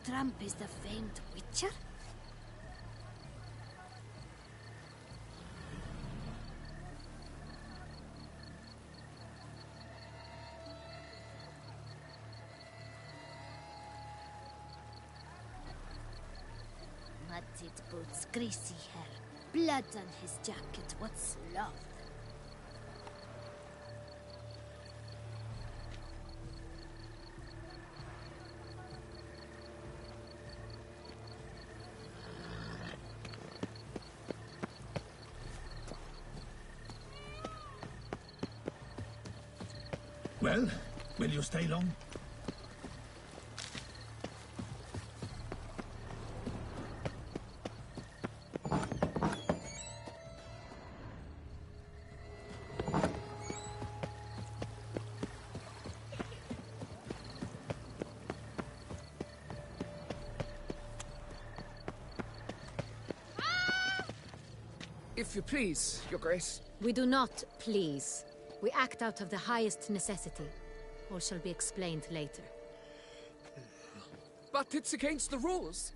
tramp is the famed witcher? Muddied boots, greasy hair, blood on his jacket. What's love? Well, will you stay long? If you please, Your Grace. We do not please. We act out of the highest necessity. All shall be explained later. But it's against the rules.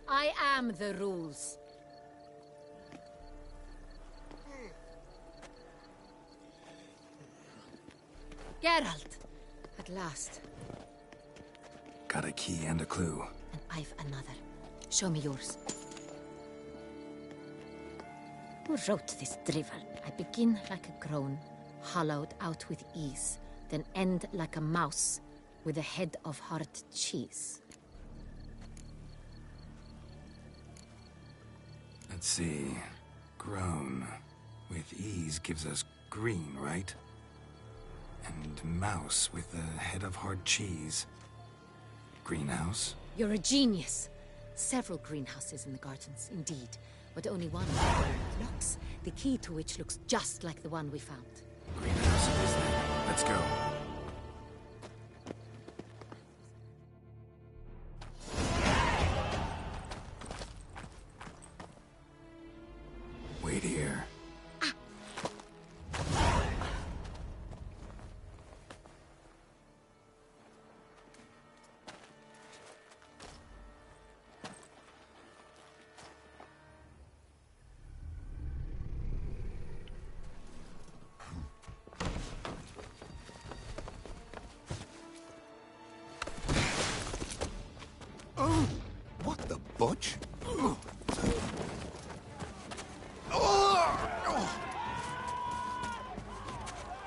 I am the rules. Geralt! At last. Got a key and a clue. And I've another. Show me yours. Who wrote this drivel? I begin like a groan, hollowed out with ease, then end like a mouse, with a head of hard cheese. Let's see. Groan. With ease gives us green, right? And mouse with the head of hard cheese. Greenhouse? You're a genius. Several greenhouses in the gardens, indeed. But only one locks, the key to which looks just like the one we found. Greenhouse it is then. Let's go. Wait here. What the butch?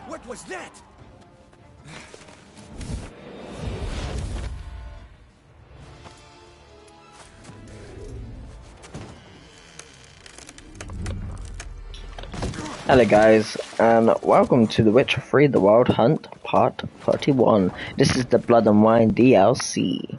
What was that? Hello guys, and welcome to The Witcher 3 The Wild Hunt, Part 31. This is the Blood and Wine DLC.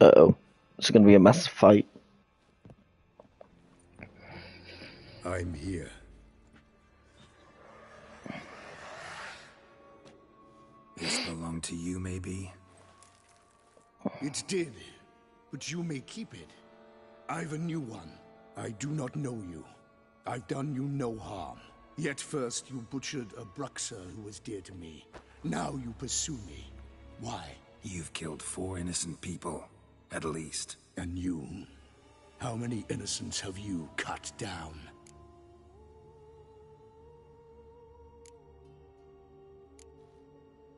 Uh-oh, it's gonna be a massive fight. I'm here. This belonged to you, maybe? It did, but you may keep it. I've a new one. I do not know you. I've done you no harm. Yet first you butchered a Bruxer who was dear to me. Now you pursue me. Why? You've killed 4 innocent people, at least. And you? How many innocents have you cut down?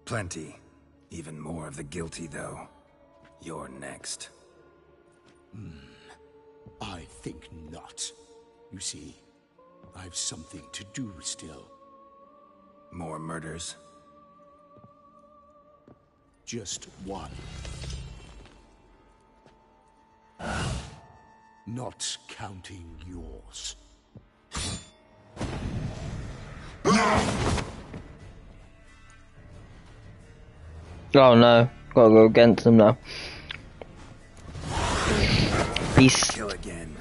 Plenty. Even more of the guilty, though. You're next. I think not. You see, I've something to do still. More murders? Just one. Not counting yours. Oh no, gotta go against them now. Peace. Kill again.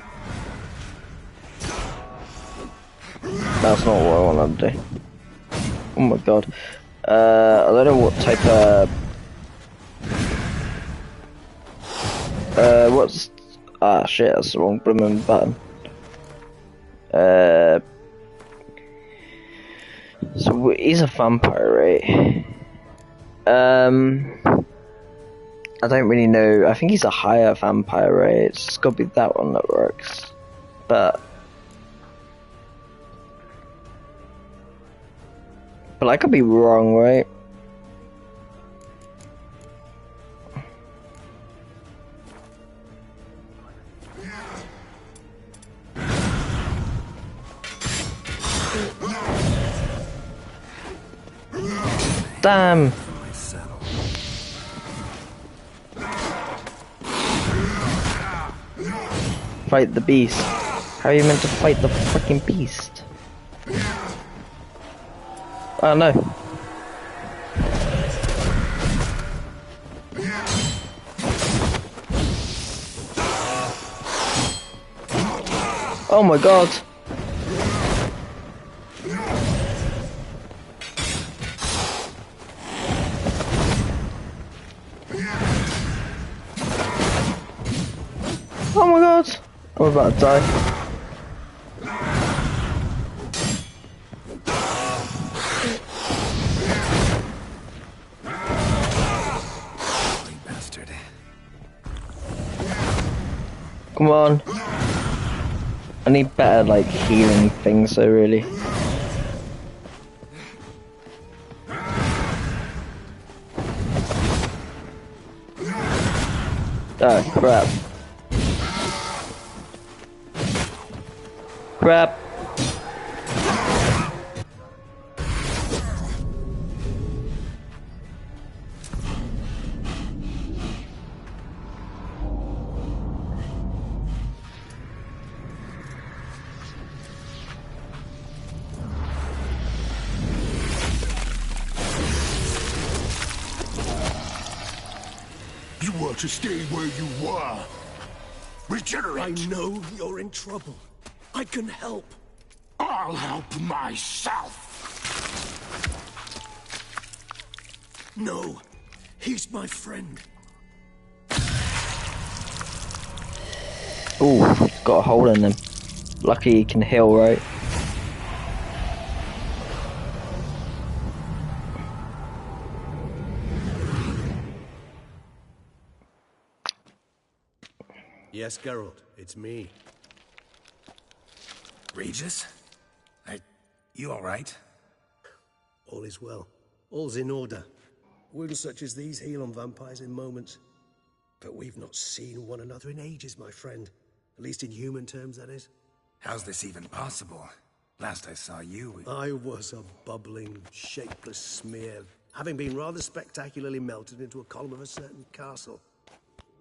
That's not what I want to do. Oh my god. I don't know what type of What's... Ah, shit, that's the wrong blooming button. So he's a vampire, right? I don't really know. I think he's a higher vampire, right? It's gotta be that one that works. But I could be wrong, right? Damn! Fight the beast. How are you meant to fight the freaking beast? Oh no. Oh my god. Oh my god. I'm about to die. Come on. I need better, like, healing things, so really. Oh, crap. Crap. You want to stay where you were. Regenerate. I know you're in trouble. I can help. I'll help myself. No, he's my friend. Ooh, got a hole in him. Lucky he can heal, right? Yes, Geralt, it's me. Regis? You alright? All is well. All's in order. Wounds such as these heal on vampires in moments. But we've not seen one another in ages, my friend. At least in human terms, that is. How's this even possible? Last I saw you... I was a bubbling, shapeless smear, having been rather spectacularly melted into a column of a certain castle.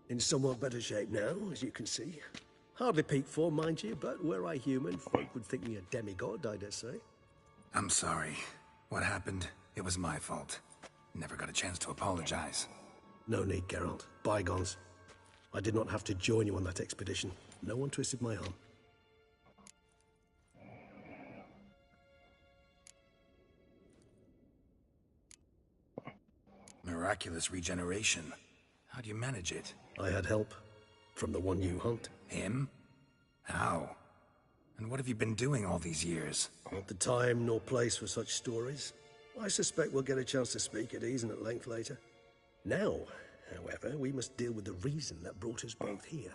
In somewhat better shape now, as you can see. Hardly peak form, mind you, but were I human, folk would think me a demigod, I dare say. I'm sorry. What happened, it was my fault. Never got a chance to apologize. No need, Geralt. Bygones. I did not have to join you on that expedition. No one twisted my arm. Miraculous regeneration. How do you manage it? I had help. From the one you hunt. Him? How? And what have you been doing all these years? Not the time nor place for such stories. I suspect we'll get a chance to speak at ease and at length later. Now, however, we must deal with the reason that brought us both here.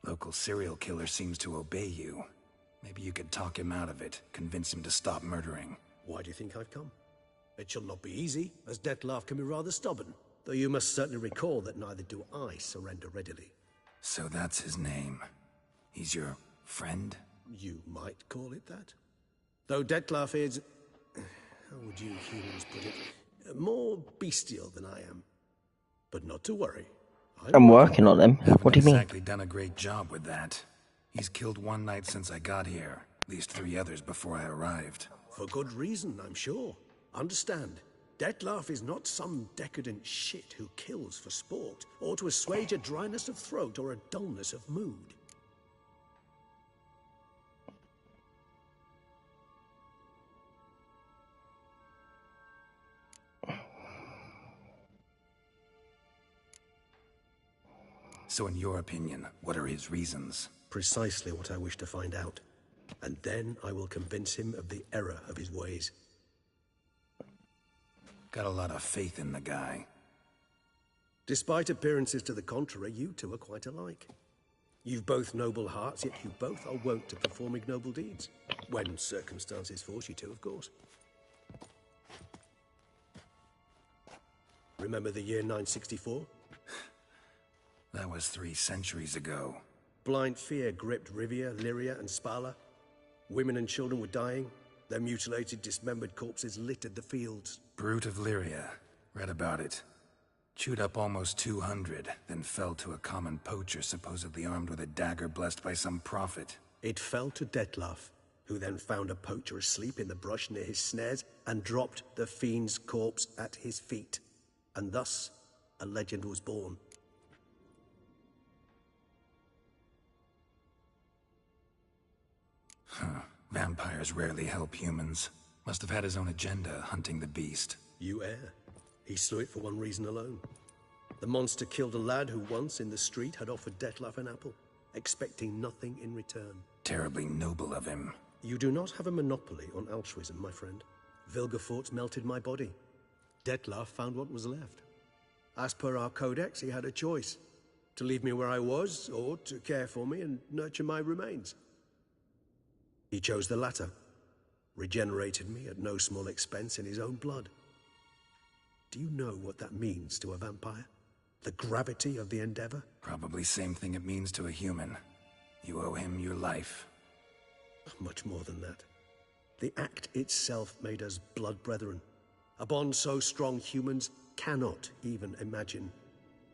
Local serial killer seems to obey you. Maybe you could talk him out of it, convince him to stop murdering. Why do you think I've come? It shall not be easy, as Dettlaff can be rather stubborn. Though you must certainly recall that neither do I surrender readily. So that's his name. He's your friend? You might call it that. Though Dettlaff is... how would you humans put it? More bestial than I am. But not to worry. I'm working on him. What do you mean? Haven't exactly done a great job with that. He's killed one knight since I got here. At least 3 others before I arrived. For good reason, I'm sure. Understand, Dettlaff is not some decadent shit who kills for sport, or to assuage a dryness of throat or a dullness of mood. So in your opinion, what are his reasons? Precisely what I wish to find out. And then I will convince him of the error of his ways. Got a lot of faith in the guy. Despite appearances to the contrary, you two are quite alike. You've both noble hearts, yet you both are wont to perform ignoble deeds. When circumstances force you to, of course. Remember the year 964? That was 3 centuries ago. Blind fear gripped Rivia, Lyria, and Spala. Women and children were dying. Their mutilated, dismembered corpses littered the fields. Brute of Lyria. Read about it. Chewed up almost 200, then fell to a common poacher supposedly armed with a dagger blessed by some prophet. It fell to Detlaf, who then found a poacher asleep in the brush near his snares and dropped the fiend's corpse at his feet. And thus, a legend was born. Vampires rarely help humans. Must have had his own agenda, hunting the beast. You err. He slew it for one reason alone. The monster killed a lad who once, in the street, had offered Detlaf an apple, expecting nothing in return. Terribly noble of him. You do not have a monopoly on altruism, my friend. Vilgefortz melted my body. Detlaf found what was left. As per our codex, he had a choice. To leave me where I was, or to care for me and nurture my remains. He chose the latter. Regenerated me at no small expense in his own blood. Do you know what that means to a vampire? The gravity of the endeavor? Probably same thing it means to a human. You owe him your life. Much more than that. The act itself made us blood brethren. A bond so strong humans cannot even imagine.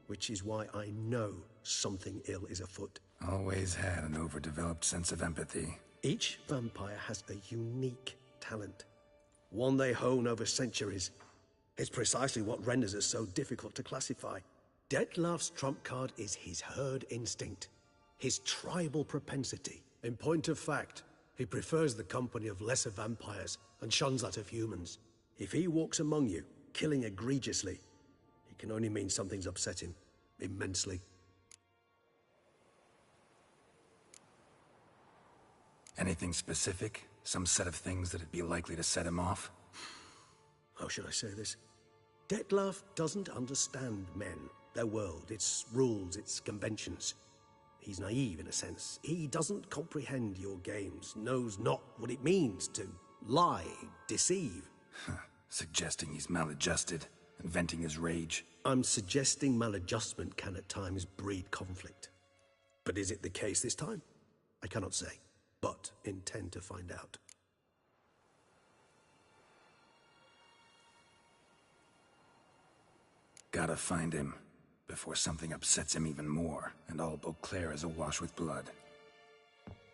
Which is why I know something ill is afoot. Always had an overdeveloped sense of empathy. Each vampire has a unique talent. One they hone over centuries. It's precisely what renders us so difficult to classify. Detlaf's trump card is his herd instinct. His tribal propensity. In point of fact, he prefers the company of lesser vampires and shuns that of humans. If he walks among you, killing egregiously, it can only mean something's upset him. Immensely. Anything specific? Some set of things that'd be likely to set him off? How should I say this? Detlaf doesn't understand men, their world, its rules, its conventions. He's naive in a sense. He doesn't comprehend your games, knows not what it means to lie, deceive. Suggesting he's maladjusted and venting his rage. I'm suggesting maladjustment can at times breed conflict. But is it the case this time? I cannot say, but intend to find out. Gotta find him, before something upsets him even more, and all Beauclair is awash with blood.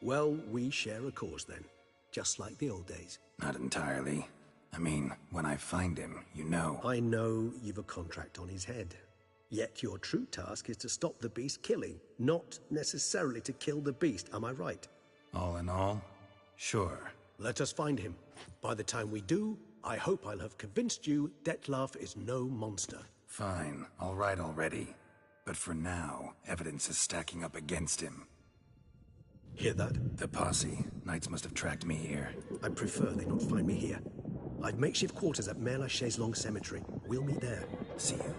Well, we share a cause then, just like the old days. Not entirely. I mean, when I find him, you know. I know you've a contract on his head. Yet your true task is to stop the beast killing, not necessarily to kill the beast, am I right? All in all, sure. Let us find him. By the time we do, I hope I'll have convinced you Detlaf is no monster. Fine, all right already. But for now, evidence is stacking up against him. Hear that? The posse. Knights must have tracked me here. I prefer they not find me here. I've makeshift quarters at Mère Lachaise Long Cemetery. We'll meet there. See you.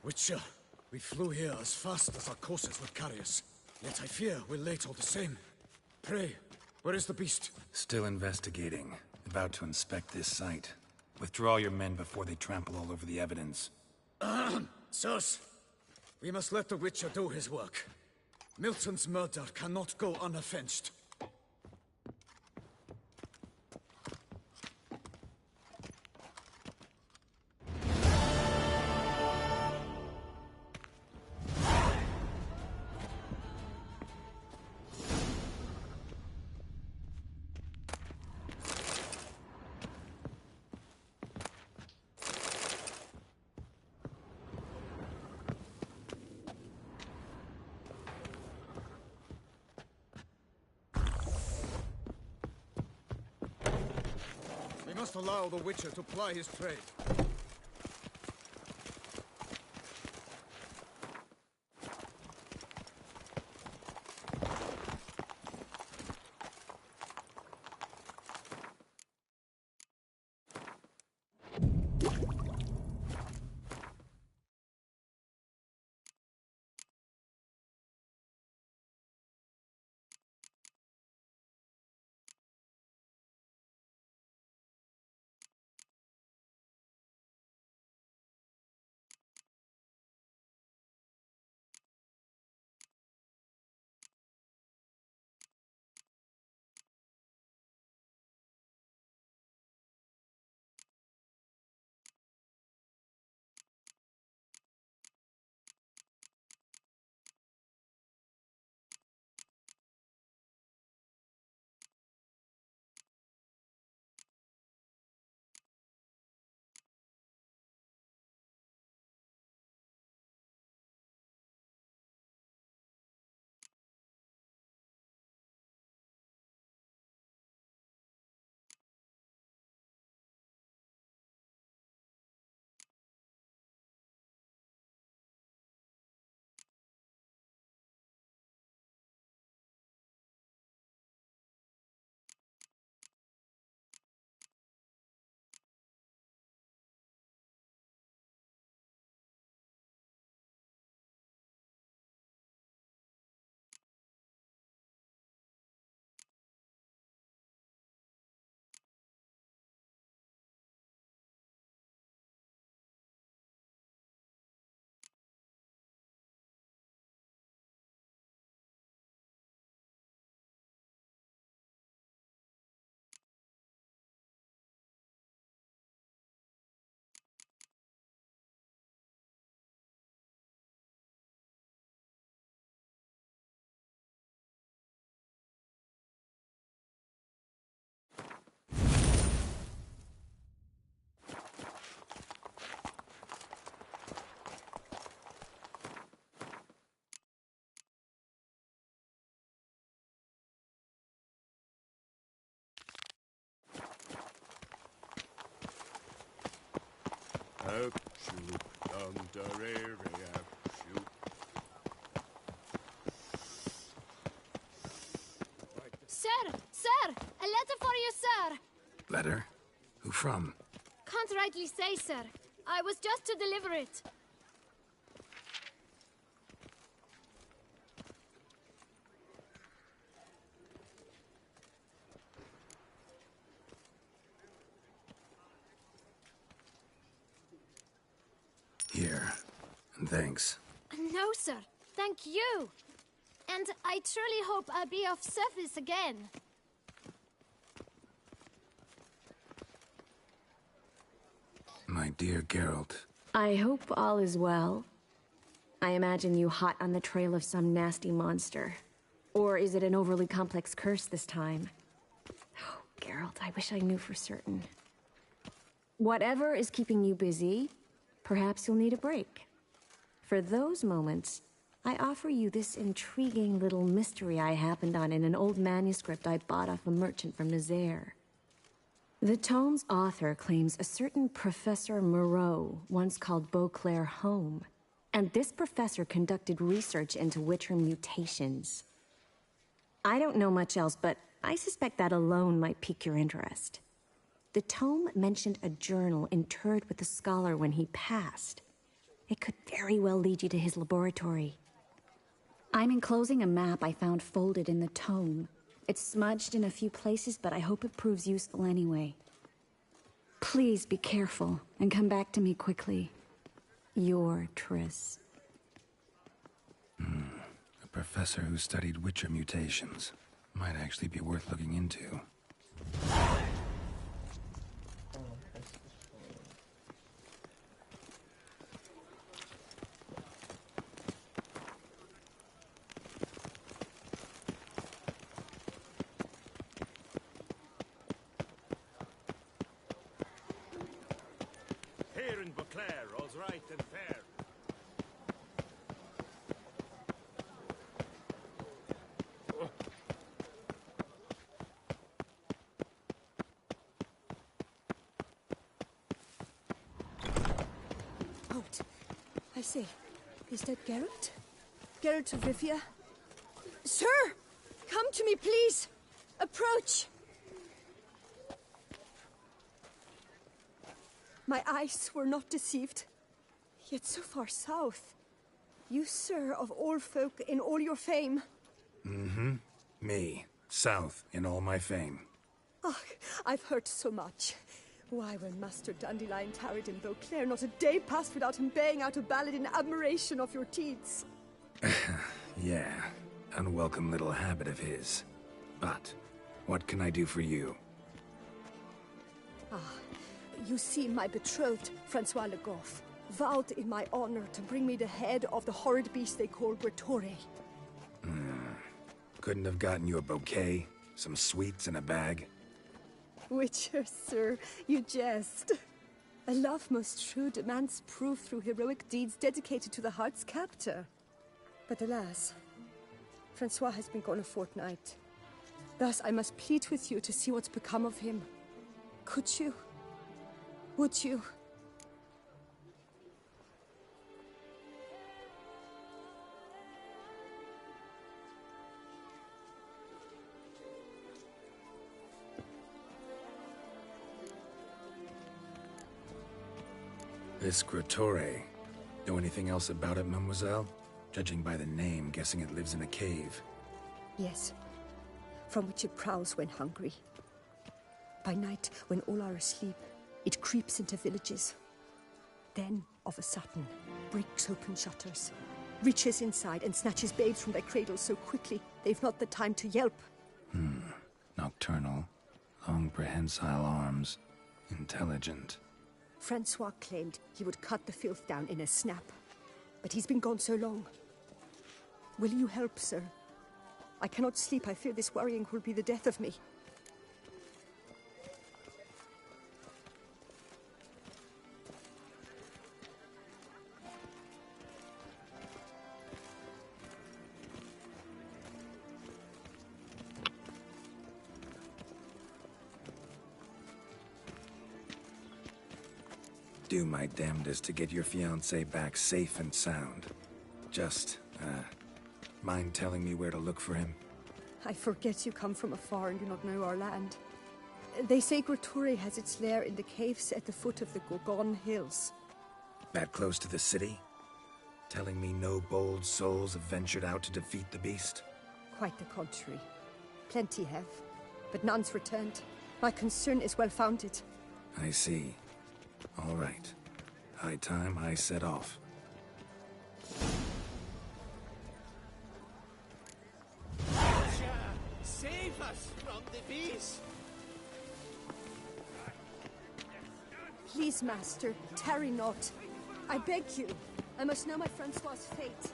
Witcher, we flew here as fast as our courses would carry us. Yet I fear we're late all the same. Pray, where is the beast? Still investigating. About to inspect this site. Withdraw your men before they trample all over the evidence. Sirs, we must let the Witcher do his work. Milton's murder cannot go unavenged. must allow the Witcher to ply his trade. Sir! Sir! A letter for you, sir! Letter? Who from? Can't rightly say, sir. I was just to deliver it. Here. And thanks. No, sir. Thank you. And I truly hope I'll be of service again. My dear Geralt. I hope all is well. I imagine you hot on the trail of some nasty monster. Or is it an overly complex curse this time? Oh, Geralt, I wish I knew for certain. Whatever is keeping you busy, perhaps you'll need a break. For those moments, I offer you this intriguing little mystery I happened on in an old manuscript I bought off a merchant from Nazaire. The tome's author claims a certain Professor Moreau once called Beauclair home, and this professor conducted research into Witcher mutations. I don't know much else, but I suspect that alone might pique your interest. The tome mentioned a journal interred with the scholar when he passed. It could very well lead you to his laboratory. I'm enclosing a map I found folded in the tome. It's smudged in a few places, but I hope it proves useful anyway. Please be careful and come back to me quickly. Your Triss. A professor who studied Witcher mutations. Might actually be worth looking into. Here in Beauclair, all's right and fair. I say, is that Geralt? Geralt of Rivia? Sir! Come to me, please! Approach! My eyes were not deceived, yet so far south. You, sir, of all folk in all your fame. Mm-hmm. Me, south in all my fame. Ah, I've heard so much. Why, when Master Dandelion tarried in Beauclair, not a day passed without him baying out a ballad in admiration of your deeds. Yeah, unwelcome little habit of his. But, what can I do for you? You see, my betrothed, Francois Le Goff, vowed in my honor to bring me the head of the horrid beast they call Gretore. Couldn't have gotten you a bouquet, some sweets in a bag? Witcher, sir, you jest. A love most true demands proof through heroic deeds dedicated to the heart's captor. But alas, Francois has been gone a fortnight. Thus I must plead with you to see what's become of him. Could you? Would you? This Gretore. Know anything else about it, mademoiselle? Judging by the name, guessing it lives in a cave. Yes, from which it prowls when hungry. By night, when all are asleep, it creeps into villages. Then, of a sudden, breaks open shutters, reaches inside and snatches babes from their cradles so quickly they've not the time to yelp. Nocturnal, long prehensile arms, intelligent. Francois claimed he would cut the filth down in a snap, but he's been gone so long. Will you help, sir? I cannot sleep. I fear this worrying will be the death of me. Do my damnedest to get your fiancé back safe and sound. Just, mind telling me where to look for him? I forget you come from afar and do not know our land. They say Gretore has its lair in the caves at the foot of the Gorgon Hills. That close to the city? Telling me no bold souls have ventured out to defeat the beast? Quite the contrary. Plenty have, but none's returned. My concern is well founded. I see. All right. High time I set off. Save us from the beast! Please, master, tarry not. I beg you. I must know my Francois's fate.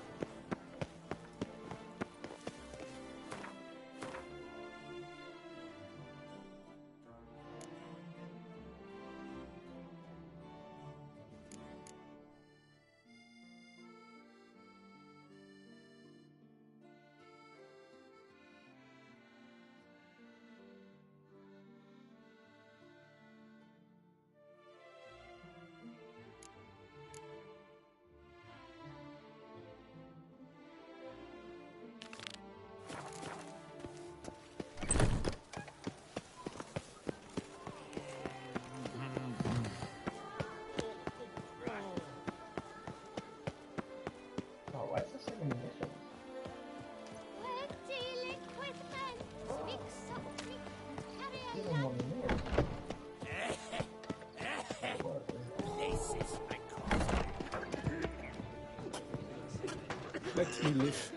Let me live.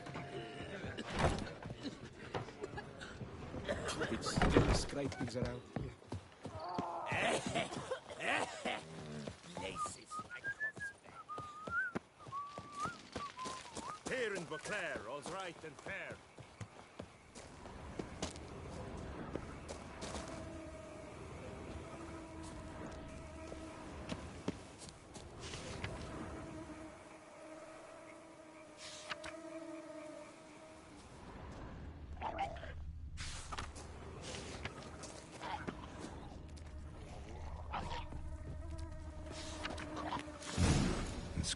It's still scrapings around here. Here in Beauclair, all's right and fair.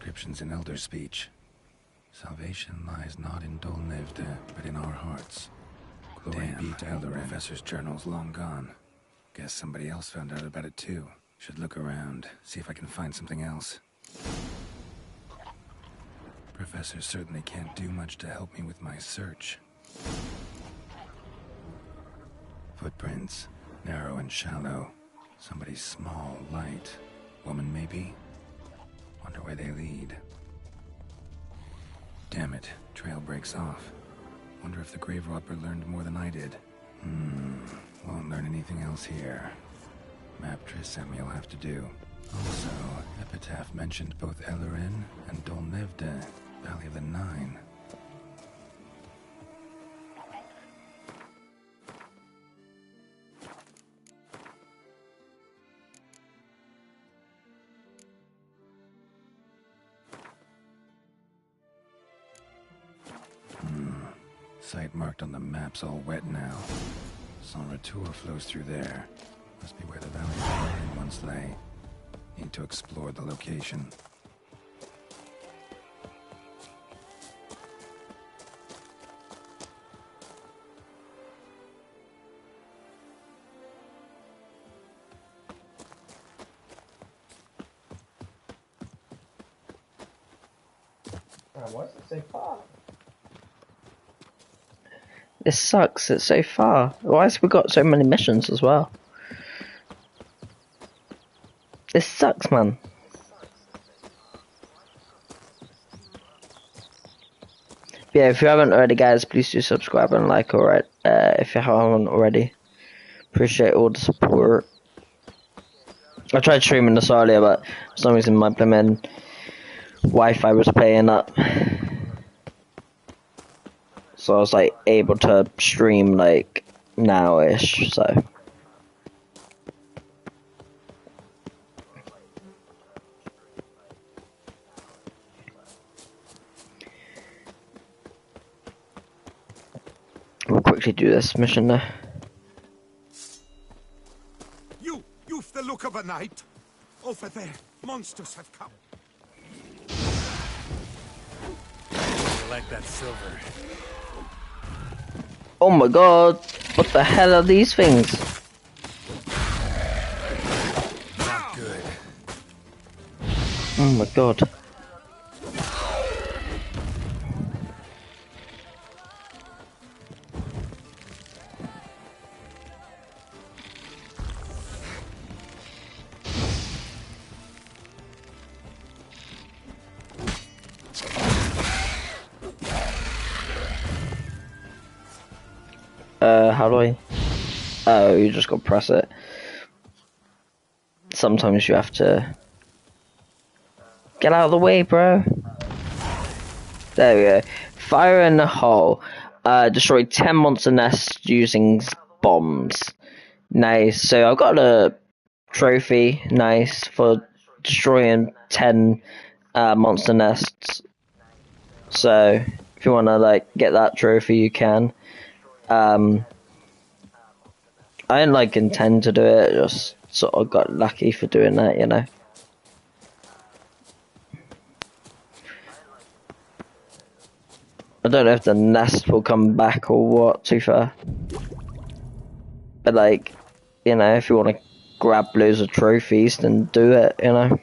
inscriptions in Elder speech. Salvation lies not in Dol Nevde, but in our hearts. Glory be to Elder. Professor's journal's long gone. Guess somebody else found out about it too. Should look around, see if I can find something else. Professor certainly can't do much to help me with my search. Footprints, narrow and shallow. Somebody small, light. Woman, maybe? Wonder where they lead. Damn it, trail breaks off. Wonder if the grave robber learned more than I did. Won't learn anything else here. Map Trisem you'll have to do. Also, Epitaph mentioned both Ellerin and Dol Nevde, Valley of the Nine. Site marked on the map's all wet now. Sans Retour flows through there. Must be where the Valley of the Nine once lay. Need to explore the location. Why is it so far? This sucks, it's so far. Why has we got so many missions as well? This sucks, man. Yeah, if you haven't already, guys, please do subscribe and like, alright, if you haven't already. Appreciate all the support. I tried streaming this earlier, but for some reason my blooming Wi-Fi was playing up. So I was like able to stream like now-ish, so. We'll quickly do this mission now. You've the look of a knight. Over there, monsters have come. I like that silver. Oh my god, what the hell are these things? Not good. Oh my god. How do I? Oh, you just gotta press it. Sometimes you have to... Get out of the way, bro. There we go. Fire in the hole. Destroy 10 monster nests using bombs. Nice. So I've got a trophy, nice, for destroying 10 monster nests. So if you wanna like get that trophy, you can. I didn't like intend to do it, just sort of got lucky for doing that, you know. I don't know if the nest will come back or what, too far. But like, you know, if you want to grab loads of trophies, then do it, you know.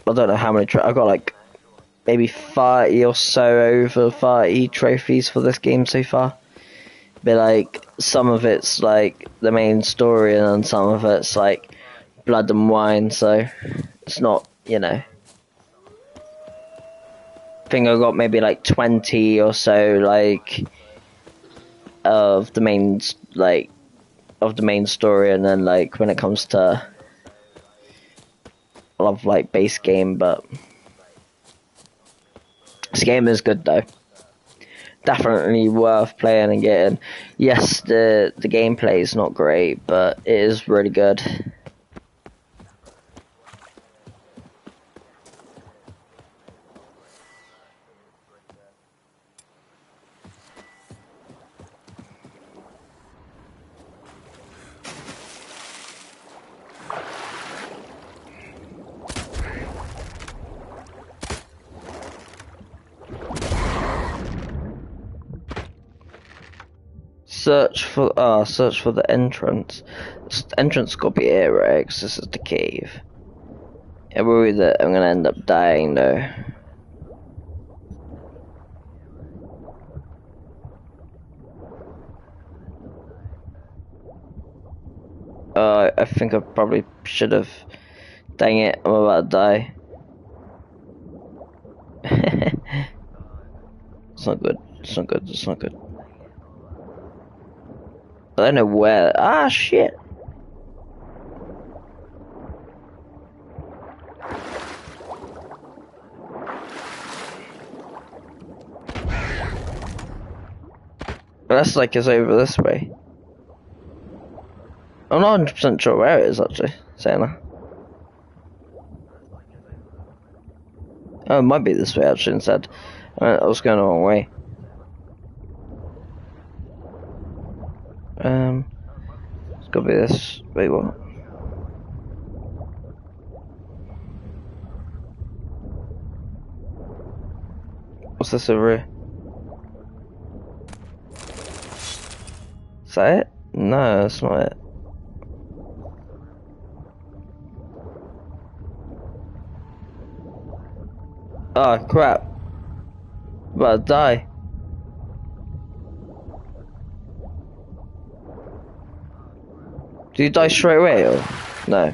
I don't know how many I've got like maybe 30 or so, over 30 trophies for this game so far. But like, some of it's like the main story and then some of it's like blood and wine, so it's not, you know. I think I got maybe like 20 or so like of the main story, and then like when it comes to I love like base game, but this game is good though. Definitely worth playing and getting. Yes, the gameplay is not great, but it is really good. search for the entrance. The entrance got to be here, right? 'Cause this is the cave. I'm worried that I'm gonna end up dying though. I think I probably should have. Dang it, I'm about to die. It's not good. It's not good. It's not good. I don't know where. Ah, shit. That's like it's over this way. I'm not 100% sure where it is actually, saying that. Oh, it might be this way actually instead. I was going the wrong way. It's gotta be this. Wait, what? What's this over here? Is that it? No, that's not it. Oh crap. I'm about to die. Do you die straight away or no?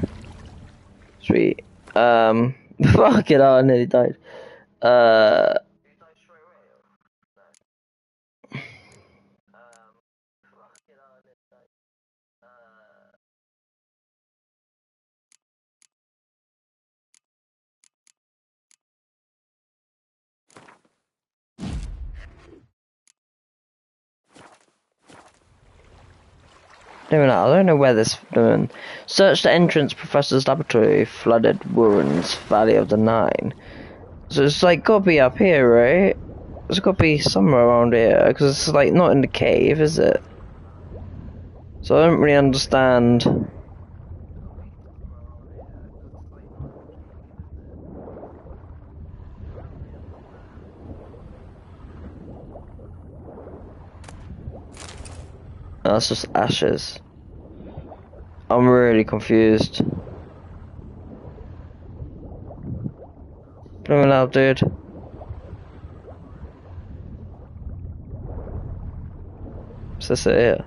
Sweet. Fuck it, I nearly died. I don't know where this. Search the entrance, Professor's laboratory, flooded ruins, Valley of the Nine. So it's like gotta be up here, right? It's gotta be somewhere around here, because it's like not in the cave, is it? So I don't really understand. That's just ashes. I'm really confused. Blooming out, dude. Is this it here?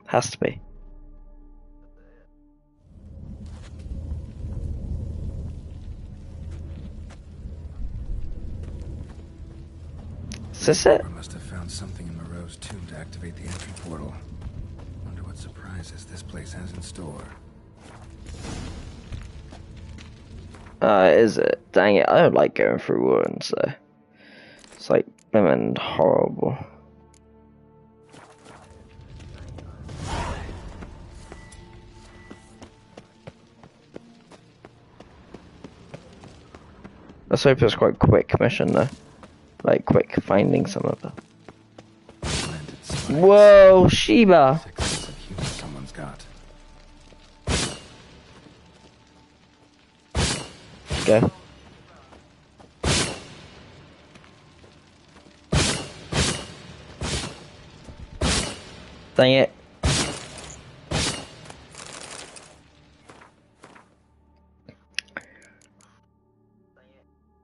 Has to be. Is this it? I must have found something in Moreau's tomb to activate the entry portal. Wonder what surprises this place has in store. Is it? Dang it, I don't like going through ruins though. It's like, and horrible. Let's hope it's quite quick mission though. Like quick finding some of them. Whoa, Sheba! Someone's got. Go. Dang it.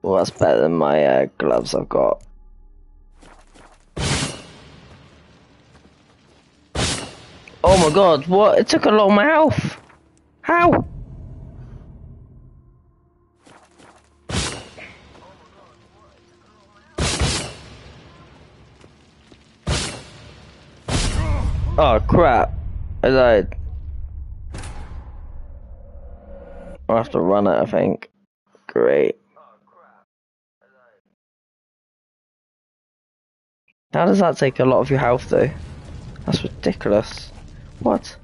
Well, that's better than my gloves I've got. Oh my god, what? It took a lot of my health. How? Oh crap. I died. I'll have to run it, I think. Great. How does that take a lot of your health though? That's ridiculous. What?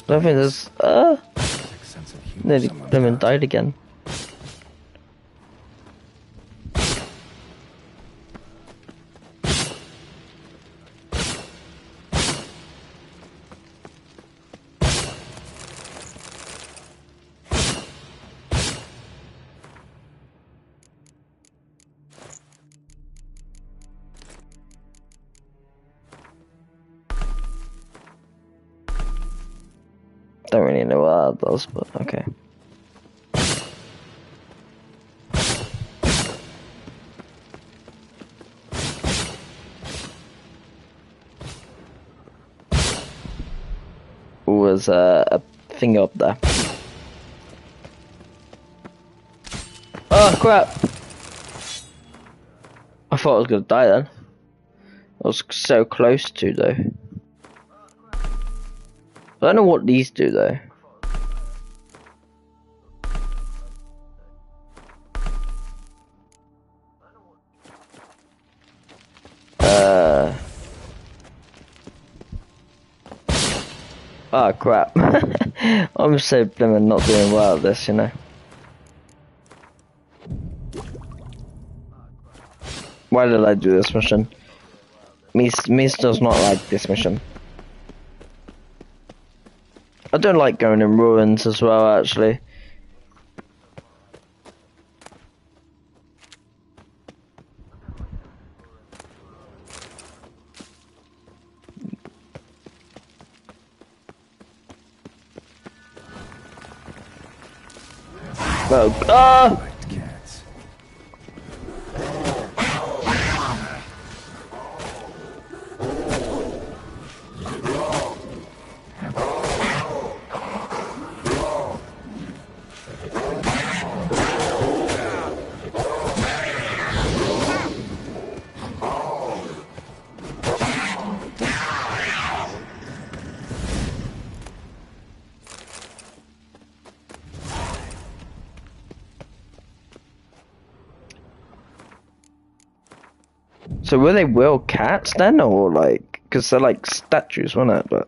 I think there's nearly blooming died again. Don't really know what that does, but okay. Ooh, there's a thing up there. Oh crap! I thought I was gonna die then. I was so close to though. I don't know what these do though. Oh crap. I'm so blimmin' not doing well at this, you know. Why did I do this mission? Mies does not like this mission. I don't like going in ruins as well, actually. Oh, ah! So were they real cats then, or like, because they're like statues, weren't it? But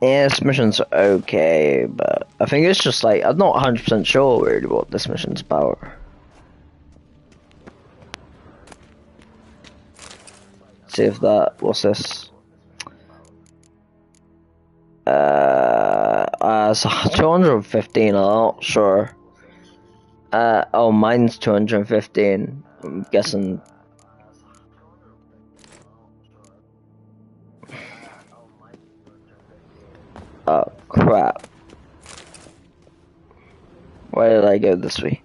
yeah, this mission's okay, but I think it's just like, I'm not 100% sure really what this mission's about. See if that, what's this? So 215, I'm not sure. Oh, mine's 215, I'm guessing. Oh, crap. Why did I go this way?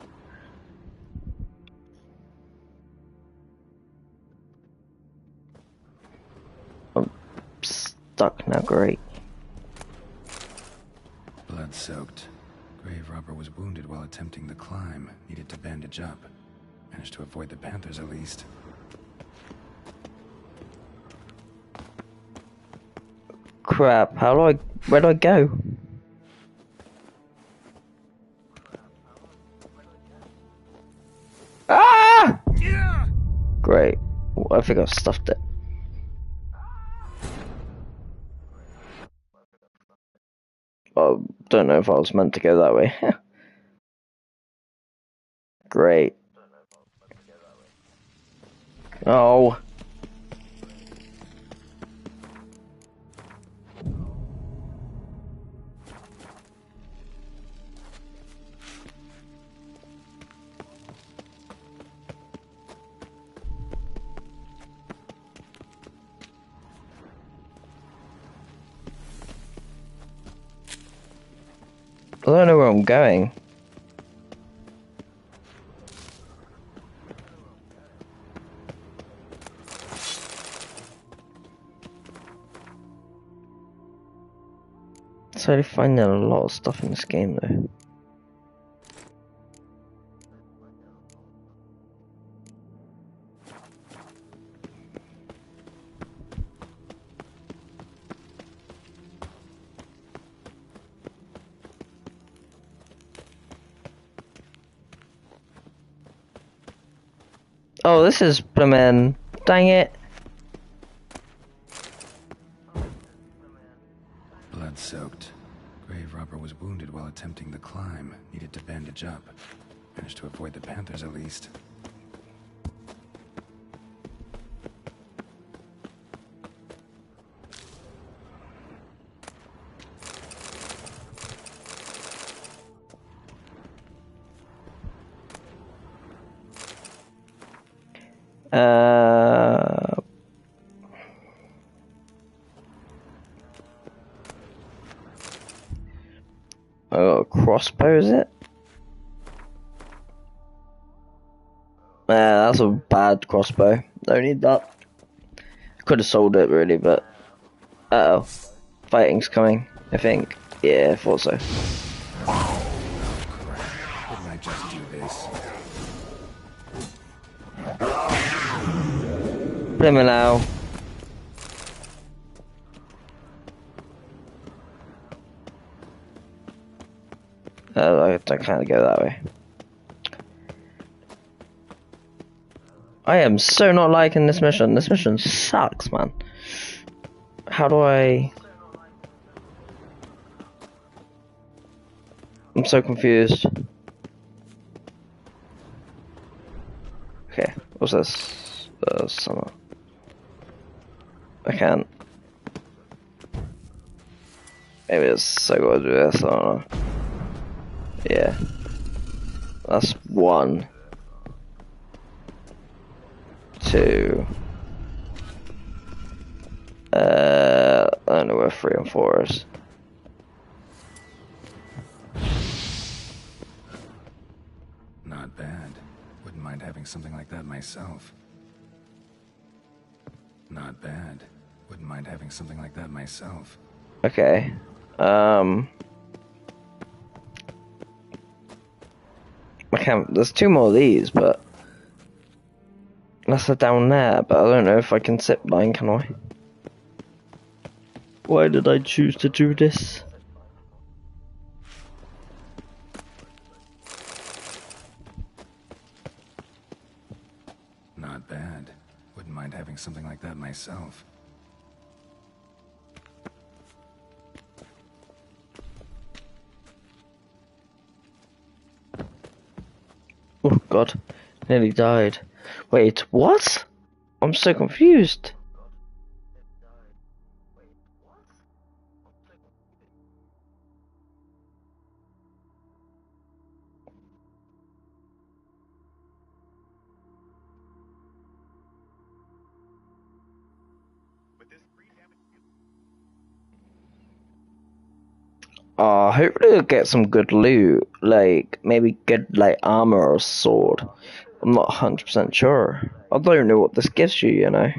I'm stuck now, great. Blood-soaked. Grave robber was wounded while attempting the climb. Needed to bandage up. Managed to avoid the panthers at least. Crap, where do I go? Ah! Great. I think I've stuffed it. Oh, don't know if I was meant to go that way. Great. Oh. I don't know where I'm going. So I find out a lot of stuff in this game though. Oh, this is man. Dang it. Blood-soaked. Grave robber was wounded while attempting the climb. Needed to bandage up. Managed to avoid the panthers at least. Oh, crossbow is it? That's a bad crossbow. Don't need that. Could have sold it really, but uh oh, fighting's coming. I think. Yeah, I thought so. Didn't I just do this? Blimey now. I can't go that way. I am so not liking this mission. This mission sucks, man. How do I... I'm so confused. Okay, what's this? Summer. I can't. Maybe it's so good to do this, I don't know. Yeah. That's 1. 2. I don't know where 3 and 4 is. Not bad. Wouldn't mind having something like that myself. Not bad. Wouldn't mind having something like that myself. Okay. I can't. There's 2 more of these, but that's down there. But I don't know if I can zip line. Can I? Why did I choose to do this? Not bad. Wouldn't mind having something like that myself. Oh god, nearly died. Wait, what? I'm so confused. Hopefully we'll get some good loot, like maybe good like armor or sword. I'm not 100% sure. I don't know what this gives you, you know.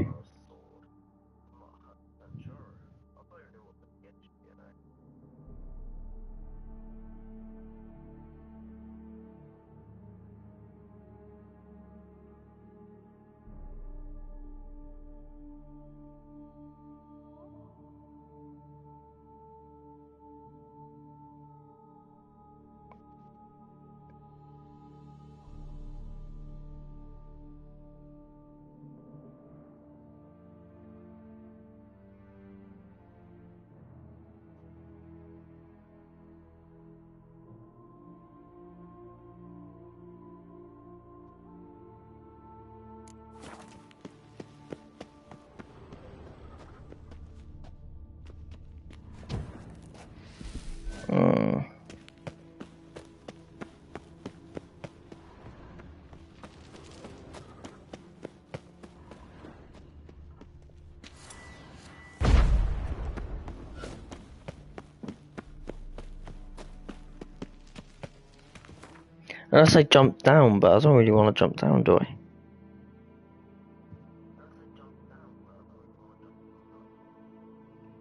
Unless I jump down, but I don't really want to jump down, do I?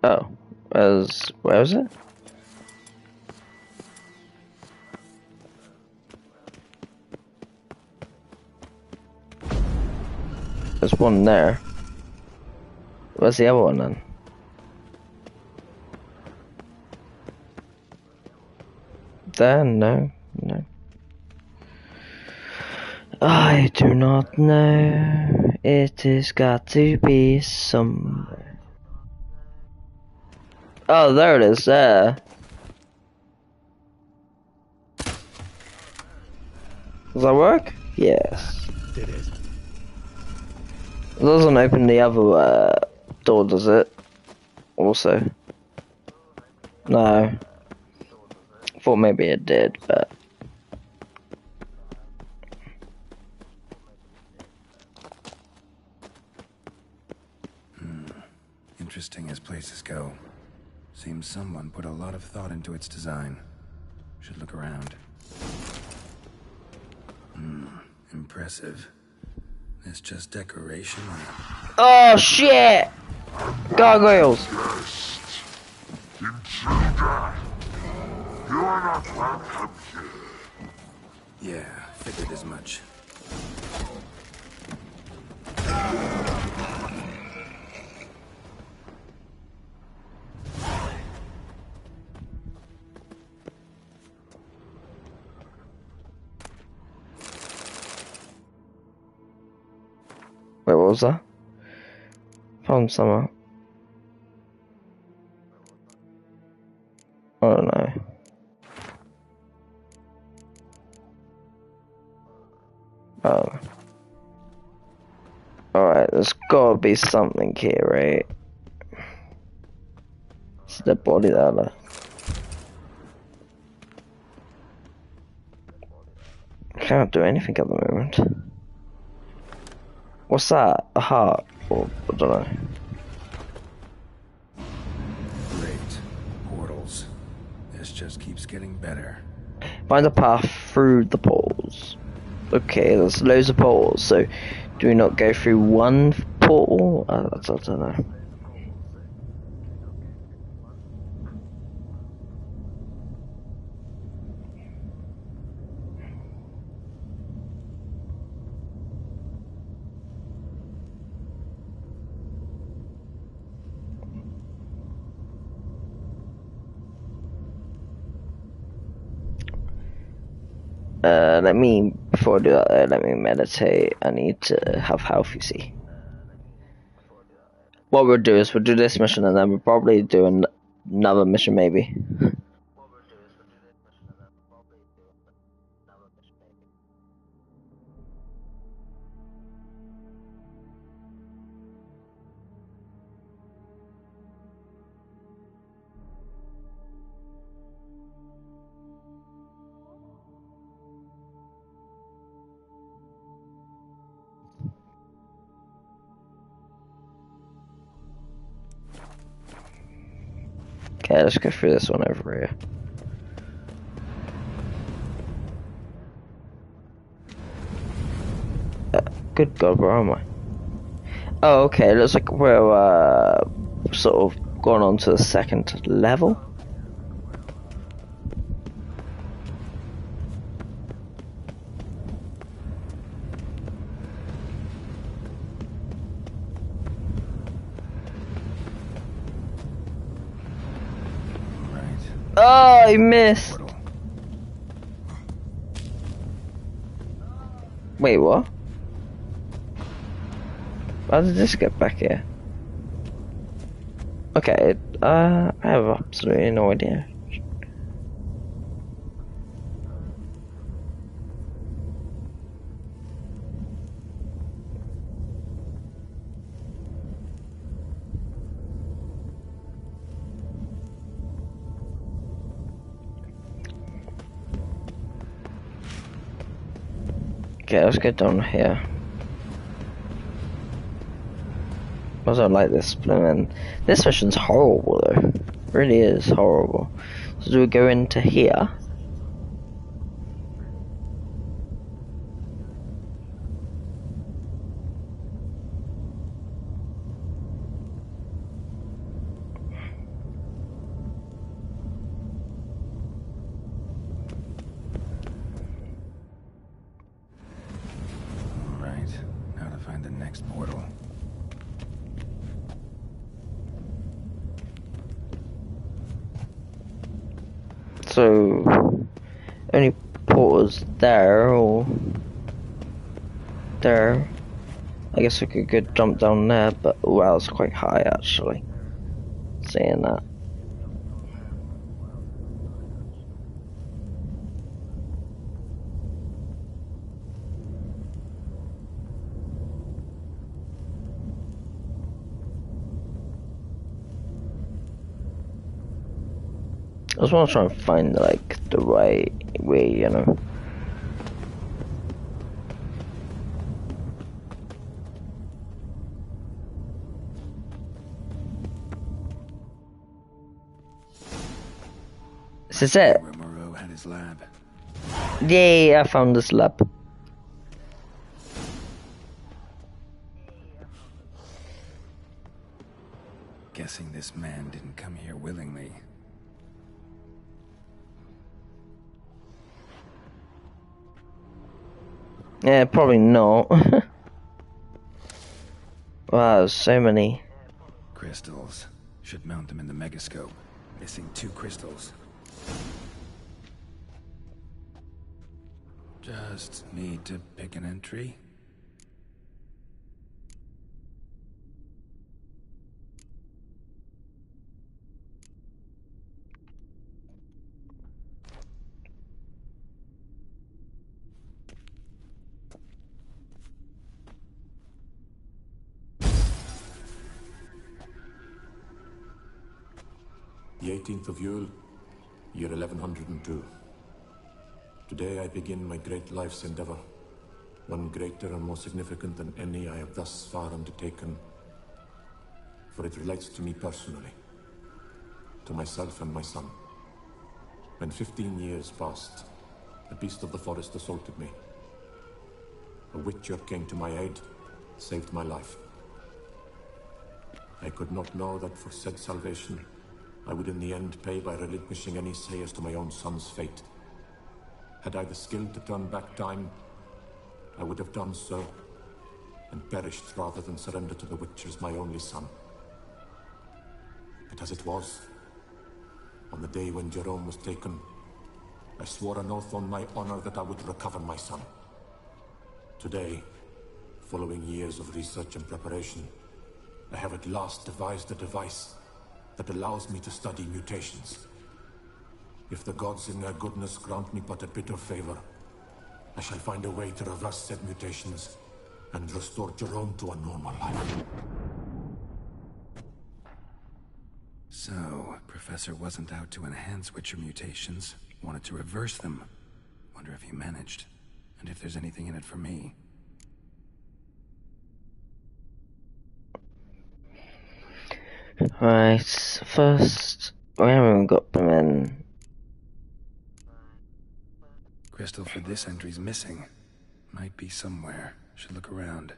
Oh, where is it? There's one there. Where's the other one then? There? No. I do not know. It has got to be somewhere. Oh, there it is, there. Does that work? Yes. Did it? It doesn't open the other door, does it? Also. No. Thought maybe it did, but... Interesting as places go. Seems someone put a lot of thought into its design. Should look around. Impressive. It's just decoration. Oh shit! Gargoyles! Yeah, figured as much. Wait, what was that? Found somehow. I don't know. Oh. Alright, there's gotta be something here, right? It's the body there, look. Can't do anything at the moment. What's that? A heart? Or, I don't know. Great. Portals. This just keeps getting better. Find a path through the portals. Okay, there's loads of portals, so do we not go through one portal? I don't know. Before I do that, let me meditate. I need to have health, you see. What we'll do is we'll do this mission and then we'll probably do another mission maybe. Okay, let's go through this one over here. Good God, where am I? Oh, okay, it looks like we're sort of going on to the second level. Oh, I missed. Wait, what? How did this get back here? Okay, I have absolutely no idea. Okay, let's get down here. I don't like this, and this mission's horrible though. It really is horrible. So do we go into here? Right. Now to find the next portal. So, only portals there, or there. I guess we could jump down there, but wow, it's quite high actually. Seeing that. I just want to try and find like the right way, you know. This is it. Where Moreau had his lab. Yay, I found this lab. Guessing this man didn't come here willingly. Yeah, probably not. Wow, so many. Crystals. Should mount them in the megascope. Missing 2 crystals. Just need to pick an entry. The 18th of Yule, year 1102. Today I begin my great life's endeavor, one greater and more significant than any I have thus far undertaken, for it relates to me personally, to myself and my son. When 15 years passed, a beast of the forest assaulted me. A witcher came to my aid, saved my life. I could not know that for said salvation, I would in the end pay by relinquishing any say as to my own son's fate. Had I the skill to turn back time, I would have done so, and perished rather than surrender to the Witchers my only son. But as it was, on the day when Jerome was taken, I swore an oath on my honor that I would recover my son. Today, following years of research and preparation, I have at last devised a device that allows me to study mutations. If the gods in their goodness grant me but a bit of favor, I shall find a way to reverse said mutations and restore Jerome to a normal life. So, Professor wasn't out to enhance Witcher mutations, wanted to reverse them. Wonder if he managed, and if there's anything in it for me. Right, first, we haven't got them in. Crystal for this entry's missing. Might be somewhere. Should look around.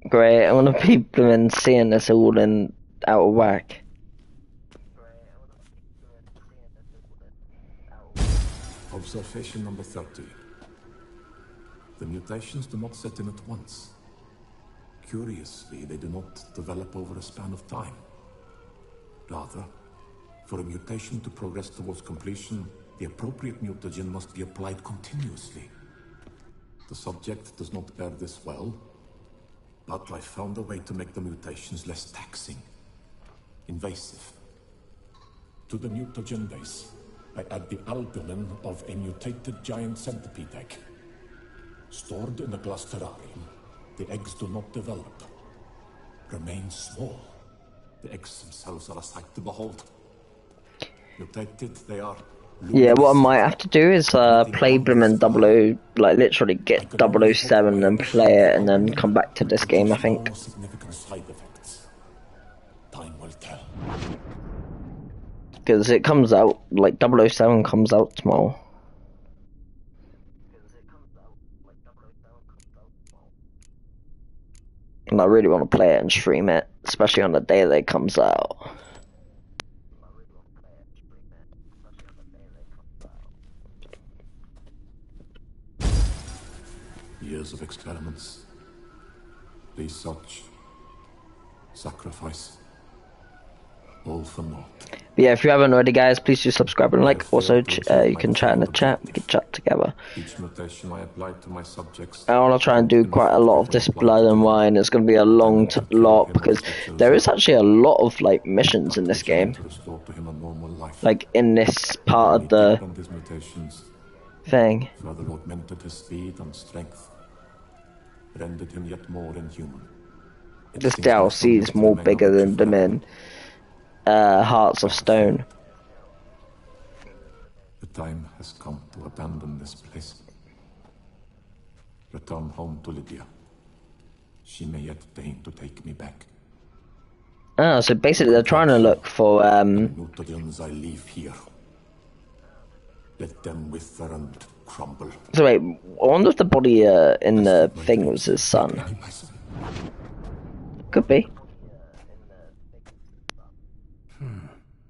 Great, I'm gonna be blooming seeing this all in out of whack. Observation number 30. The mutations do not set in at once. Curiously, they do not develop over a span of time. Rather, for a mutation to progress towards completion, the appropriate mutagen must be applied continuously. The subject does not bear this well, but I found a way to make the mutations less taxing, invasive. To the mutagen base, I add the albumin of a mutated giant centipede egg. Stored in a glass terrarium, the eggs do not develop, remain small. The eggs themselves are a sight to behold. Mutated, they are luminous. Yeah, what I might have to do is play blooming 00, like literally get 007 and play it, and then come back to this game, I think. No significant side effects. Time will tell. Because it comes out, like 007 comes out tomorrow. And I really want to play it and stream it, especially on the day that it comes out. Years of experiments, research, sacrifice, all for naught. But yeah, if you haven't already, guys, please do subscribe and like. Also, you can chat in the chat. We can chat together. Each mutation I apply to my subjects. I want to try and do quite a lot of this Blood and Wine. It's going to be a long lot because there is actually a lot of like missions in this game. Like in this part of the thing. Further augmented his speed and strength, rendered him yet more inhuman. This DLC is more bigger than the men. Hearts of Stone. The time has come to abandon this place. Return home to Lydia. she may yet deign to take me back. Ah, so basically they're trying to look for, Mutagens I leave here. Let them wither and crumble. So wait, I wonder if the body in the thing was his son. Could be.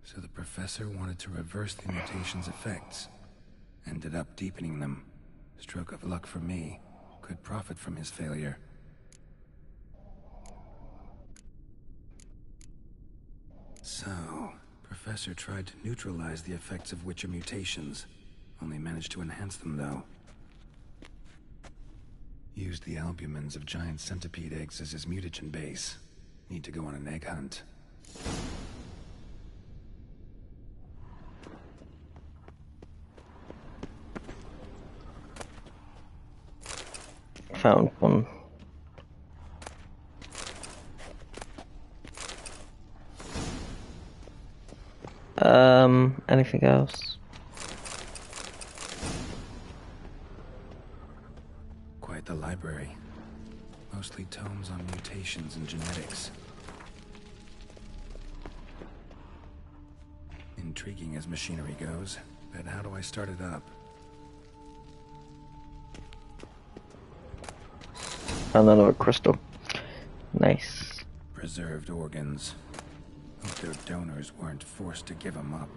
So the professor wanted to reverse the mutation's effects. Ended up deepening them. Stroke of luck for me. Could profit from his failure. So, Professor tried to neutralize the effects of Witcher mutations. Only managed to enhance them, though. Used the albumins of giant centipede eggs as his mutagen base. Need to go on an egg hunt. Found one. Anything else? Quite the library. Mostly tomes on mutations and genetics. Intriguing as machinery goes, but how do I start it up? Found another crystal. Nice. Preserved organs. Hope their donors weren't forced to give them up.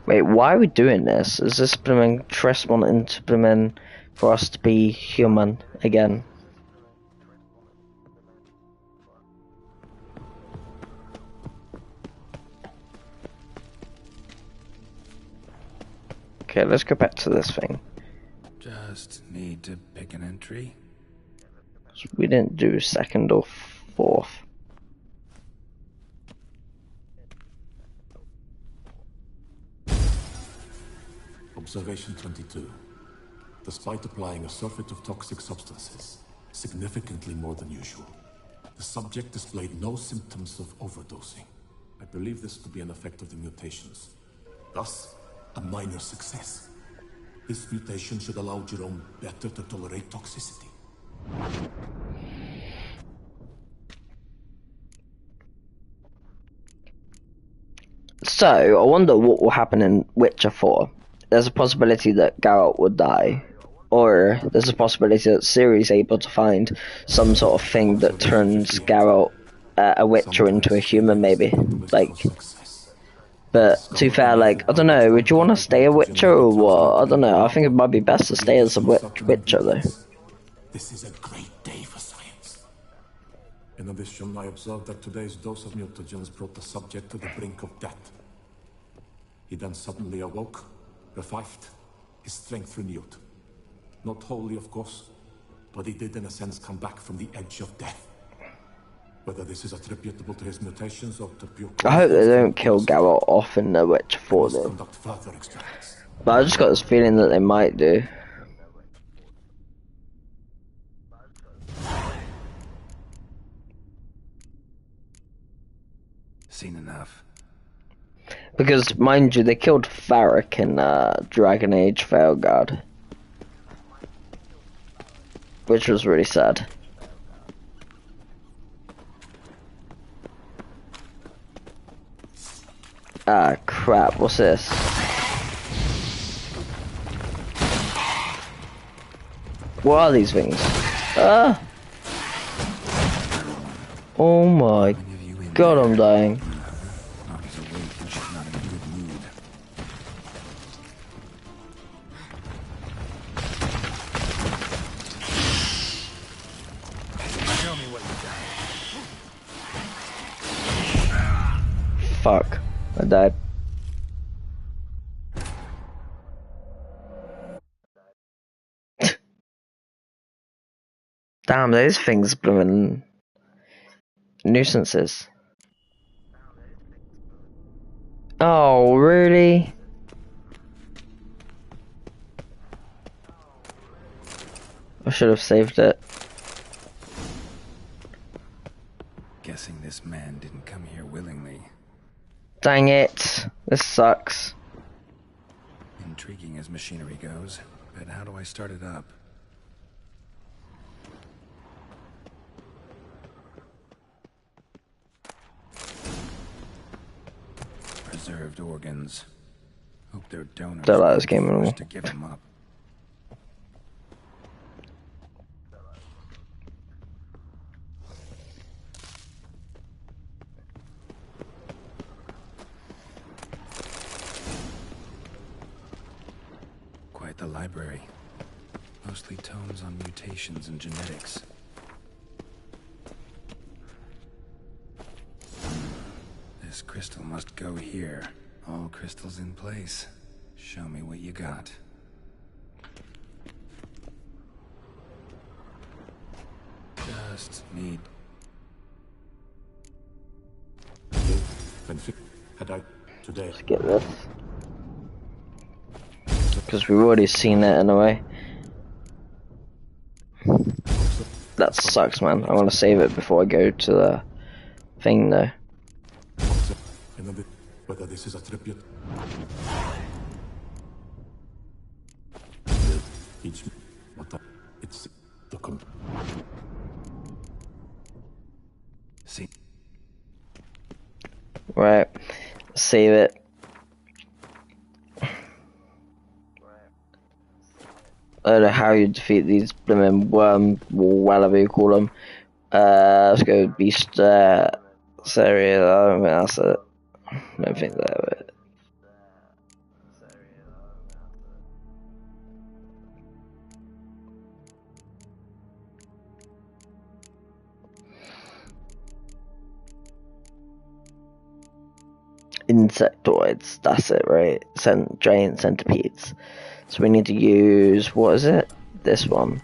Wait, why are we doing this? Is this implementing Tress wanting to implement for us to be human again? Okay, let's go back to this thing. Just need to pick an entry. We didn't do second or fourth. Observation 22. Despite applying a surfeit of toxic substances, significantly more than usual, the subject displayed no symptoms of overdosing. I believe this to be an effect of the mutations. Thus, a minor success. This mutation should allow Jerome better to tolerate toxicity. So, I wonder what will happen in Witcher 4. There's a possibility that Geralt would die. Or there's a possibility that Ciri's able to find some sort of thing that turns Geralt, a Witcher, into a human, maybe. Like, but to be fair, like, I don't know, would you want to stay a Witcher or what? I don't know, I think it might be best to stay as a Witcher, though. This is a great day for science. In addition, I observed that today's dose of mutagens brought the subject to the brink of death. He then suddenly awoke, revived, his strength renewed. Not wholly, of course, but he did in a sense come back from the edge of death. Whether this is attributable to his mutations or to pure... I hope they don't kill Geralt off in the Witcher 4, though. But I just got this feeling that they might do. Seen enough. Because, mind you, they killed Varric in Dragon Age Veilguard. Which was really sad. Ah, crap, what's this? What are these things? Ah! Oh my god, I'm dying. Fuck, I died. Damn, those things blooming nuisances. Oh, really? I should have saved it. Guessing this man didn't come here willingly. Dang it. This sucks. Intriguing as machinery goes, but how do I start it up? Preserved organs. Hope their donors Don't like this weren't game at all. forced to give them up. Quite the library. Mostly tomes on mutations and genetics. This crystal must go here. All crystals in place. Show me what you got. Just need... Had I today? Let's get this. Because we've already seen it in a way. That sucks, man. I want to save it before I go to the thing, though. Whether this is a tribute. Each it's the See. Right. Save it. I don't know how you defeat these blooming worm, whatever you call them. Let's go beast, Seria. I don't think that's it. I don't think that's it. Insectoids, that's it, right? Giant centipedes. So we need to use, what is it? This one.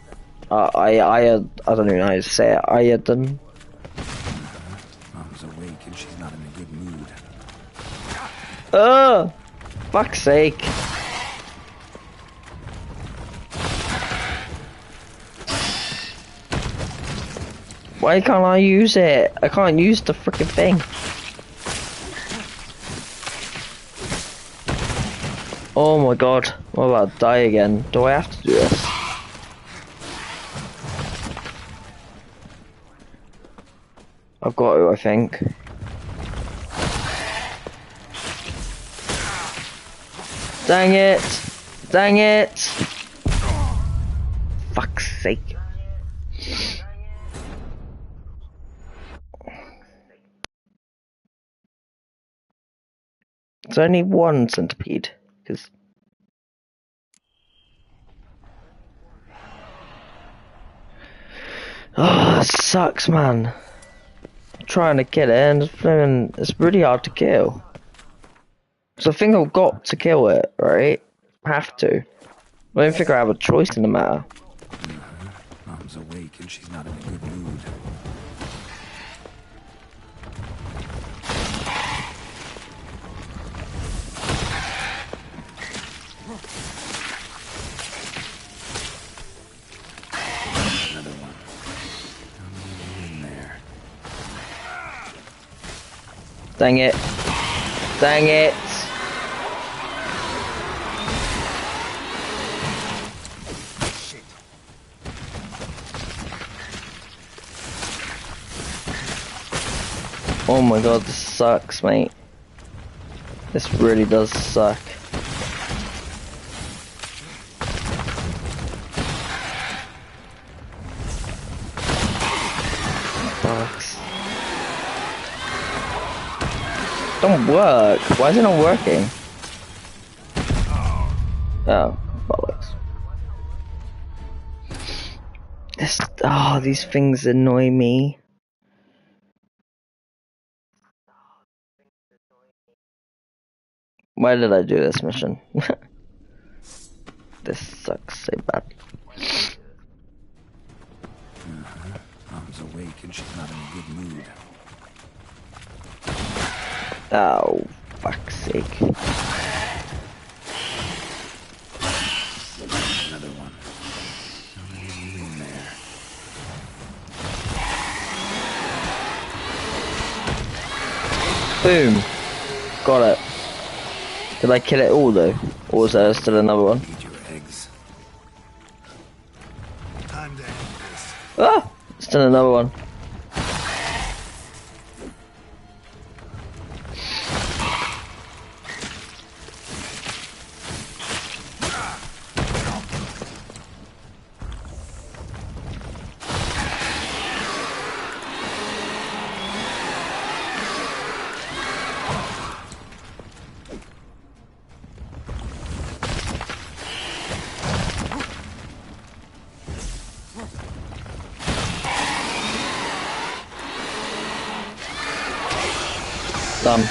I don't even know how to say it. Iodine. Mom's awake and she's not in a good mood. Oh, fuck's sake. Why can't I use it? I can't use the freaking thing. Oh my god, I'm about to die again. Do I have to do this? I've got to, I think. Dang it! Dang it! Fuck's sake. It's only one centipede, because... Oh, it sucks, man. I'm trying to kill it, and it's really hard to kill. So I think I've got to kill it, right? I have to. I don't think I have a choice in the matter. Mom's awake and she's not in a good mood. Another one. Don't leave you in there. Dang it. Dang it. Oh my god, this sucks, mate. This really does suck. Fucks. Don't work. Why is it not working? Oh, bollocks. These things annoy me. Why did I do this mission? This sucks so bad. Mom's awake and she's not in a good mood. Oh, fuck's sake. Another one. Don't leave you in there. Boom. Got it. Did I kill it all though? Or was there still another one? Eat your eggs. Time to end this. Ah! Still another one. some.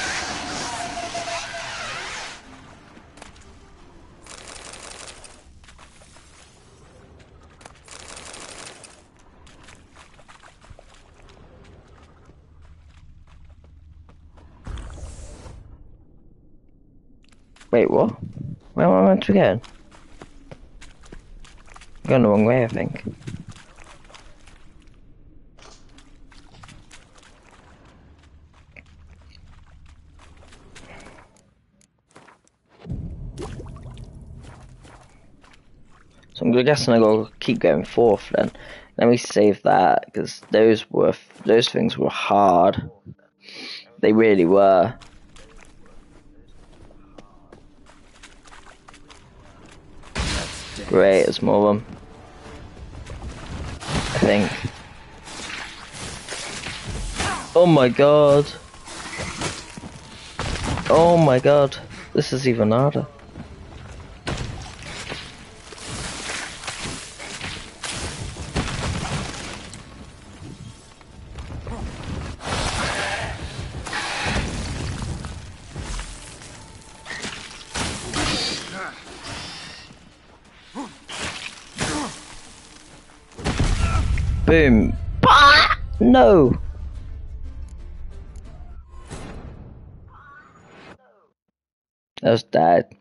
Wait, what? Where am I meant to go? I'm going the wrong way, I think. So I'm guessing I gotta keep going forth then. Let me save that, because those things were hard. They really were. Great, there's more of them. I think. Oh my god. Oh my god. This is even harder. Boom. Ah! No. I was dead.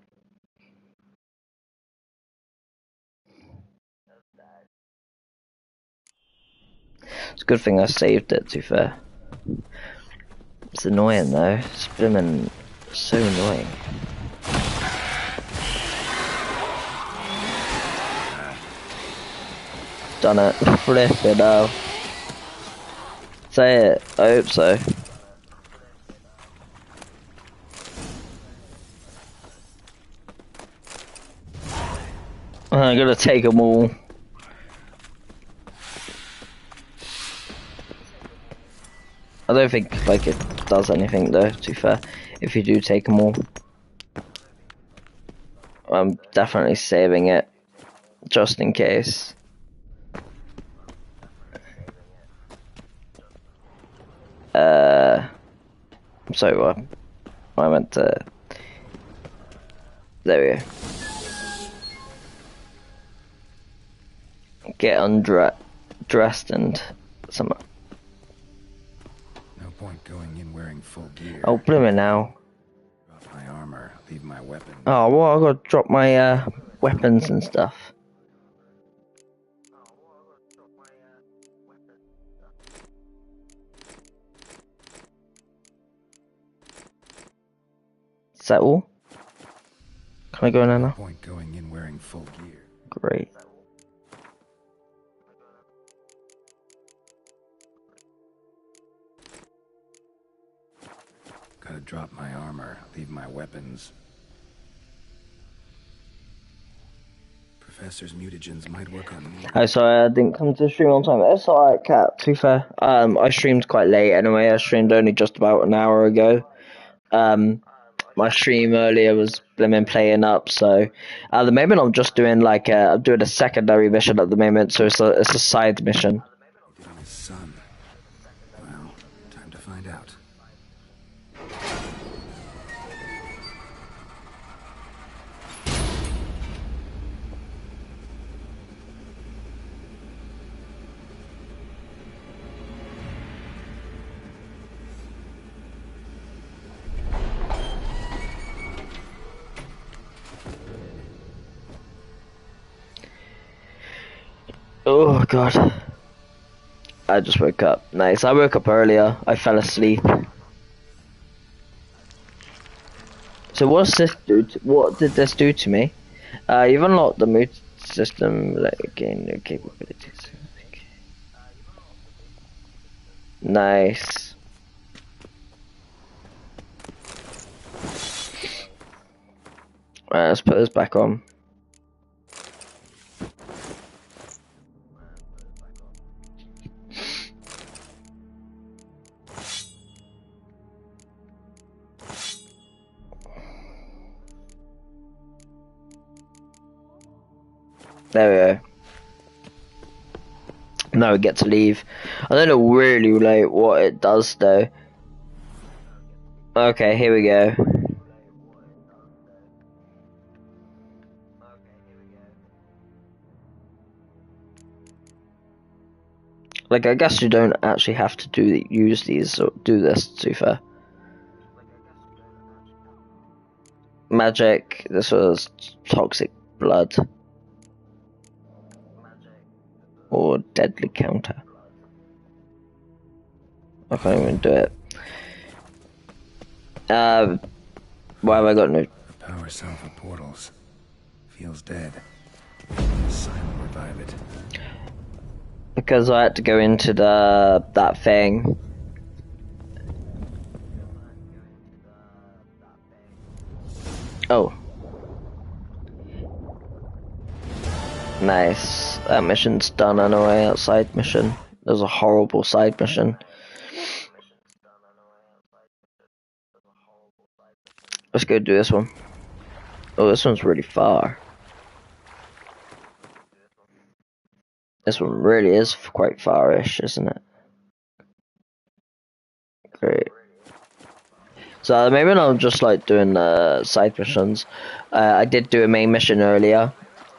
It's a good thing I saved it, to be fair. It's annoying though. It's been so annoying. Done it. Flip it out. Say it. I hope so. I'm gonna take them all. I don't think like it does anything though, to be fair, if you do take them all. I'm definitely saving it, just in case. I'm sorry, what? I meant to... There we go. Get undressed and some... No point going in wearing full gear. Oh, blooming now. Drop my armor, leave my weapon. Oh, well, I gotta drop my weapons and stuff. Is that all? Can I go in there now? No point going in wearing full gear. Great. Gotta drop my armor, leave my weapons. Professor's mutagens might work on me. Oh, sorry, I didn't come to the stream on time. It's alright, Cat, to be fair. I streamed quite late anyway. I streamed only just about an hour ago. My stream earlier was blimmin' playing up, so at the moment I'm just doing like I'm doing a secondary mission at the moment, so it's a side mission. He did on his son. Well, time to find out. Oh god. I just woke up. Nice. I woke up earlier. I fell asleep. So what's this do? What did this do to me? You've unlocked the mood system. Like, gain new capabilities. Okay. Nice. Right, let's put this back on. There we go. Now we get to leave. I don't know really like what it does though. Okay, here we go. Like, I guess you don't actually have to use these or do this, to be fair. Magic, this was toxic blood. Or deadly counter. I can't even do it. Why have I got no... The power cell for portals. Feels dead. Sign will revive it. Because I had to go into that thing. Oh. Nice. That mission's done anyway, that side mission. There's a horrible side mission. Let's go do this one. Oh, this one's really far. This one really is quite far-ish, isn't it? Great. So at the moment I'm just like doing side missions. I did do a main mission earlier,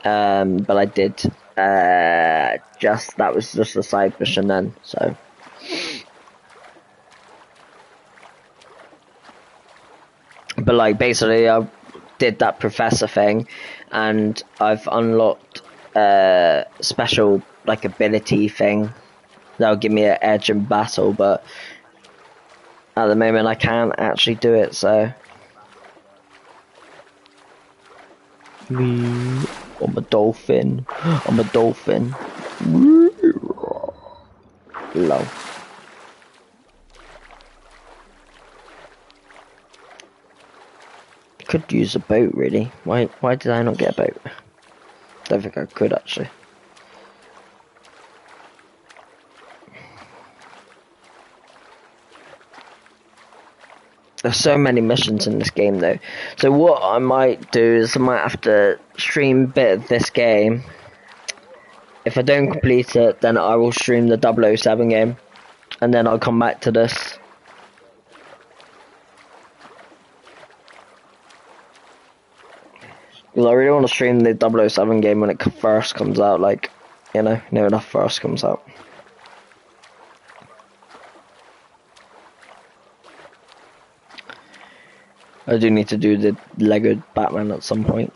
but I did that was just a side mission then. So but like basically I did that professor thing, and I've unlocked special like ability thing that'll give me an edge in battle, but at the moment I can't actually do it, so I'm a dolphin. I'm a dolphin. Love. Could use a boat, really. Why did I not get a boat? Don't think I could actually. There's so many missions in this game though. So what I might do is I might have to stream a bit of this game. If I don't complete it, then I will stream the 007 game. And then I'll come back to this. Because I really want to stream the 007 game when it first comes out, like, you know, when it first comes out. I do need to do the Lego Batman at some point.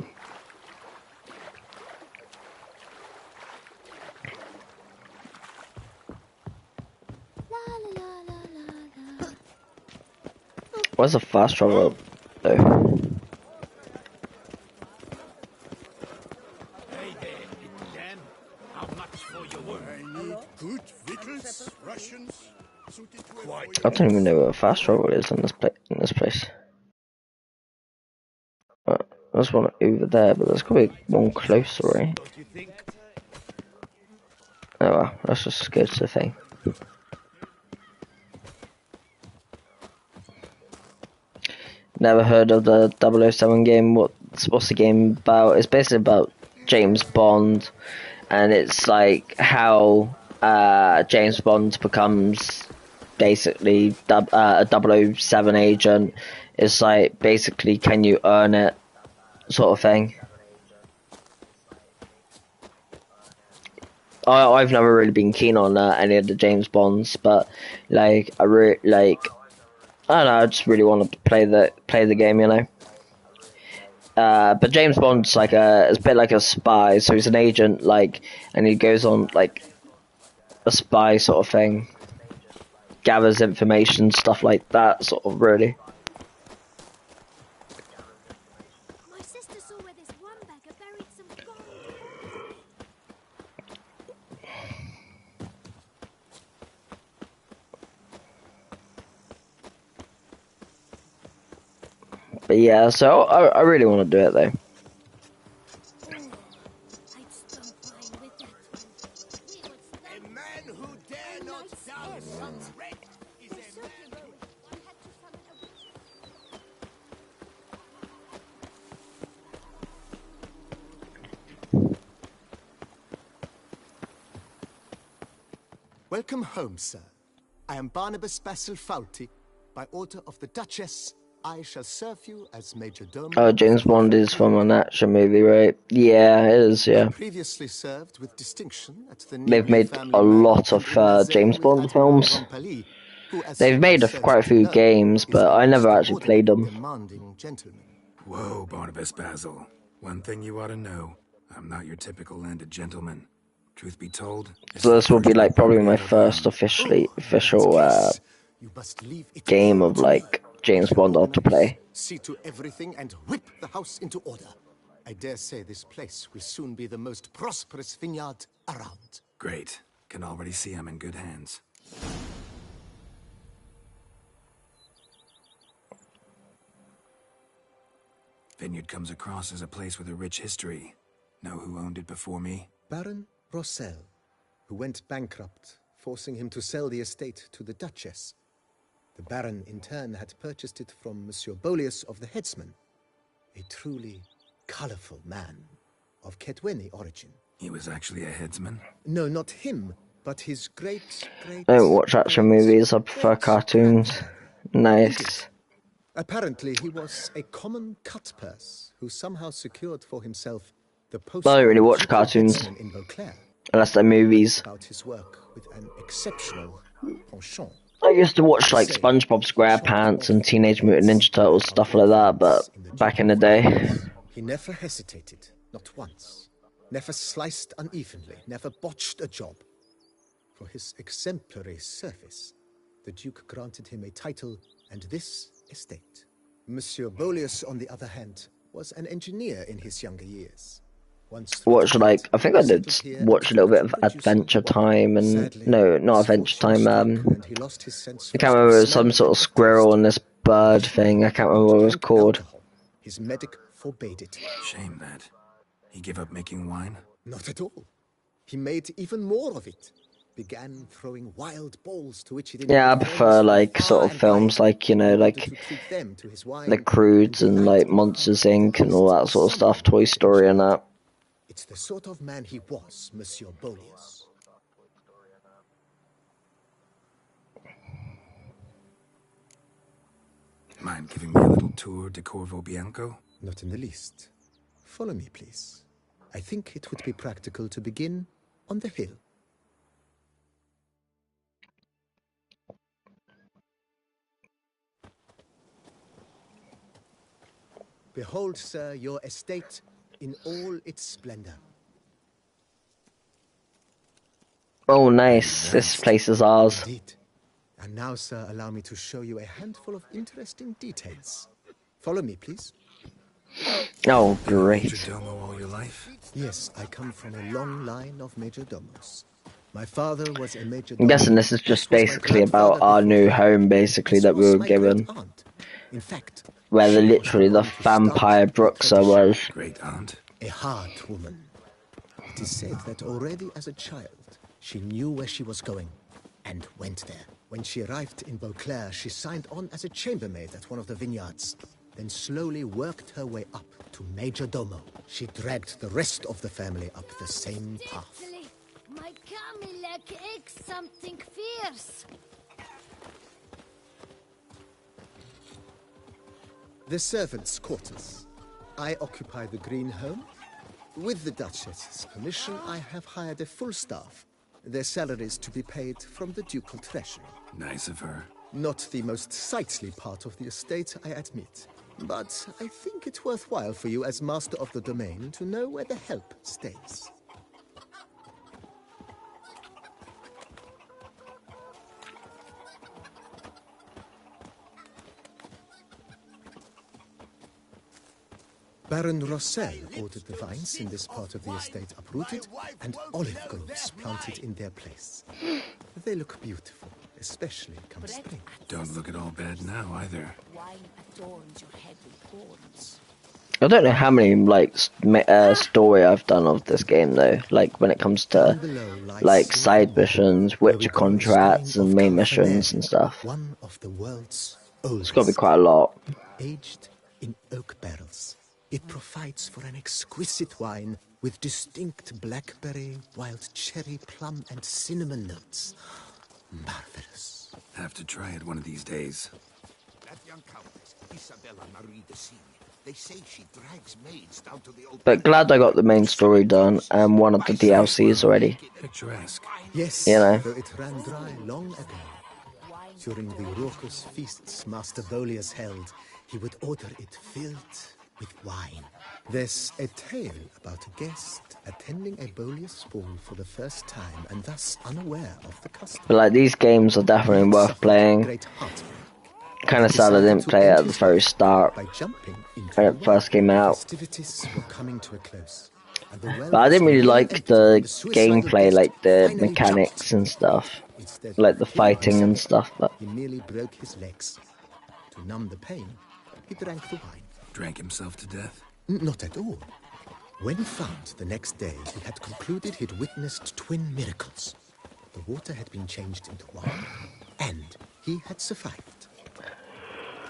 Where's the fast travel up, though? Hey there, little lamb. How much for your work? I need good victuals, rations, suited to quite. I don't even know where fast travel is in this place. There's one over there, but there's probably one closer, right? Oh well, let's just go to the thing. Never heard of the 007 game. What's the game about? It's basically about James Bond, and it's like how James Bond becomes basically a 007 agent. It's like basically can you earn it, sort of thing. I've never really been keen on any of the James Bonds, but like I don't know. I just really want to play the game, you know. But James Bond's like it's a bit like a spy, so he's an agent, like, and he goes on like a spy sort of thing, gathers information, stuff like that, sort of really. My sister saw where this one beggar buried some gold. But yeah, so I really want to do it though. A man who dare not down sun's wreck is a man who... Welcome home, sir. I am Barnabas Basil Fawlty. By order of the Duchess, I shall serve you as Major Domo. Oh, James Bond is from an action movie, right? Yeah, it is, yeah. Previously served with distinction at the They've made a lot of James Bond films. They've made quite a few games, but I never actually played them. Whoa, Barnabas Basil. One thing you ought to know. I'm not your typical landed gentleman. Truth be told... So this will be like probably my first official game of like James Bond I'll to play. See to everything and whip the house into order. I dare say this place will soon be the most prosperous vineyard around. Great. Can already see I'm in good hands. Vineyard comes across as a place with a rich history. Know who owned it before me? Baron Rossel, who went bankrupt, forcing him to sell the estate to the Duchess. The Baron, in turn, had purchased it from Monsieur Bolius of the Headsman, a truly colorful man of Ketweni origin. He was actually a headsman? No, not him, but his great... I don't watch action movies, I prefer cartoons. Nice. Apparently, he was a common cut-purse who somehow secured for himself the post. I don't really watch cartoons, unless they're movies. About his work with an exceptional penchant. I used to watch like SpongeBob SquarePants and Teenage Mutant Ninja Turtles, stuff like that, but back in the day. He never hesitated, not once. Never sliced unevenly, never botched a job. For his exemplary service, the Duke granted him a title and this estate. Monsieur Bolius, on the other hand, was an engineer in his younger years. Watch like, I think I did watch a little bit of Adventure Time and, no, not Adventure Time, I can't remember, it was some sort of squirrel and this bird thing, I can't remember what it was called. His medic forbade it. Shame that. He gave up making wine? Not at all. He made even more of it. Began throwing wild balls to which he didn't. Yeah, I prefer like sort of films like, you know, like The Croods and like Monsters Inc. and all that sort of stuff, Toy Story and that. It's the sort of man he was, Monsieur Bolius. Mind giving me a little tour de Corvo Bianco? Not in the least. Follow me, please. I think it would be practical to begin on the hill. Behold, sir, your estate in all its splendor. Oh, nice. This place is ours. Indeed. And now, sir, allow me to show you a handful of interesting details. Follow me, please. Oh, great. Majordomo all your life? Yes, I come from a long line of majordomos. My father was a majordomo. I'm guessing this is just basically about our new home, basically, that we were given. In fact, where literally the vampire Bruxa was. Great aunt. A hard woman. It is said that already as a child, she knew where she was going and went there. When she arrived in Beauclair, she signed on as a chambermaid at one of the vineyards, then slowly worked her way up to majordomo. She dragged the rest of the family up the same path. My Camilek aches something fierce. The servants' quarters. I occupy the green home. With the Duchess's permission, I have hired a full staff. Their salaries to be paid from the ducal treasury. Nice of her. Not the most sightly part of the estate, I admit. But I think it's worthwhile for you as master of the domain to know where the help stays. Baron Rossel ordered the vines in this part of the estate uprooted and olive groves planted in their place. They look beautiful, especially come spring. Don't look at all bad now, either. I don't know how many, like, story I've done of this game, though. Like, when it comes to, like, side missions, Witcher contracts, and main missions and stuff. One of the world's It's got to be quite a lot. Aged in oak barrels. It provides for an exquisite wine with distinct blackberry, wild cherry, plum, and cinnamon notes. Marvelous. Have to try it one of these days. that young countess, Isabella Marie de C. They say she drags maids down to the old... But glad I got the main story done and one of the DLCs already. Picturesque. Yes, you know. though it ran dry long ago. During the raucous feasts Master Bolius held, he would order it filled with wine. There's a tale about a guest attending a Bolius ball for the first time and thus unaware of the custom. But like, these games are definitely worth playing. Kind of sad I didn't play it at the very start when it first came out. But I didn't really like the gameplay, like the mechanics and stuff, like the fighting and stuff. But he merely broke his legs. To numb the pain, he drank the wine. Drank himself to death? Not at all. When found the next day, he had concluded he'd witnessed twin miracles. The water had been changed into wine, and he had survived.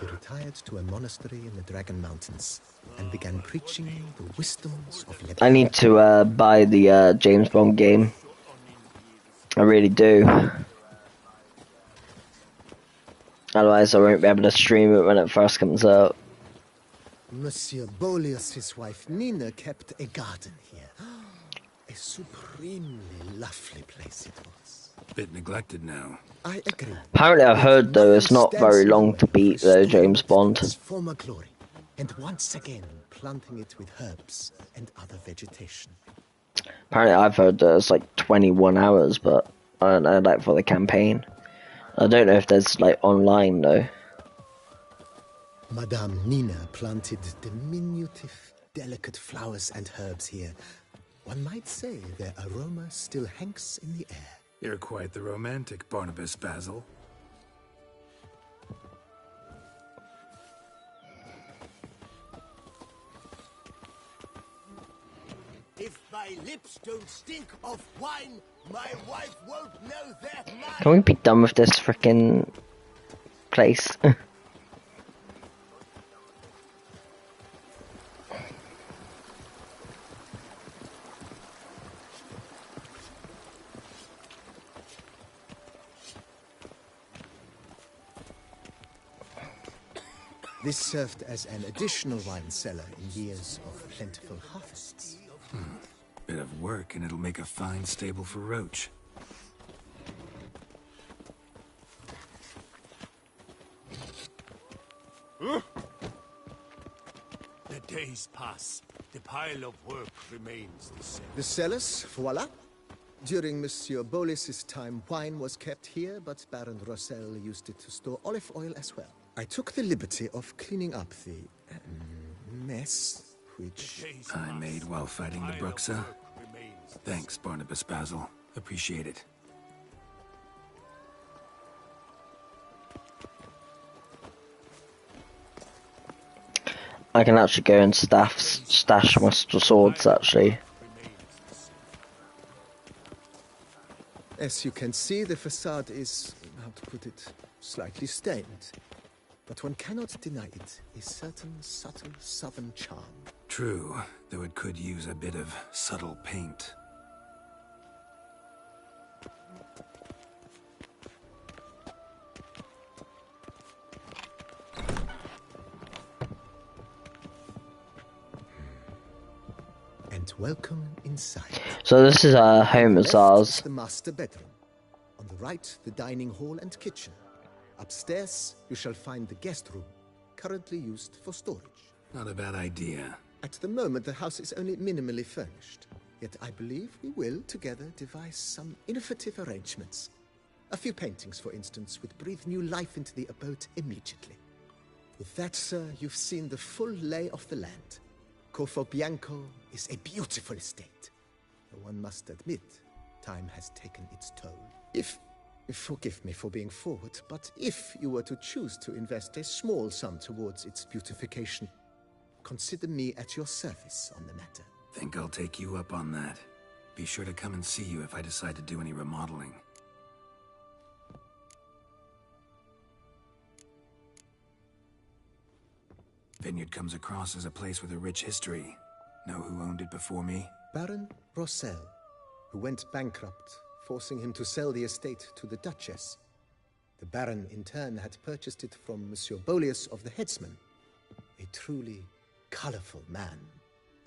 He retired to a monastery in the Dragon Mountains and began preaching the wisdoms of liberty. I need to buy the James Bond game. I really do. Otherwise I won't be able to stream it when it first comes out. Monsieur Bolius' wife Nina kept a garden here. A supremely lovely place it was. Bit neglected now. I agree. Apparently I've heard though it's not very long to beat though, James Bond. Former glory, and once again planting it with herbs and other vegetation. Apparently I've heard that it's like 21 hours, but I don't know, like for the campaign. I don't know if there's like online though. Madame Nina planted diminutive, delicate flowers and herbs here. One might say their aroma still hangs in the air. You're quite the romantic, Barnabas Basil. If my lips don't stink of wine, my wife won't know their mind. Can we be done with this frickin' place? This served as an additional wine cellar in years of plentiful harvests. Bit of work and it'll make a fine stable for Roach. The days pass. The pile of work remains the same. The cellars, voila. During Monsieur Bolis's time, wine was kept here, but Baron Rossel used it to store olive oil as well. I took the liberty of cleaning up the mess, which I made while fighting the Bruxa. Thanks, Barnabas Basil. Appreciate it. I can actually go and stash my swords actually. As you can see, the facade is, how to put it, slightly stained. But one cannot deny it, a certain subtle southern charm. True, though it could use a bit of subtle paint. And welcome inside. So this is home as ours. The master bedroom. On the right, the dining hall and kitchen. Upstairs, you shall find the guest room, currently used for storage. Not a bad idea. At the moment, the house is only minimally furnished. Yet I believe we will, together, devise some innovative arrangements. A few paintings, for instance, would breathe new life into the abode immediately. With that, sir, you've seen the full lay of the land. Corvo Bianco is a beautiful estate. Though one must admit, time has taken its toll. Forgive me for being forward, but if you were to choose to invest a small sum towards its beautification, consider me at your service on the matter. Think I'll take you up on that. Be sure to come and see you if I decide to do any remodeling. Vineyard comes across as a place with a rich history. Know who owned it before me? Baron Rossel, who went bankrupt, forcing him to sell the estate to the Duchess. The Baron, in turn, had purchased it from Monsieur Bolius of the Headsman, a truly colorful man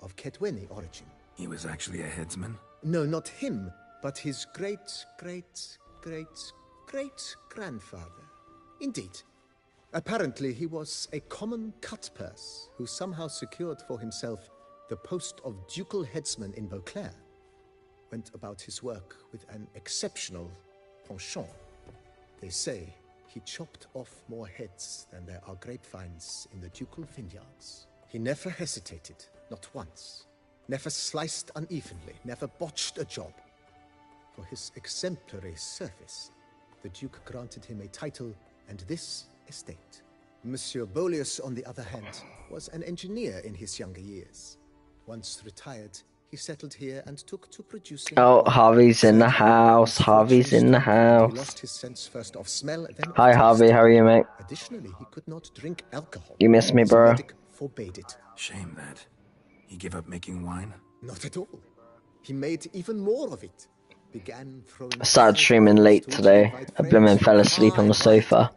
of Ketweni origin. He was actually a headsman? No, not him, but his great-great-great-great-grandfather. Indeed. Apparently, he was a common cutpurse who somehow secured for himself the post of ducal headsman in Beauclair. Went about his work with an exceptional penchant. They say he chopped off more heads than there are grapevines in the ducal vineyards. He never hesitated, not once. Never sliced unevenly, never botched a job. For his exemplary service, the Duke granted him a title and this estate. Monsieur Bolius, on the other hand, was an engineer in his younger years. Once retired, he settled here and took to producing... Oh, Harvey's in the house. Harvey's in the house. He lost his sense first of smell, then of Hi, Harvey. taste. How are you, mate? Additionally, he could not drink alcohol. You miss me, His bro? medic forbade it. Shame that. He gave up making wine? Not at all. He made even more of it. Began throwing... I started streaming late today. I blooming fell asleep on the sofa.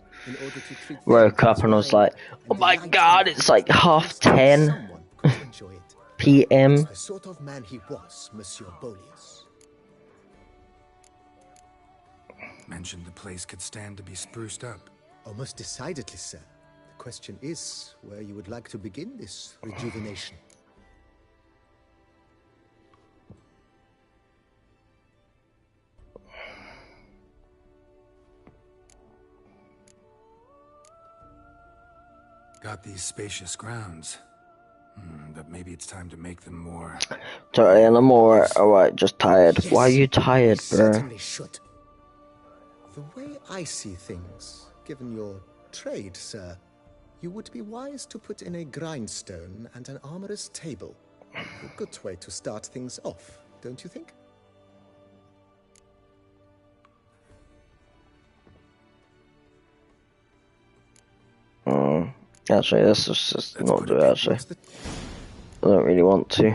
Woke up and I was like, oh my god, it's like 10:30 p.m. The sort of man he was, Monsieur Bolius. Mentioned the place could stand to be spruced up. Oh, most decidedly, sir. The question is where you would like to begin this rejuvenation. Got these spacious grounds. But maybe it's time to make them more... Sorry, and I'm alright, just tired. Yes, why are you tired, bro? Certainly should. The way I see things, given your trade, sir, you would be wise to put in a grindstone and an armorer's table. A good way to start things off, don't you think? Actually, let's just not do it, actually. I don't really want to.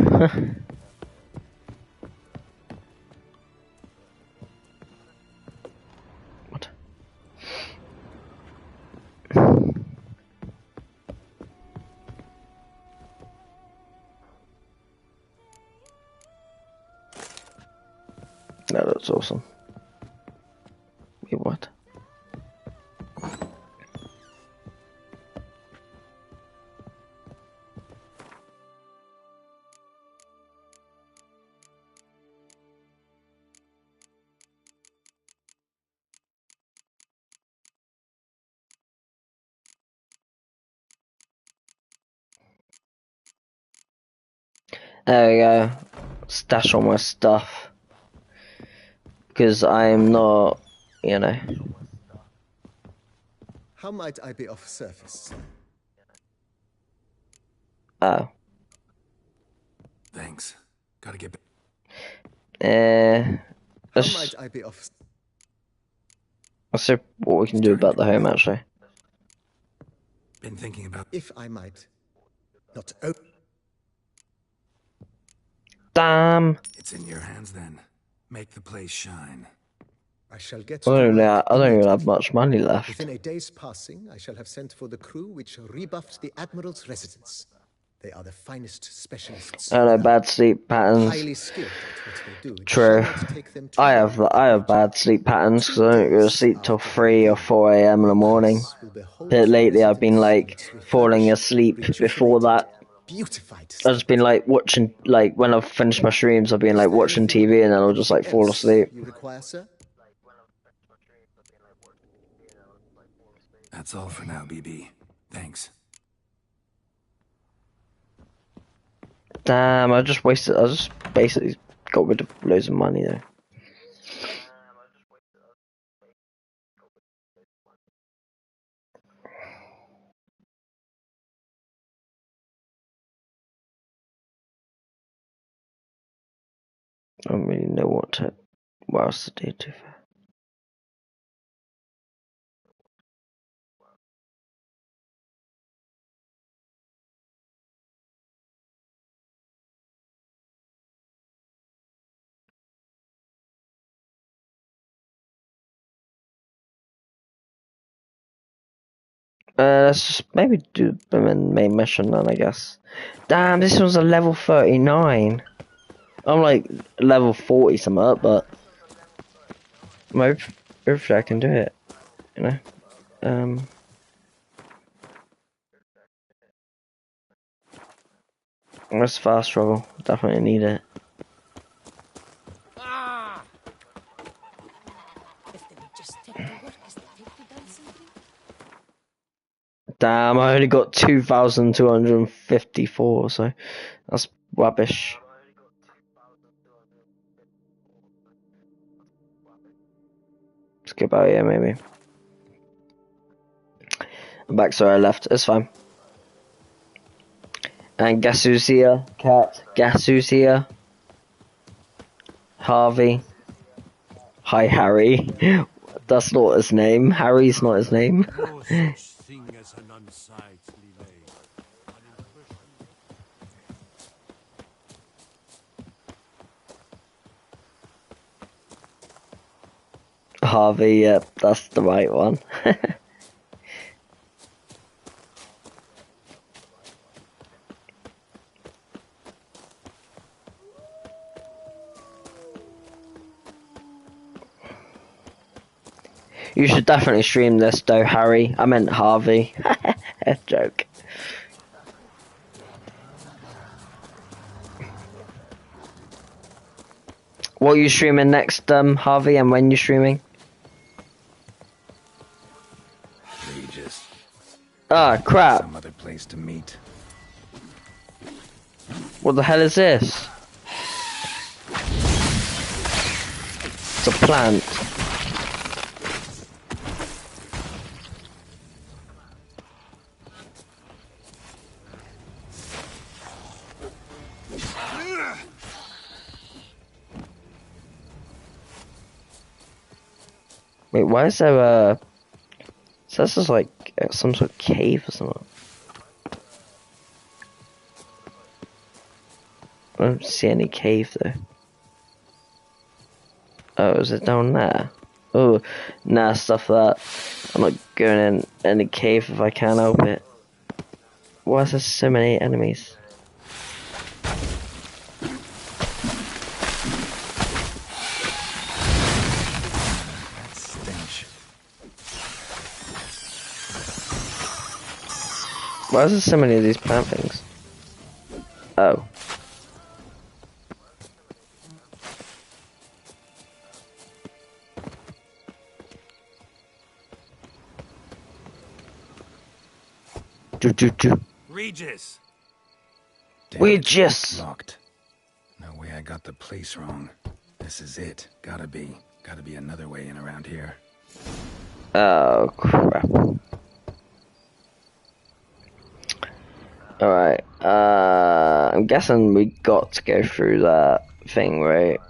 What? No, that's awesome. Wait, what? There we go. Stash all my stuff. Because I'm not, you know. How might I be of service? Oh. Thanks. Gotta get back. How might I be of... Let's see what we can do about the home, actually. Been thinking about... If I might. Not... Damn. It's in your hands then. Make the place shine. I shall get I don't even have much money left. Within a day's passing, I shall have sent for the crew which rebuffed the Admiral's residence. They are the finest specialists. I don't know, bad sleep patterns. Highly skilled at what they do. True. I have bad sleep patterns because I don't go to sleep till 3 or 4 a.m. in the morning. But lately I've been like falling asleep before that. I've just been like watching, like when I've finished my streams, I've been like watching TV and then I'll just like fall asleep. You require, sir? That's all for now, BB. Thanks. Damn, I just basically got rid of loads of money there. I don't really know what else to do to fair. Let's just maybe do the main mission then, I guess. Damn, this was a level 39. I'm like level 40 something up, but hopefully I can do it, you know. That's fast travel. Definitely need it. If they would just take the work as they take the dancing queen. Damn, I only got 2,254, so that's rubbish. Let's get back here, maybe. I'm back, sorry, I left. It's fine. And guess who's here? Cat. Guess who's here? Harvey. Hi, Harry. That's not his name. Harry's not his name. No such thing as an unsightly lake. Harvey, yep, that's the right one. You should definitely stream this though, Harry. I meant Harvey. Joke. What are you streaming next, Harvey, and when you streaming? Regis. Ah, crap. Some other place to meet. What the hell is this? It's a plant. Wait, why is there a... So this is like some sort of cave or something. I don't see any cave though. Oh, is it down there? Oh, nah, stuff that. I'm not going in any cave if I can't help it. Why is there so many enemies? Why is there so many of these plant things? Oh. Regis! Regis! Locked. No way I got the place wrong. This is it. Gotta be another way in around here. Oh, crap. Alright, I'm guessing we got to go through that thing, right?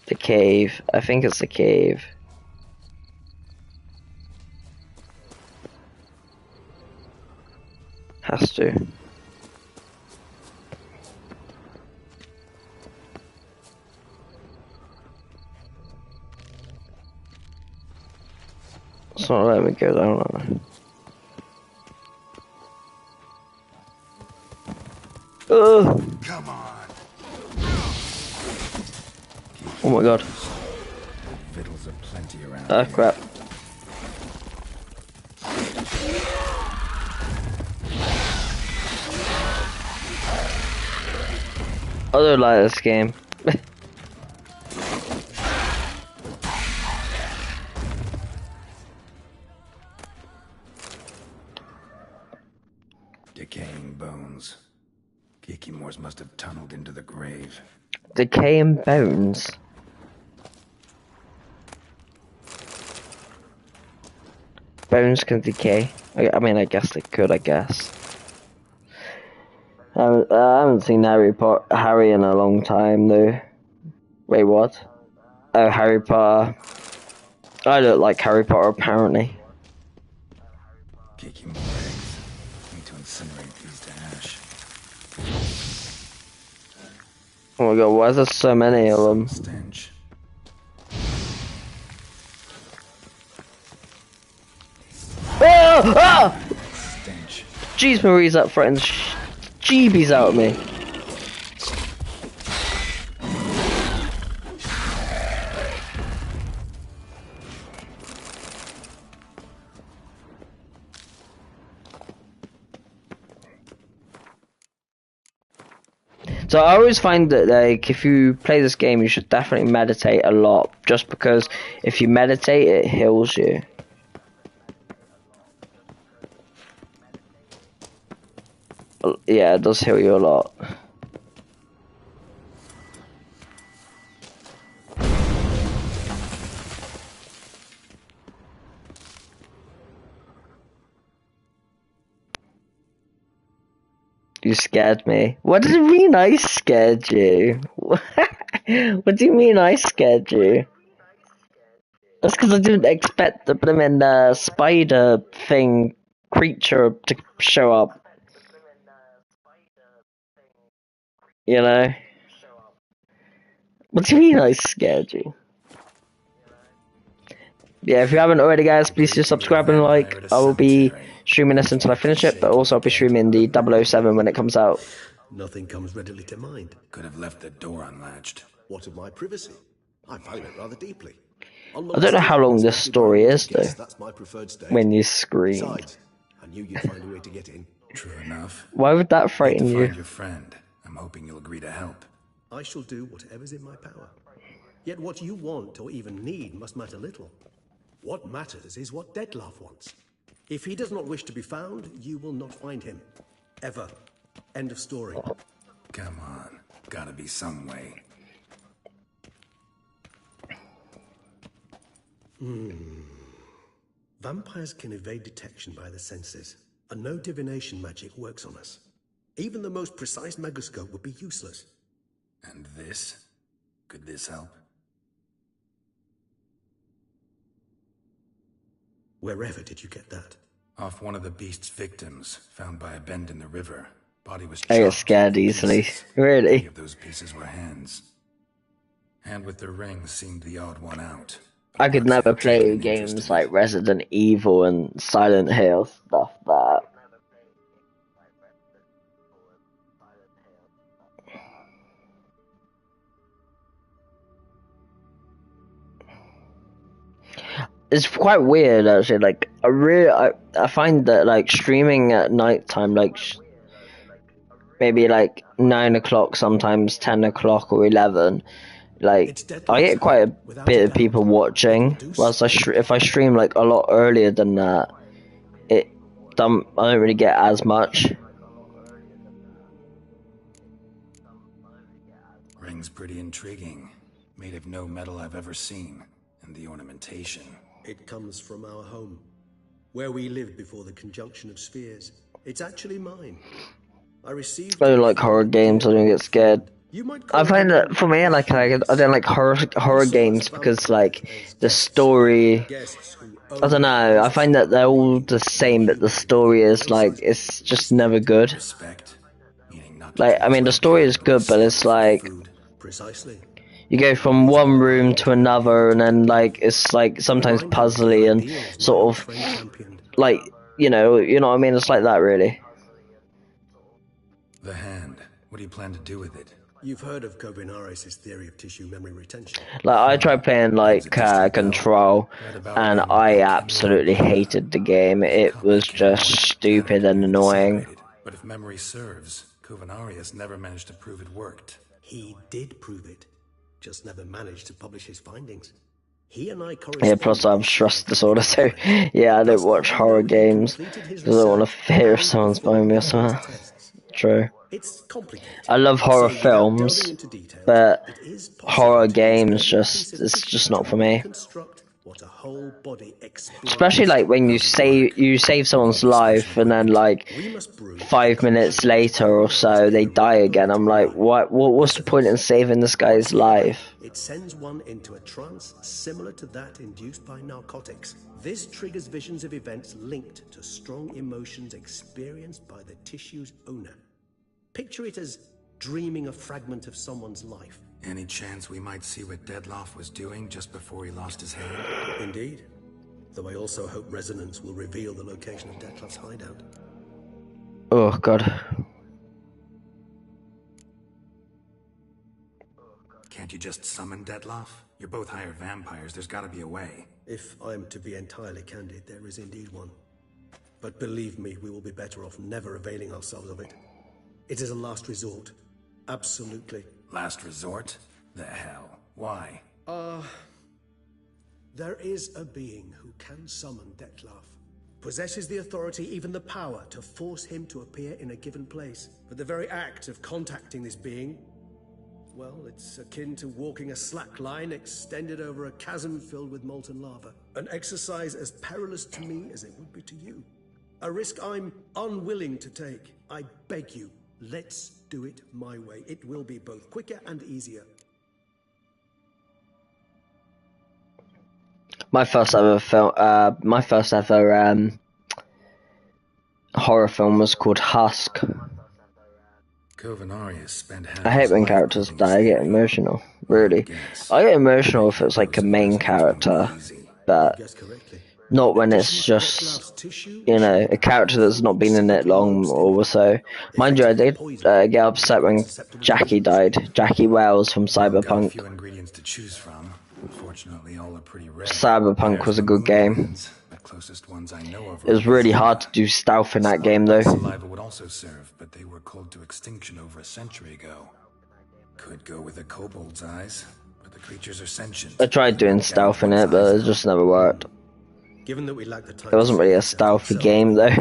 The cave. I think it's the cave. Has to. It's not letting me go down on it. Come on. Oh my god. Victuals are plenty around. Ah, crap. I don't like this game. Decaying bones. Kikimors must have tunneled into the grave. Decaying bones. Bones can decay. I mean, I guess they could, I guess. I haven't seen Harry in a long time, though. Wait, what? Oh, Harry Potter. I don't like Harry Potter, apparently. Kikimor eggs. Need to incinerate these to ash. Oh my god, why is there so many of them? Stench. Oh! Ah! Stench. Jeez, Marie's that threatens jeebies out of me. So I always find that like if you play this game you should definitely meditate a lot, just because if you meditate it heals you. Yeah, it does heal you a lot. You scared me. What does it mean I scared you? What do you mean I scared you? That's because I didn't expect the blooming spider thing creature to show up. You know? What do you mean I scared you? Yeah, if you haven't already, guys, please do subscribe and like. I will be streaming this until I finish it, but also I'll be streaming the 007 when it comes out. Nothing comes readily to mind. Could have left the door unlatched. What of my privacy? I value it rather deeply. I don't know how long this story is, though. That's my preferred state. When you scream. Besides, I knew you'd find a way to get in. True enough. Why would that frighten you? Find your friend. I'm hoping you'll agree to help. I shall do whatever's in my power. Yet what you want or even need must matter little. What matters is what Dettlaff wants. If he does not wish to be found, you will not find him. Ever. End of story. Come on. Gotta be some way. Vampires can evade detection by the senses, and no divination magic works on us. Even the most precise megoscope would be useless. And this? Could this help? Wherever did you get that? Off one of the beast's victims, found by a bend in the river. Body was I get scared easily. Really? Three of those pieces were hands. Hand with the ring seemed the odd one out. I could never play games like Resident Evil and Silent Hill, stuff that. It's quite weird actually, like I find that like streaming at night time, like maybe like 9 o'clock, sometimes 10 o'clock or 11, like I get quite a bit of people watching, whilst if I stream like a lot earlier than that, I don't really get as much. Ring's pretty intriguing. Made of no metal I've ever seen, and the ornamentation. It comes from our home, where we lived before the conjunction of spheres. It's actually mine. I don't like horror games. I don't get scared. I find that for me, like I don't like horror games because like the story. I don't know. I find that they're all the same, but the story is like it's just never good. Like I mean, the story is good, but it's like. Precisely. You go from one room to another, and then like it's like sometimes puzzly and sort of like you know what I mean. It's like that, really. The hand. What do you plan to do with it? You've heard of Kovinaris' theory of tissue memory retention. Like I tried playing like Control, and I absolutely hated the game. It was just stupid and annoying. But if memory serves, Kovinaris never managed to prove it worked. He did prove it. Just never managed to publish his findings. He and I Yeah, plus I have stress disorder, so yeah, I don't watch horror games because I don't want to fear if someone's behind me or something. True. I love horror films, but horror games it's just not for me. Especially like when you save someone's life and then like 5 minutes later or so they die again. I'm like, what's the point in saving this guy's life? It sends one into a trance similar to that induced by narcotics. This triggers visions of events linked to strong emotions experienced by the tissue's owner. Picture it as dreaming a fragment of someone's life. Any chance we might see what Dettlaff was doing just before he lost his hand? Indeed. Though I also hope resonance will reveal the location of Dettlaff's hideout. Oh, God. Can't you just summon Dettlaff? You're both hired vampires. There's gotta be a way. If I'm to be entirely candid, there is indeed one. But believe me, we will be better off never availing ourselves of it. It is a last resort. Absolutely. Last resort? The hell? Why? There is a being who can summon Dettlaff. Possesses the authority, even the power, to force him to appear in a given place. But the very act of contacting this being, well, it's akin to walking a slack line extended over a chasm filled with molten lava. An exercise as perilous to me as it would be to you. A risk I'm unwilling to take. I beg you, let's do it my way. It will be both quicker and easier. My first ever film, horror film was called Husk. Covenarius spent half I hate his when life characters building die. I get Styria. emotional. Really, I get emotional if it's like a main character, but not when it's just, you know, a character that's not been in it long or so. Mind you, I did get upset when Jackie died. Jackie Wells from Got a Cyberpunk. few ingredients to choose from. Unfortunately, all are pretty rare. Cyberpunk There's was a the good game. moonlands, the closest ones I know of. It was really hard to do stealth in that game, though. Saliva would also serve, but they were cold to extinction over a century ago. Could go with a kobold's eyes, but the creatures are sentient. I tried doing stealth in it, but it just never worked. Given that we lack the time, It wasn't really a stealthy game, though.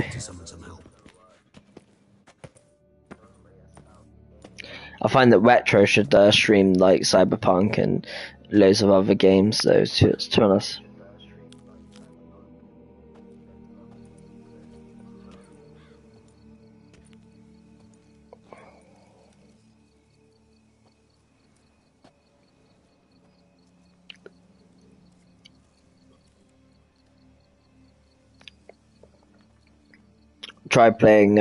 I find that Retro should stream like Cyberpunk and loads of other games, though, to honest. Tried playing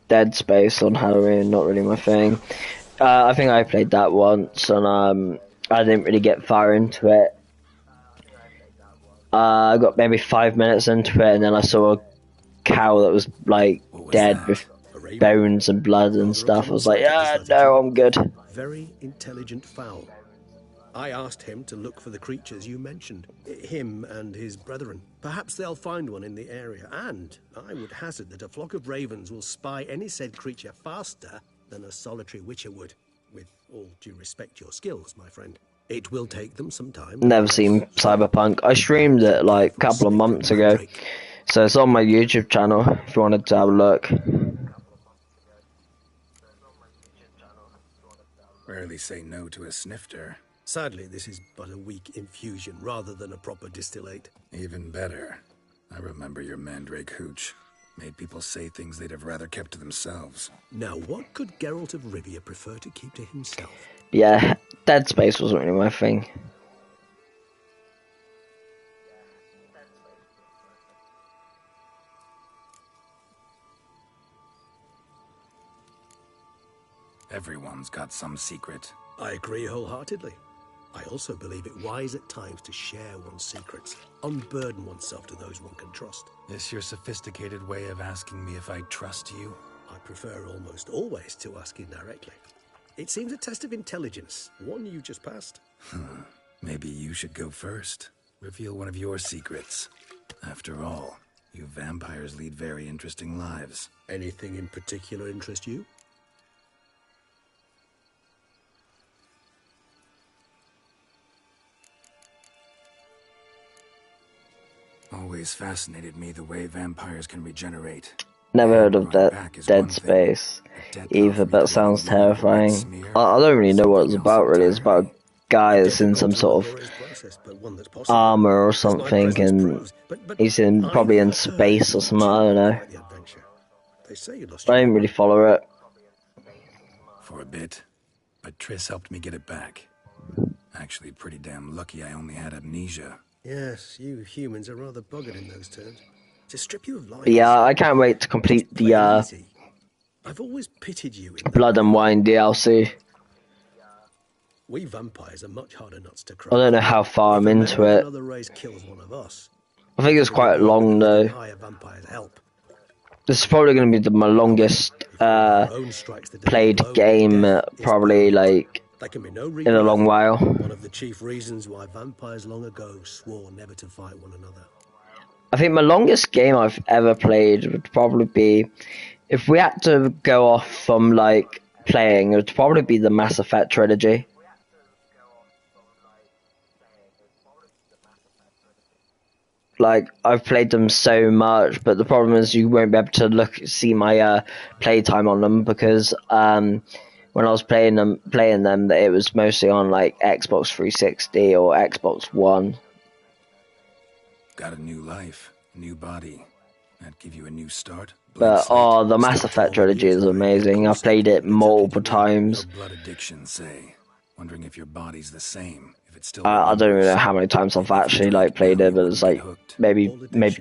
Dead Space on Halloween, not really my thing. I think I played that once, and I didn't really get far into it. I got maybe 5 minutes into it, and then I saw a cow that was like dead with bones and blood and stuff. I was like, yeah, no, I'm good. Very intelligent fowl. I asked him to look for the creatures you mentioned. Him and his brethren. Perhaps they'll find one in the area, and I would hazard that a flock of ravens will spy any said creature faster than a solitary witcher would. With all due respect to your skills, my friend. It will take them some time. Never seen Cyberpunk. I streamed it like a couple of months ago. So it's on my YouTube channel if you wanted to have a look. Rarely say no to a snifter. Sadly, this is but a weak infusion rather than a proper distillate. Even better. I remember your mandrake hooch. Made people say things they'd have rather kept to themselves. Now, what could Geralt of Rivia prefer to keep to himself? Yeah, Dead Space wasn't really my thing. Everyone's got some secret. I agree wholeheartedly. I also believe it wise at times to share one's secrets, unburden oneself to those one can trust. This your sophisticated way of asking me if I trust you? I prefer almost always to ask indirectly. It seems a test of intelligence, one you just passed. Maybe you should go first. Reveal one of your secrets. After all, you vampires lead very interesting lives. Anything in particular interest you? Always fascinated me the way vampires can regenerate. Never heard of Dead Space either, but sounds terrifying. I don't really know what it's about, really. It's about a guy that's in some sort of armor or something, and he's probably in space or something, I don't know. I didn't really follow it. For a bit, but Triss helped me get it back. Actually, pretty damn lucky I only had amnesia. Yes, you humans are rather buggered in those terms. To strip you of life. Yeah, I can't wait to complete the I've always pitied you. Blood and Wine DLC. We vampires are much harder nuts to I crack. don't know how far I'm into it. Another race kills one of us. I think it's quite long though. Hire vampires help. This is probably going to be my longest played game, probably like There can be no in a long while. One of the chief reasons why vampires long ago swore never to fight one another. I think my longest game I've ever played would probably be, if we had to go off from like playing, it would probably be the Mass Effect trilogy. Like, I've played them so much, but the problem is you won't be able to see my playtime on them, because when I was playing them, it was mostly on like Xbox 360 or Xbox One. Got a new life, new body. That give you a new start. But the Mass Effect trilogy is amazing. I've played it multiple times. Blood addiction, say. Wondering if your body's the same. If it's still. I don't even know how many times I've actually like played it, but it's like maybe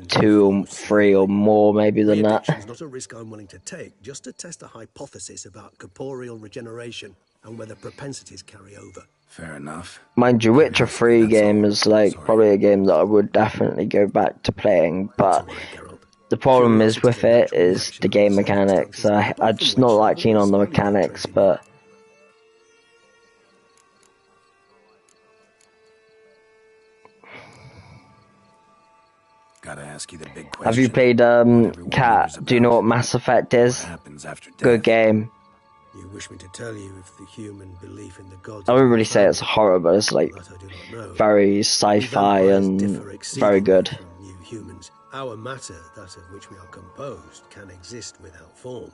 2 or 3 or more, maybe than that. It's not a risk I'm willing to take, just to test a hypothesis about corporeal regeneration and whether propensities carry over. Fair enough. Mind you, Witcher 3 game is like probably a game that I would definitely go back to playing, but the problem is with it is the game mechanics. I'm just not that keen on the mechanics, but gotta ask you the big question. Have you played Cat? Do you know what Mass Effect is? Good game. You wish me to tell you if the human belief in the gods. I wouldn't really say it's horror, but it's like very sci-fi and very good. From you humans, our matter, that of which we are composed, can exist without form.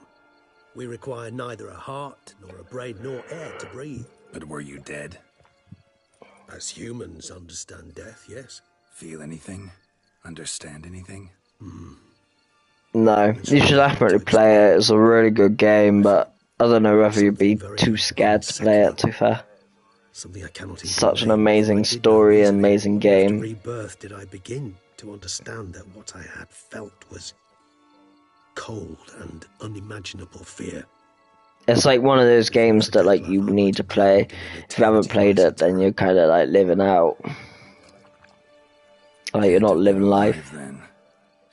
We require neither a heart, nor a brain, nor air to breathe. But were you dead? As humans understand death, yes. Feel anything? Understand anything? No, you should definitely play it. It's a really good game, but I don't know whether you'd be too scared to play it, to be fair. Such an amazing story, amazing game. Rebirth did I begin to understand that what I had felt was cold and unimaginable fear. It's like one of those games that like you need to play. If you haven't played it, then you're kind of like living out. Like you're not living life. Then.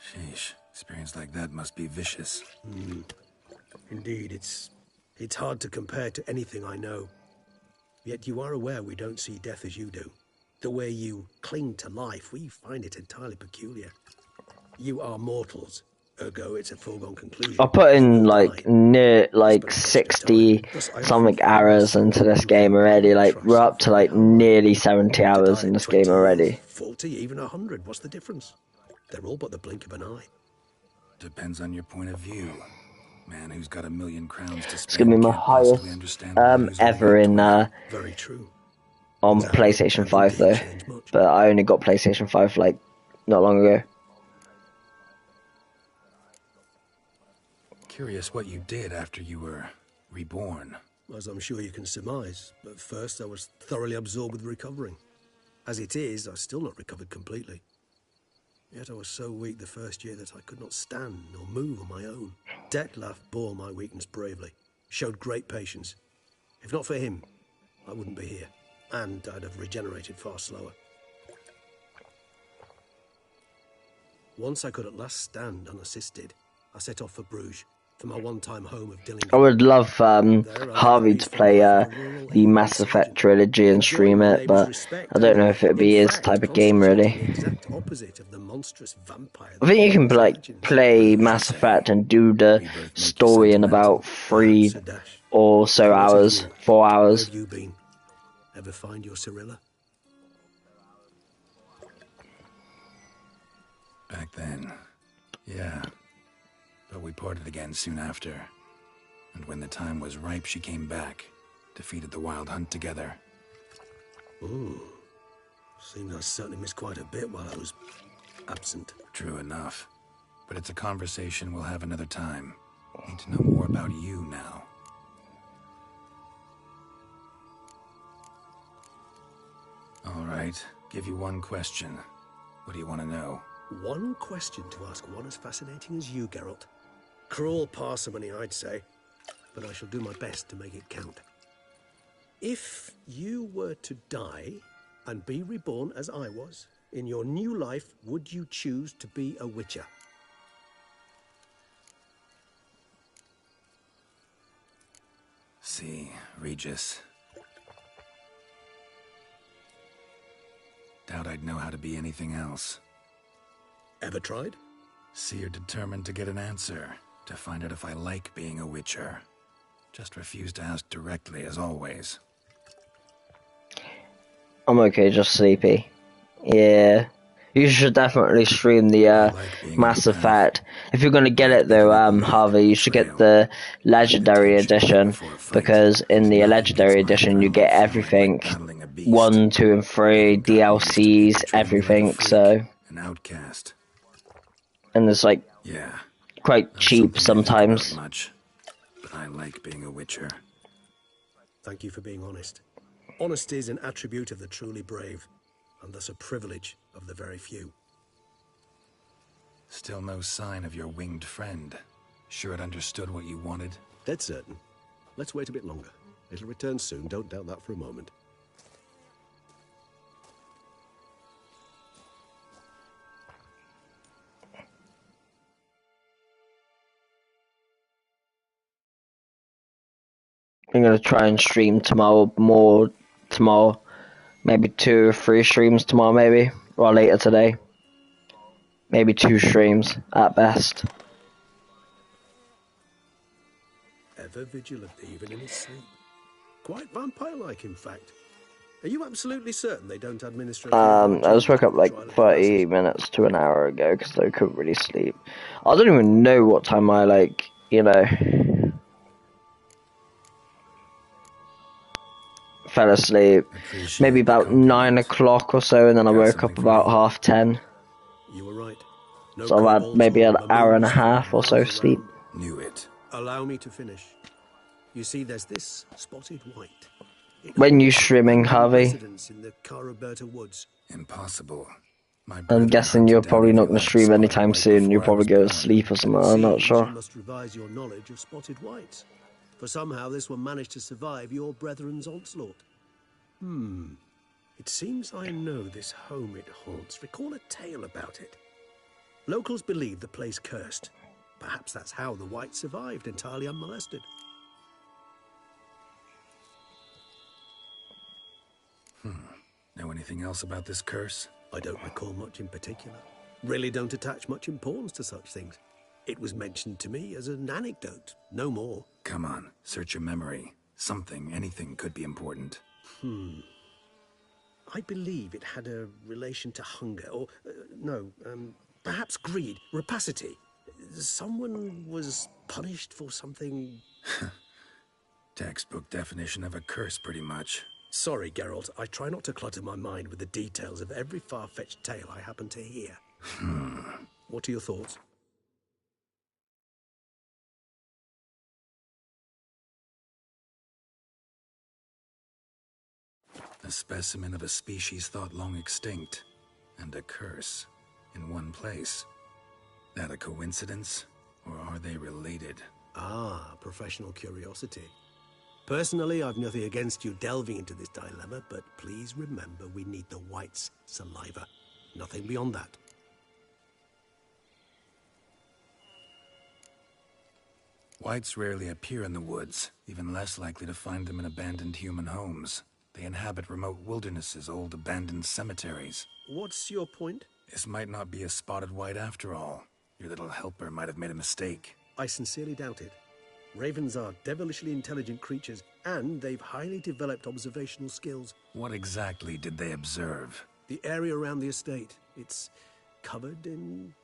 Sheesh, experience like that must be vicious. Indeed, it's hard to compare to anything I know. Yet you are aware we don't see death as you do. The way you cling to life, we find it entirely peculiar. You are mortals, ergo it's a foregone conclusion. I put in like near 60 something hours into this game already. Like we're up to like nearly 70 hours in this game already. 40, even 100. What's the difference? They're all but the blink of an eye. Depends on your point of view. Man who's got 1,000,000 crowns to spend. It's gonna be my highest ever in Very true. On PlayStation 5 though, but I only got PlayStation 5 like not long ago. Curious what you did after you were reborn. As I'm sure you can surmise, but first I was thoroughly absorbed with recovering. As it is, I've still not recovered completely. Yet I was so weak the first year that I could not stand or move on my own. Detlef bore my weakness bravely, showed great patience. If not for him, I wouldn't be here, and I'd have regenerated far slower. Once I could at last stand unassisted, I set off for Bruges, for my one-time home of Dillingham. I would love Harvey to play the Mass Effect trilogy and stream it, but I don't know if it'd be his type of game really. I think you can like play Mass Effect and do the story in about 3 or so hours, 4 hours. Where have you been? Ever find your Cyrilla? Back then, yeah. But we parted again soon after. And when the time was ripe, she came back. Defeated the Wild Hunt together. Ooh. Seems I certainly missed quite a bit while I was absent. True enough. But it's a conversation we'll have another time. Need to know more about you now. All right. Give you one question. What do you want to know? One question to ask one as fascinating as you, Geralt. Cruel parsimony, I'd say, but I shall do my best to make it count. If you were to die and be reborn as I was, in your new life, would you choose to be a witcher? See, Regis. Doubt I'd know how to be anything else. Ever tried? See, you're determined to get an answer, to find out if I like being a witcher. Just refuse to ask directly, as always. I'm okay, just sleepy. Yeah. You should definitely stream the Mass Effect. If you're gonna get it though, Harvey, you should get the Legendary Edition, because in the Legendary Edition you get everything. 1, 2, and 3, DLCs, everything, so... An outcast. And it's like... Yeah. Quite cheap sometimes. Much, but I like being a witcher. Thank you for being honest. Honesty is an attribute of the truly brave, and thus a privilege of the very few. Still no sign of your winged friend. Sure it understood what you wanted? Dead certain. Let's wait a bit longer. It'll return soon, don't doubt that for a moment. I'm gonna try and stream more tomorrow. Maybe 2 or 3 streams tomorrow, maybe. Or later today. Maybe 2 streams, at best. Ever vigilant, even in his sleep. Quite vampire-like, in fact. Are you absolutely certain they don't administer... I just woke up like 30 minutes to an hour ago, because I couldn't really sleep. I don't even know what time I, like, you know... fell asleep. Maybe about 9 o'clock or so, and then I woke up about 10:30. You were right. No, so I've had maybe an hour and a half or so sleep. Knew it. Allow me to finish. You see, there's this spotted white. When you streaming, Harvey? In the Caraberta woods. Impossible. I'm guessing you're probably not going to stream anytime soon. You'll probably go to sleep or something. I'm not sure. You must revise your knowledge of spotted whites. For somehow this one managed to survive your brethren's onslaught. It seems I know this home it haunts. Recall a tale about it. Locals believe the place cursed. Perhaps that's how the white survived, entirely unmolested. Know anything else about this curse? I don't recall much in particular. Really don't attach much importance to such things. It was mentioned to me as an anecdote, no more. Come on, search your memory. Something, anything could be important. I believe it had a relation to hunger, or, perhaps greed, rapacity. Someone was punished for something... Textbook definition of a curse, pretty much. Sorry, Geralt, I try not to clutter my mind with the details of every far-fetched tale I happen to hear. What are your thoughts? A specimen of a species thought long extinct, and a curse in one place. That a coincidence, or are they related? Ah, professional curiosity. Personally, I've nothing against you delving into this dilemma, but please remember we need the white's saliva. Nothing beyond that. Whites rarely appear in the woods, even less likely to find them in abandoned human homes. They inhabit remote wildernesses, old abandoned cemeteries. What's your point? This might not be a spotted white after all. Your little helper might have made a mistake. I sincerely doubt it. Ravens are devilishly intelligent creatures, and they've highly developed observational skills. What exactly did they observe? The area around the estate. It's covered in...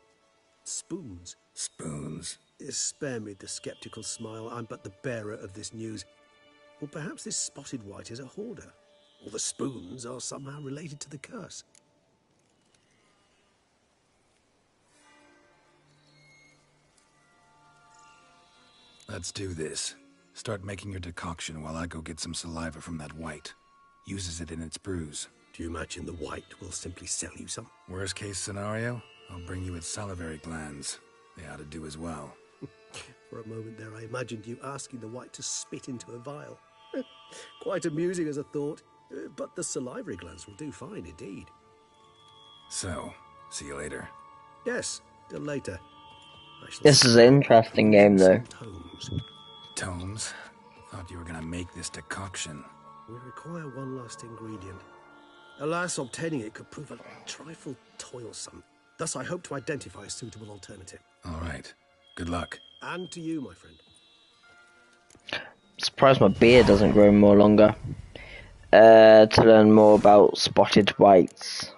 spoons. Spoons? Spare me the skeptical smile. I'm but the bearer of this news. Or perhaps this spotted white is a hoarder. Or the spoons are somehow related to the curse. Let's do this. Start making your decoction while I go get some saliva from that white. Uses it in its brews. Do you imagine the white will simply sell you some? Worst case scenario, I'll bring you its salivary glands. They ought to do as well. For a moment there, I imagined you asking the white to spit into a vial. Quite amusing as a thought, but the salivary glands will do fine indeed. So, see you later. Yes, till later. This is an interesting game, though. Tomes? Thought you were gonna make this decoction. We require one last ingredient. Alas, obtaining it could prove a trifle toilsome. Thus, I hope to identify a suitable alternative. All right. Good luck. And to you, my friend. Surprised my beard doesn't grow more longer. To learn more about spotted whites.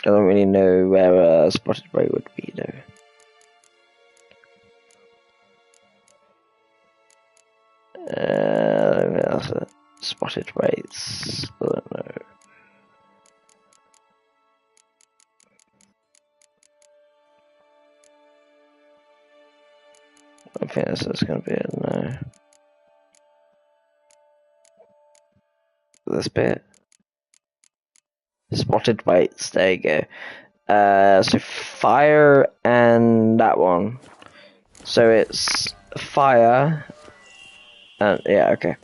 I don't really know where a spotted white would be, though. That's it. Spotted whites. I don't know. I think this is going to be it. No. This bit. Spotted whites. There you go. So fire and that one. So it's fire. And yeah, okay.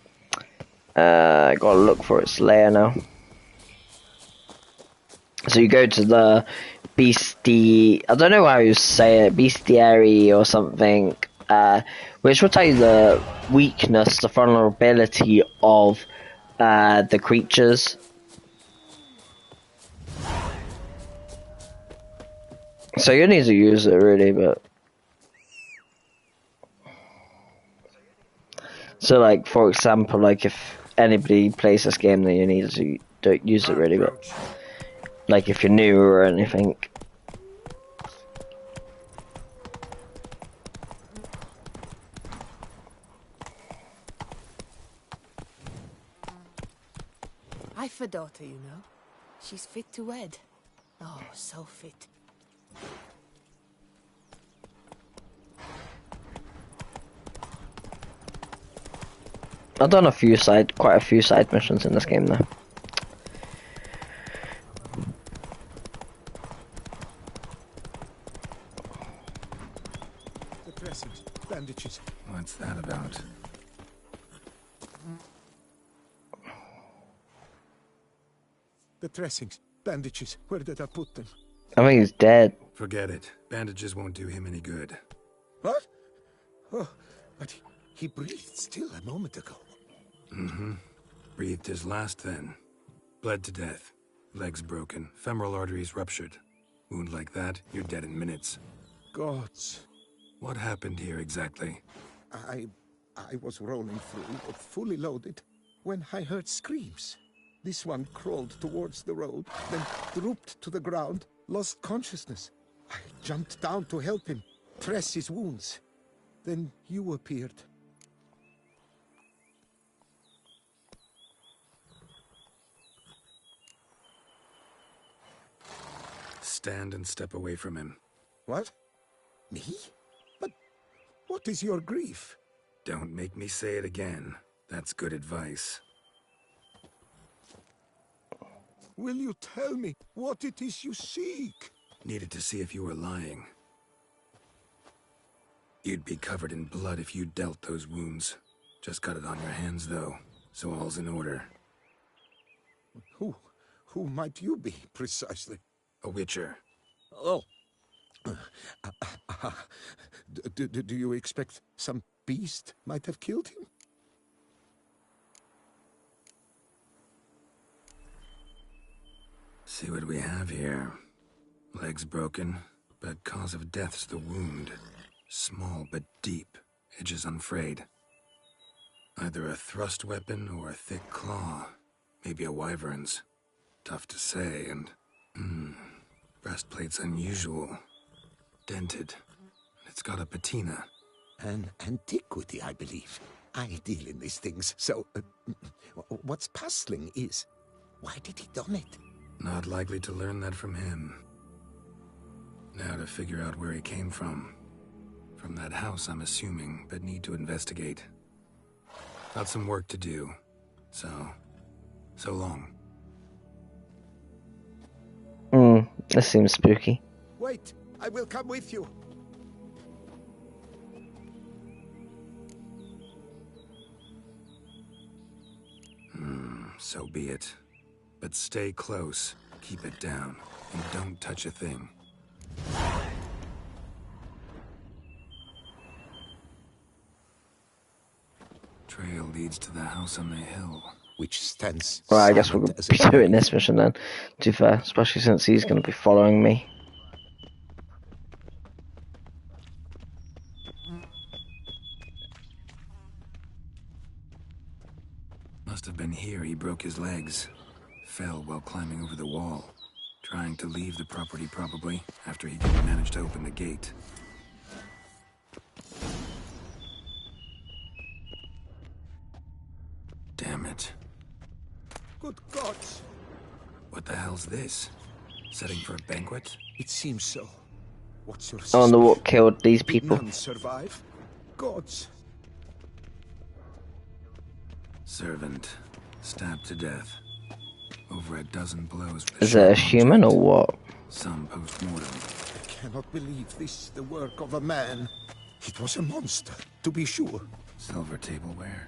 Gotta look for its layer now. So you go to the I don't know how you say it, bestiary or something, which will tell you the weakness, the vulnerability of the creatures. So you need to use it really, but so like for example, like if anybody plays this game, then you need to don't use it really, but like if you're new or anything. I've a daughter, you know. She's fit to wed. Oh, so fit. I've done quite a few side missions in this game though. The dressings, bandages. What's that about? The dressings, bandages. Where did I put them? I think he's dead. Forget it. Bandages won't do him any good. What? Oh, but he breathed still a moment ago. Mm-hmm. Breathed his last then. Bled to death. Legs broken. Femoral arteries ruptured. Wound like that, you're dead in minutes. Gods. What happened here exactly? I was rolling through, fully loaded, when I heard screams. This one crawled towards the road, then drooped to the ground, lost consciousness. I jumped down to help him, press his wounds. Then you appeared. Stand and step away from him. What? Me? But what is your grief? Don't make me say it again. That's good advice. Will you tell me what it is you seek? Needed to see if you were lying. You'd be covered in blood if you dealt those wounds. Just got it on your hands, though, so all's in order. Who might you be, precisely? A witcher. Oh. Do you expect some beast might have killed him? See what we have here. Legs broken, but cause of death's the wound. Small but deep, edges unfrayed. Either a thrust weapon or a thick claw. Maybe a wyvern's. Tough to say, and... breastplate's unusual. Dented. It's got a patina. An antiquity, I believe. I deal in these things, so... what's puzzling is... why did he don it? Not likely to learn that from him. Now to figure out where he came from. From that house, I'm assuming, but need to investigate. Got some work to do. So long. This seems spooky. Wait, I will come with you. So be it. But stay close, keep it down, and don't touch a thing. Trail leads to the house on the hill. Which stands. Well, I guess we'll be doing this mission then, to be fair, especially since he's going to be following me. Must have been here he broke his legs. Fell while climbing over the wall. Trying to leave the property probably, after he didn't manage to open the gate. Damn it. Good gods! What the hell's this? Setting for a banquet? It seems so. What's your I wonder what killed these Did people. none survive? Gods. Servant. Stabbed to death. Over a dozen blows with Is it a human or what? Some post-mortem. I cannot believe this is the work of a man. It was a monster, to be sure. Silver tableware.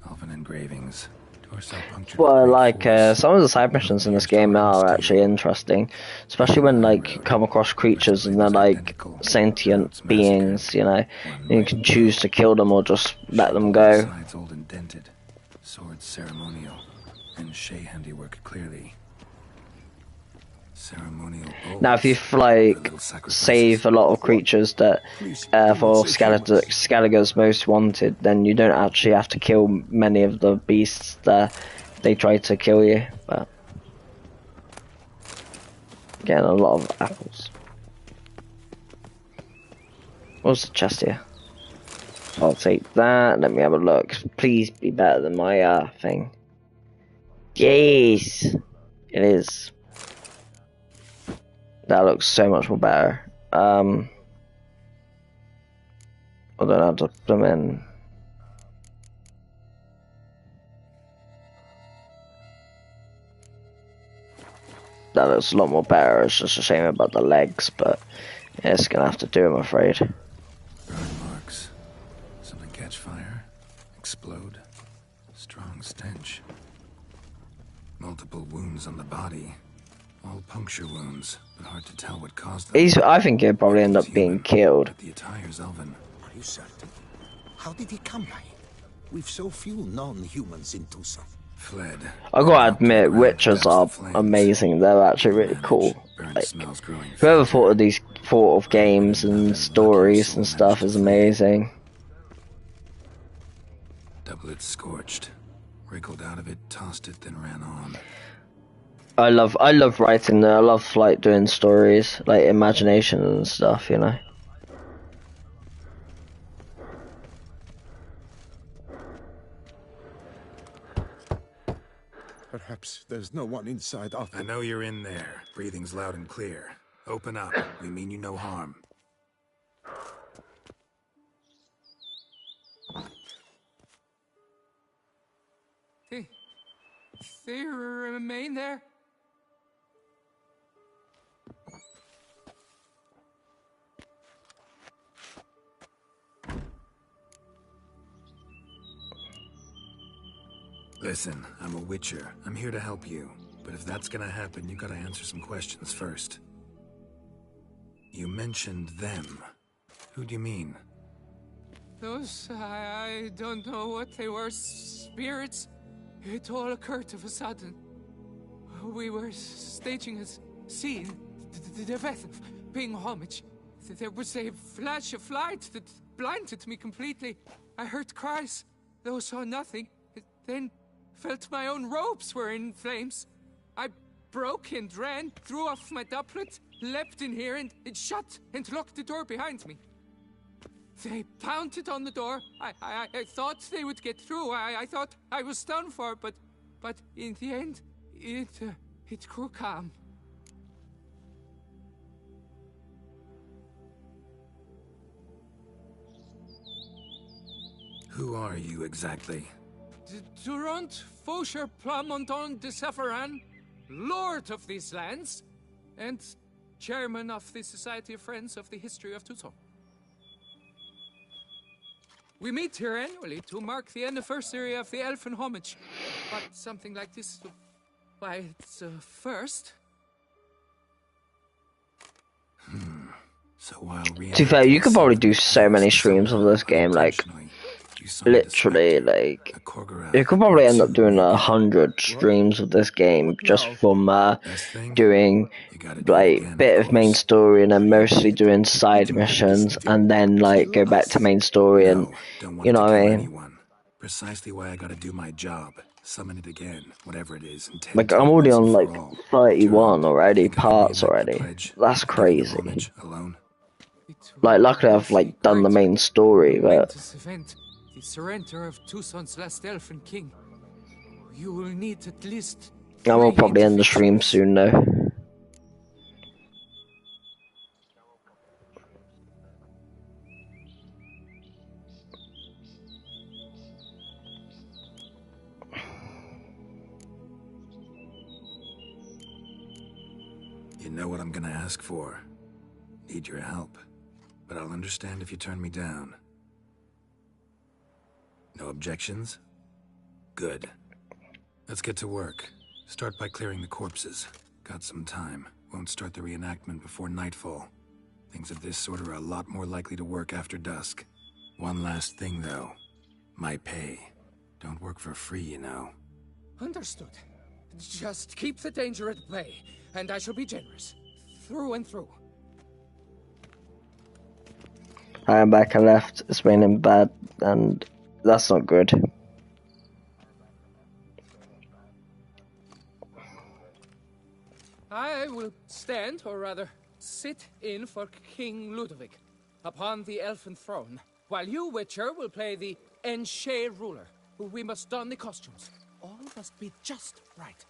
Elven engravings. Torso punctured. Well, like, some of the side missions in this game are actually interesting. Especially when, like, you come across creatures and they're, like, sentient beings, you know. You can choose to kill them or just let them go. Sides old and dented. Swords ceremonial. And Shay handiwork clearly. Ceremonial bows. Now, if you, like, save a lot of creatures that, for Skellige's Most Wanted, then you don't actually have to kill many of the beasts that they try to kill you, but... Getting a lot of apples. What's the chest here? I'll take that, let me have a look. Please be better than my, thing. Yes! It is. That looks so much more better. I don't have to put them in. That looks a lot more better. It's just a shame about the legs, but yeah, it's gonna have to do, I'm afraid. Burn marks. Something catch fire. Explode. Strong stench. Multiple wounds on the body. All puncture wounds, but hard to tell what caused them. I think he'll probably end up being killed. The attire's elven. Are you certain? How did he come by it? We've so few non-humans in Tucson. Fled. I gotta admit, witches are amazing. They're actually really cool. Like, whoever thought of games and stories and stuff is amazing. Doublet scorched. Wriggled out of it, tossed it, then ran on. I love writing. I love like doing stories, like imagination and stuff. You know. Perhaps there's no one inside after. I know you're in there. Breathing's loud and clear. Open up. We mean you no harm. They remain there? Listen, I'm a witcher. I'm here to help you. But if that's gonna happen, you gotta answer some questions first. You mentioned them. Who do you mean? Those, I don't know what they were. Spirits? It all occurred of a sudden. We were staging a scene, the death of paying homage. There was a flash of light that blinded me completely. I heard cries, though saw nothing. Then felt my own robes were in flames. I broke and ran, threw off my doublet, leapt in here and it shut and locked the door behind me. They pounded on the door. I thought they would get through. I thought I was done for, but in the end, it grew calm. Who are you exactly? Durant Faucher Plamondon de Safaran, Lord of these lands, and Chairman of the Society of Friends of the History of Tucson. We meet here annually to mark the anniversary of the Elfin Homage, but something like this Why, it's first. So while To be fair, you could probably do so many streams of this game, like, literally, like, you could probably end up doing 100 streams of this game just from doing, like, bit of main story and then mostly doing side missions and then, like, go back to main story and, you know what I mean? Precisely why I gotta do my job. Summon it again, whatever it is, and Like, I'm already on, like, 31 already, parts already. That's crazy. Alone? Like, luckily I've, like, done the main story, but... Momentous event, the surrender of Tucson's last elfin king. You will need at least... I will probably end the stream soon, though. You know what I'm gonna ask for. Need your help. But I'll understand if you turn me down. No objections? Good. Let's get to work. Start by clearing the corpses. Got some time. Won't start the reenactment before nightfall. Things of this sort are a lot more likely to work after dusk. One last thing, though. My pay. Don't work for free, you know. Understood. Just keep the danger at bay, and I shall be generous. Through and through. I am back and left. It's raining bad, and that's not good. I will stand, or rather, sit in for King Ludovic upon the elfin throne, while you, Witcher, will play the Enche ruler. We must don the costumes. All must be just right.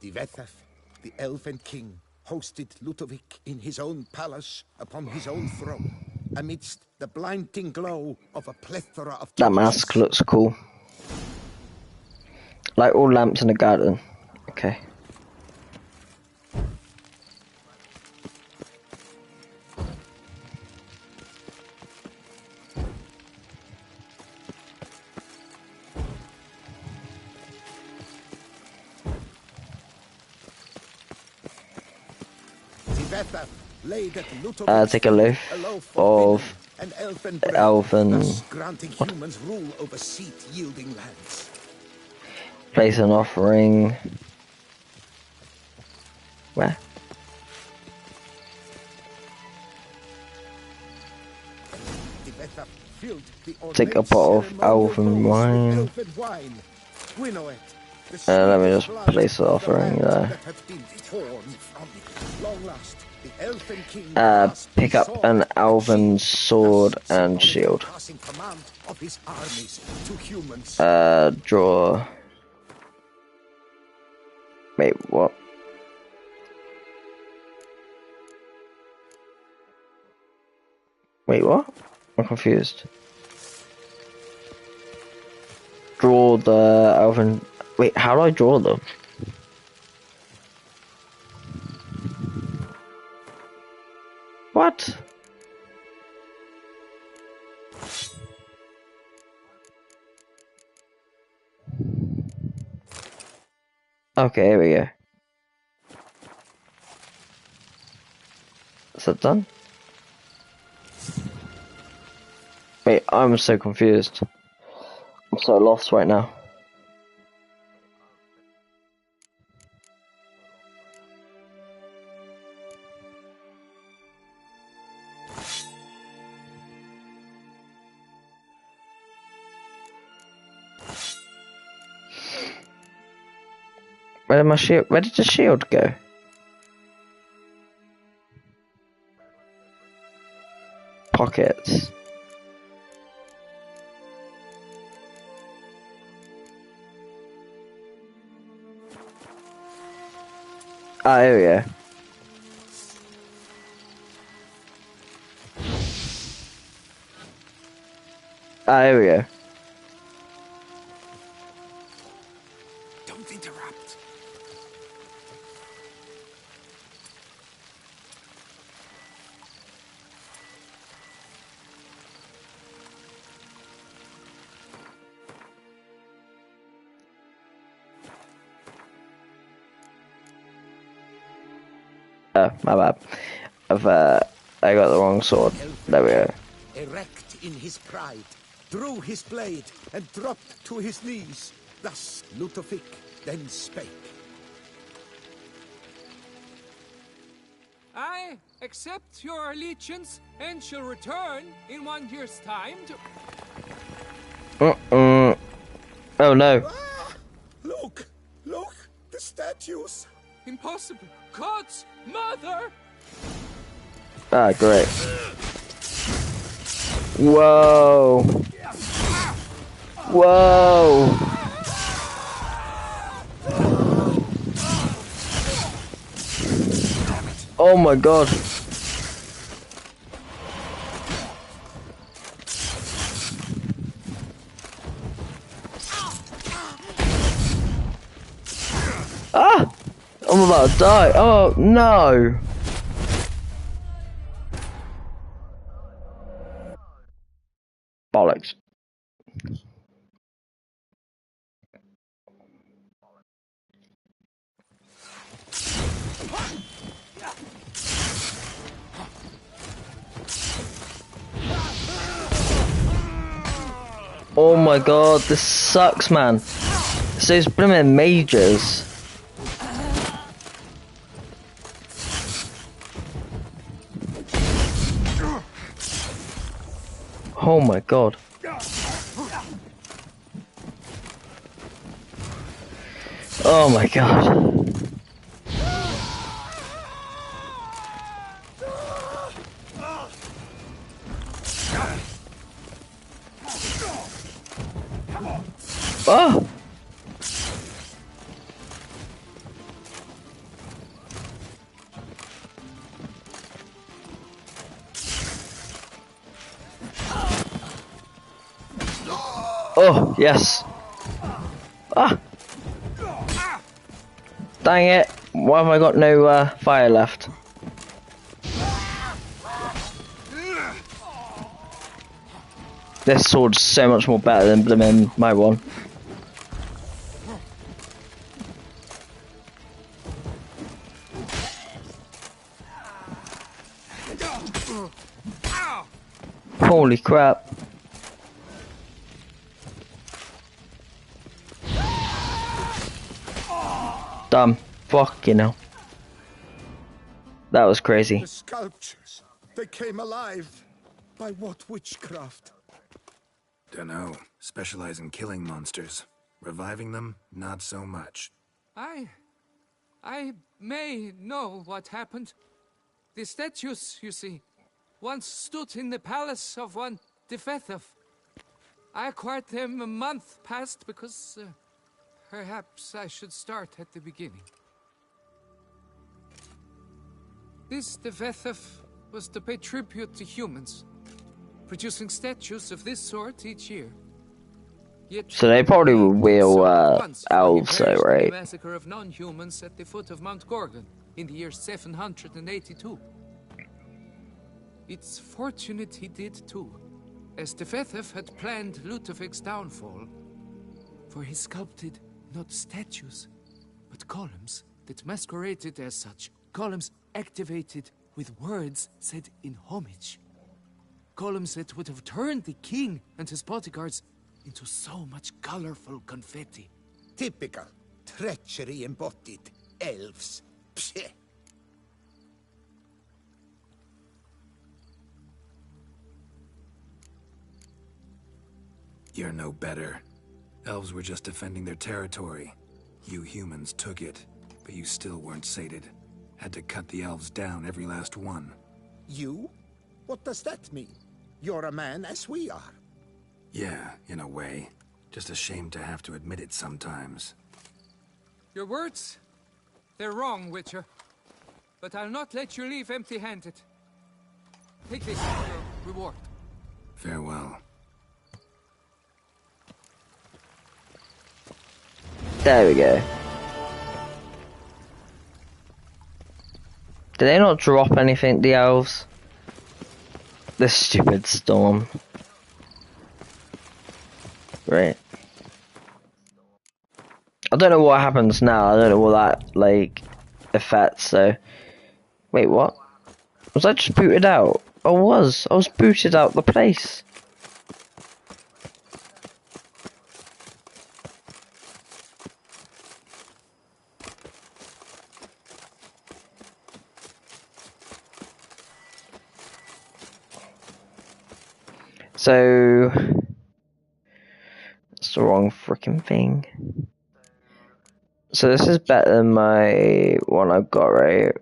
The Vethaf, the elven king, hosted Ludovic in his own palace upon his own throne, amidst the blinding glow of a plethora of That mask looks cool. Like all lamps in a garden. Okay. Take a loaf of elven. Place an offering. Where? Take a pot of elven wine. Let me just place the offering there. Pick up an elven sword and shield. Draw. Wait, what? Wait, what? I'm confused. Draw the elven... Wait, how do I draw them? What? Okay, here we go. Is that done? Wait, I'm so confused. I'm so lost right now. Where did my shield? Where did the shield go? Pockets. Ah, here we go. Ah, here we go. Don't interrupt. Oh, my bad. I got the wrong sword. There we go. Erect in his pride, drew his blade and dropped to his knees. Thus Ludovic then spake. I accept your allegiance and shall return in 1 year's time to... Oh no. Ah, look, the statues. Impossible. God's mother! Ah, great. Whoa. Whoa. Oh my god. Ah! I'm about to die. Oh no. Bollocks. Oh my god, this sucks, man. It's those blooming mages. Oh my god. Oh my god. Oh! Oh, yes. Ah! Dang it. Why have I got no fire left? This sword's so much more better than blimmin' my one. Holy crap. Dumb. Fuck, you know. That was crazy. The sculptures, they came alive. By what witchcraft? Dunno. Specialize in killing monsters. Reviving them, not so much. I may know what happened. The statues, you see, once stood in the palace of one Defethov. I acquired them a month past because perhaps I should start at the beginning. This Defethov was to pay tribute to humans, producing statues of this sort each year. Yet So they probably will elves though, right? The massacre of non-humans at the foot of Mount Gorgon in the year 782. It's fortunate he did too, as Defethov had planned Ludovic's downfall. For he sculpted not statues, but columns that masqueraded as such. Columns activated with words said in homage. Columns that would have turned the king and his bodyguards into so much colorful confetti. Typical. Treachery embodied. Elves. Psheh. You're no better. Elves were just defending their territory. You humans took it, but you still weren't sated. Had to cut the elves down, every last one. You? What does that mean? You're a man as we are. Yeah, in a way. Just ashamed to have to admit it sometimes. Your words? They're wrong, Witcher. But I'll not let you leave empty-handed. Take this as your reward. Farewell. There we go. Did they not drop anything, the elves? This stupid storm. Right. I don't know what happens now. I don't know what that, like, affects, so... Wait, what? Was I just booted out? I was booted out the place. So, that's the wrong freaking thing. So this is better than my one I've got, right?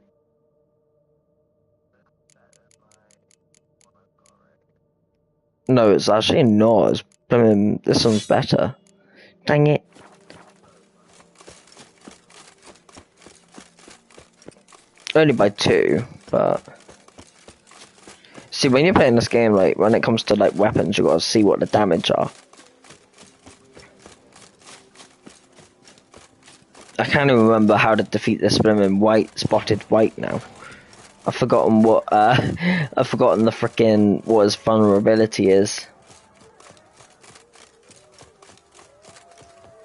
No, it's actually not. It's, I mean, this one's better. Dang it. Only by 2, but... See, when you're playing this game, like, when it comes to, like, weapons, you gotta see what the damage are. I can't even remember how to defeat this blooming spotted white now. I've forgotten what, I've forgotten the frickin' what his vulnerability is.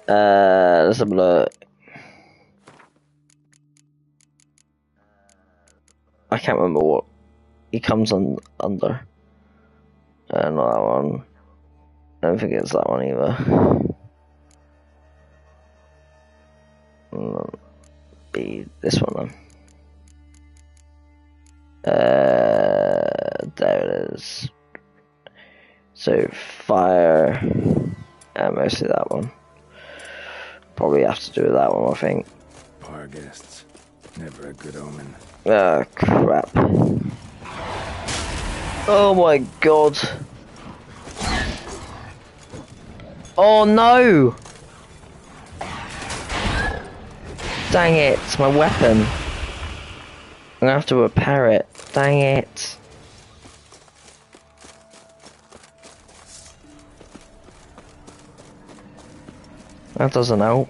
Let's have a look. I can't remember what he comes under. Not that one. I don't think it's that one either. Be this one then. There it is. So fire, mostly that one. Probably have to do with that one, I think. Bar guests, never a good omen. Ah, crap. Oh my god. Oh no! Dang it, it's my weapon. I'm gonna have to repair it. Dang it. That doesn't help.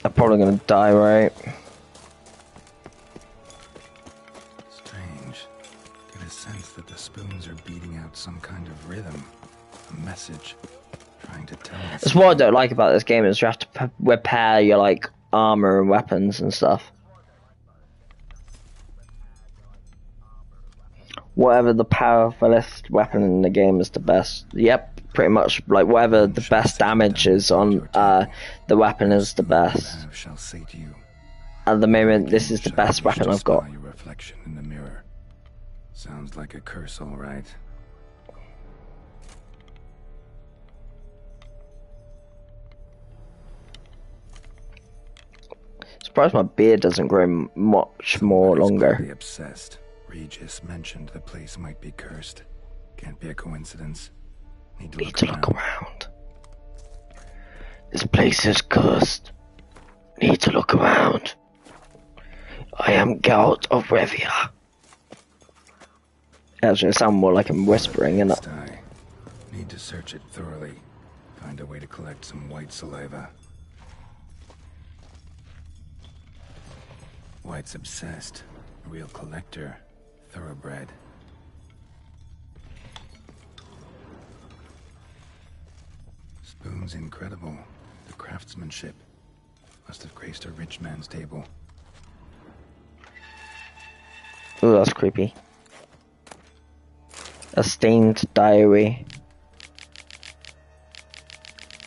I'm probably gonna die, right? Strange. Get a sense that the spoons are beating out some kind of rhythm. A message. Trying to tell us. That's what I don't like about this game is you have to repair your, like, armor and weapons and stuff. Whatever the powerfulest weapon in the game is the best. Yep, pretty much. Like whatever the best damage is on the weapon is the best. Shall say to you, at the moment, this is the best weapon I've got. Your reflection in the mirror. Sounds like a curse, all right. Surprised my beard doesn't grow much more longer. Obsessed. Regis mentioned the place might be cursed. Can't be a coincidence. Need to look around. This place is cursed. Need to look around. I am Geralt of Rivia. Actually, it sounds more like I'm whispering, innit? Need to search it thoroughly. Find a way to collect some white saliva. White's obsessed. A real collector. Thoroughbred. Spoon's incredible. The craftsmanship must have graced a rich man's table. Ooh, that's creepy. A stained diary.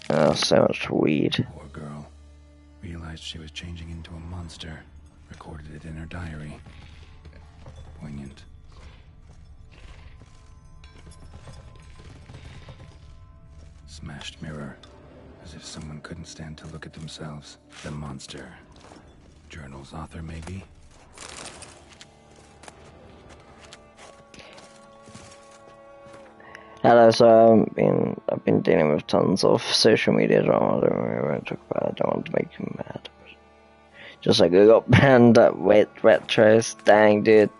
Oh, so much weed. Poor girl. Realized she was changing into a monster. Recorded it in her diary. Poignant. Smashed mirror. As if someone couldn't stand to look at themselves. The monster. Journal's author, maybe? Hello, so I've been dealing with tons of social media drama. I don't really want to talk about it. I don't want to make you mad. Just like I got banned at retros. Dang, dude.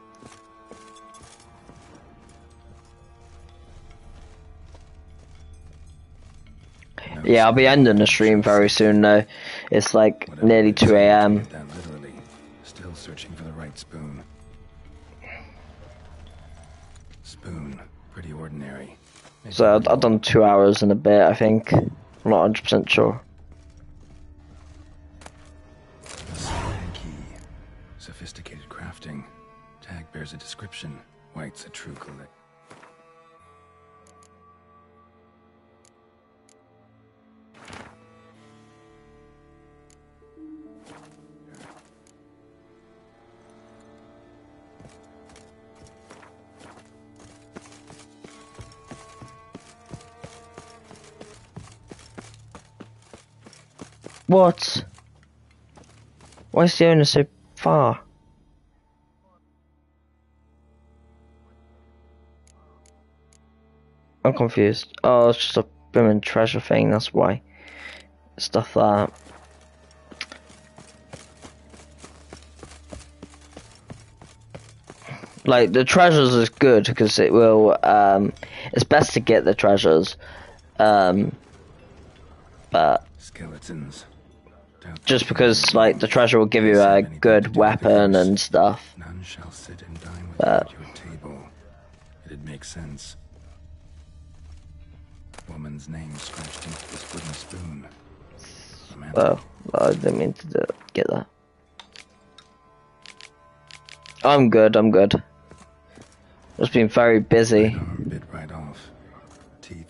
Yeah, I'll be ending the stream very soon though. It's like nearly 2 AM. Literally, still searching for the right spoon. Spoon, pretty ordinary. So I've done 2 hours and a bit, I think. I'm not 100% sure. Key. Sophisticated crafting. Tag bears a description. White's a true collect. What? Why is the owner so far? I'm confused. Oh, it's just a women treasure thing, that's why. Stuff like that. Like, the treasures is good because it will, it's best to get the treasures. But Skeletons. just because, like, the treasure will give you a good weapon and stuff. None shall sit and dine with But you at your table. It'd make sense. Woman's name scratched into this wooden spoon. oh, I didn't mean to get that. I'm good. Just been very busy.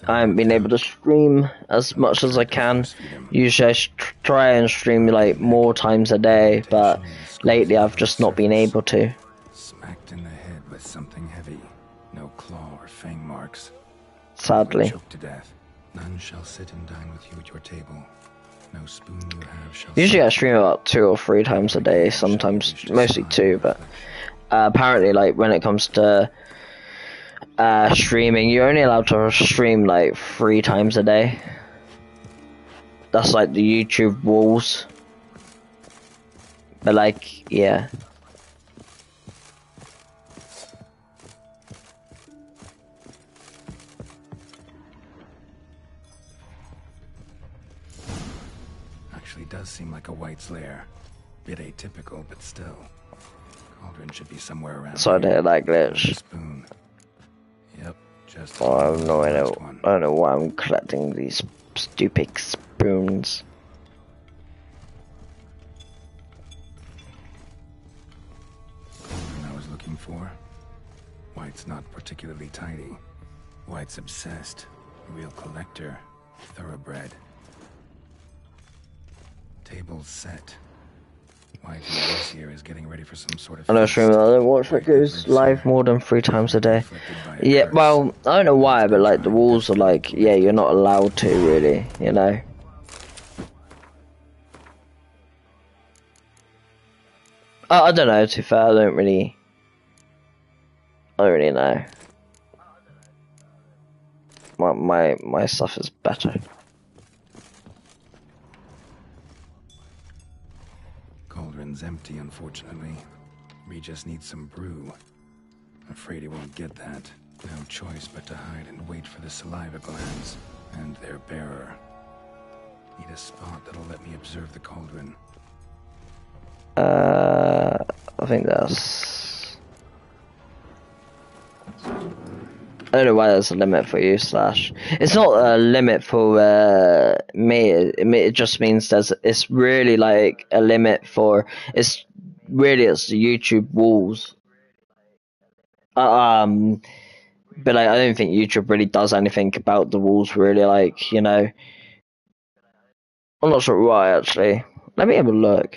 I haven't been able to stream as much as I can. Usually I try and stream like more times a day, but lately I've just not been able to. Smacked in the head with something heavy. No claw or fang marks. Sadly. Choked to death. None shall sit and dine with you at your table. No spoon you have shall. Usually I stream about 2 or 3 times a day, sometimes mostly 2, but apparently like when it comes to streaming, you're only allowed to stream like 3 times a day. That's like the YouTube rules. But like, yeah. Actually does seem like a White's lair. Bit atypical, but still. Cauldron should be somewhere around. Sorry to hear that glitch. Spoon. Yep, just. Oh, I have no idea. I don't know why I'm collecting these stupid spoons. I was looking for. White's not particularly tidy. White's obsessed. A real collector. Thoroughbred. Table set. White this here is getting ready for some sort of. I know stream. I don't watch that goes live more than 3 times a day. Yeah, well, I don't know why, but like the rules are like, yeah, you're not allowed to really, you know. I don't know. To be fair, I don't really know. My stuff is better. Cauldron's empty, unfortunately. Regis needs some brew. Afraid he won't get that. No choice but to hide and wait for the saliva glands and their bearer. Need a spot that'll let me observe the cauldron. I think that's. I don't know why there's a limit for you, Slash. It's not a limit for me. It just means it's really like a limit for. It's the YouTube rules. But like, I don't think YouTube really does anything about the rules. Really, like, you know. I'm not sure why actually. Let me have a look.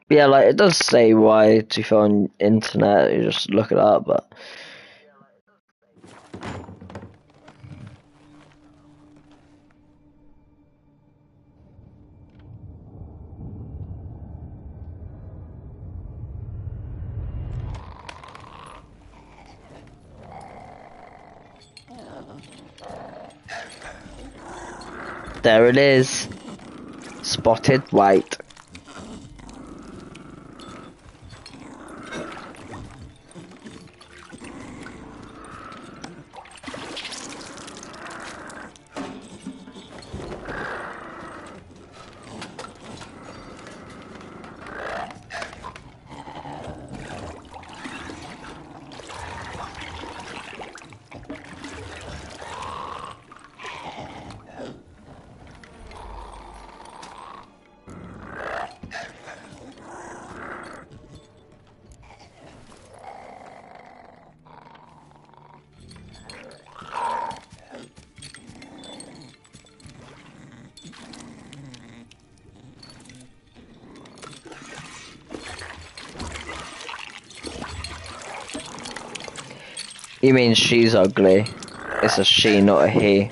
Yeah, like it does say why to phone internet. You just look it up, but There it is. Spotted white. You mean she's ugly? It's a she, not a he.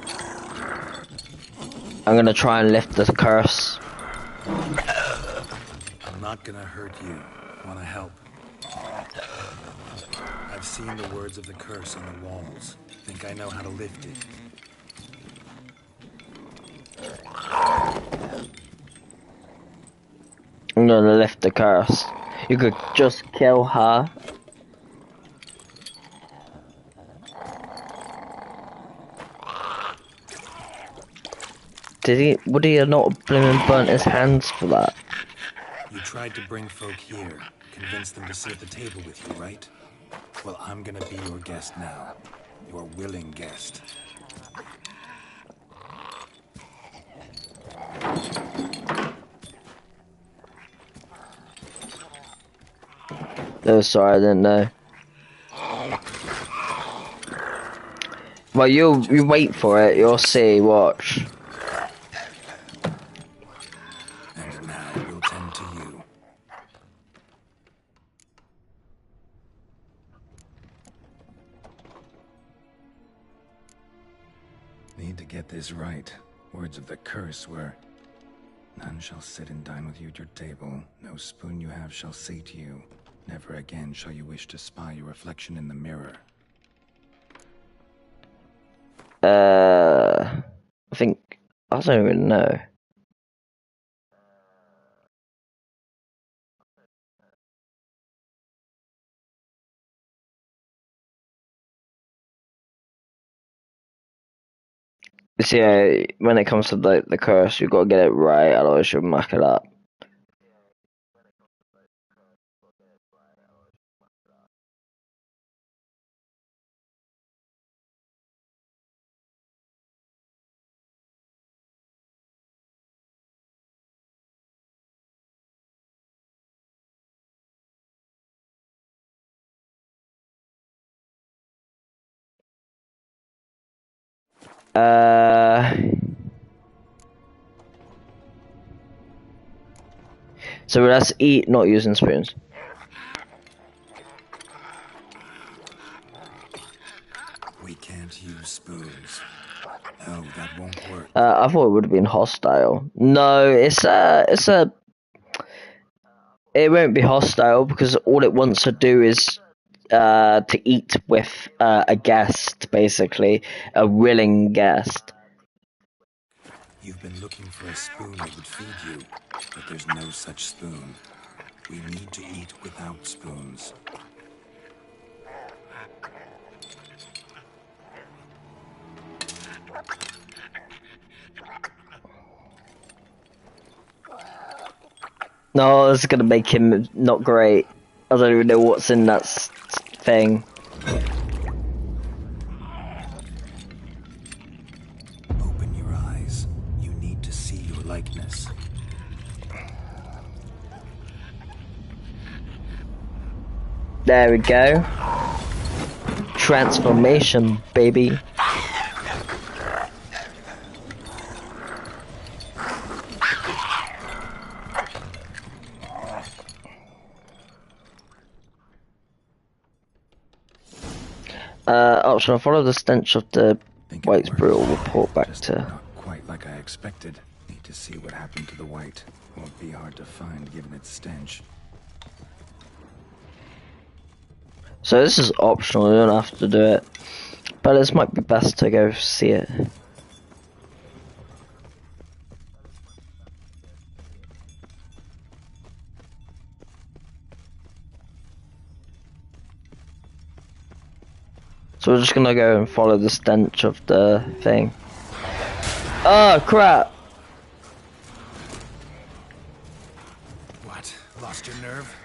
I'm gonna try and lift the curse. I'm not gonna hurt you. Wanna help? I've seen the words of the curse on the walls. Think I know how to lift it. I'm gonna lift the curse. You could just kill her. Would he have not blooming burnt his hands for that? You tried to bring folk here, convince them to sit at the table with you, right? Well, I'm gonna be your guest now. Your willing guest. Oh, sorry, I didn't know. Well, you wait for it, you'll see, watch. And now we'll tend to you. Need to get this right. Words of the curse were, none shall sit and dine with you at your table. No spoon you have shall sate you. Never again shall you wish to spy your reflection in the mirror. I think, I don't even know. So yeah, when it comes to the curse, you've got to get it right, otherwise you'll muck it up. So let's eat, not using spoons. We can't use spoons. No, that won't work. I thought it would have been hostile. No, it won't be hostile because all it wants to do is to eat with a guest, basically, a willing guest. You've been looking for a spoon that would feed you, but there's no such spoon. We need to eat without spoons. No, this is gonna make him not great. I don't even know what's in that thing. Open your eyes. You need to see your likeness. There we go. Transformation, baby. Optional, follow the stench of the white's brutal report back to... Not quite like I expected. Need to see what happened to the white. Won't be hard to find given its stench. So this is optional, you don't have to do it. But it might be best to go see it. So we're just gonna go and follow the stench of the thing. Oh crap! What? Lost your nerve?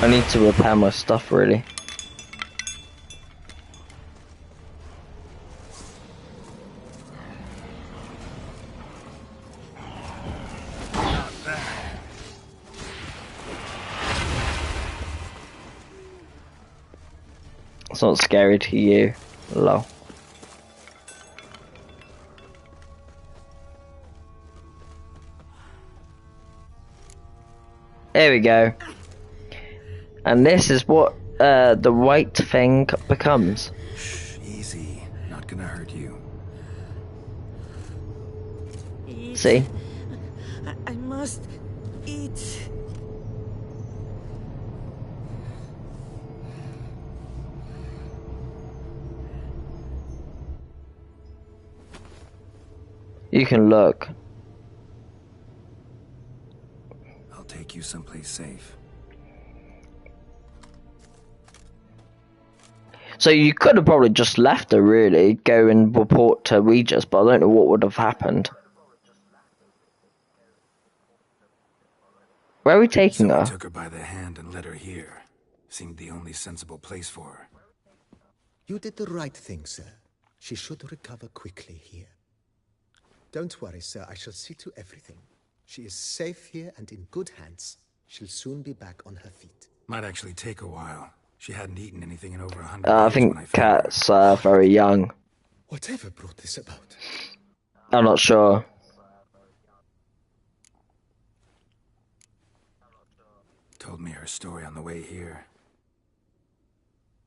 I need to repair my stuff, really. It's not scary to you, lol. There we go. And this is what the white thing becomes. Shh, easy. Not gonna hurt you. Eat. See? I must eat. You can look. I'll take you someplace safe. So you could have probably just left her, really, go and report to Regis, but I don't know what would have happened. Where are we taking So her? I took her by the hand and led her here. Seemed the only sensible place for her. You did the right thing, sir. She should recover quickly here. Don't worry, sir. I shall see to everything. She is safe here and in good hands. She'll soon be back on her feet. Might actually take a while. She hadn't eaten anything in over 100 I years think when I found her. cats are very young. Whatever brought this about? I'm not sure. Told me her story on the way here.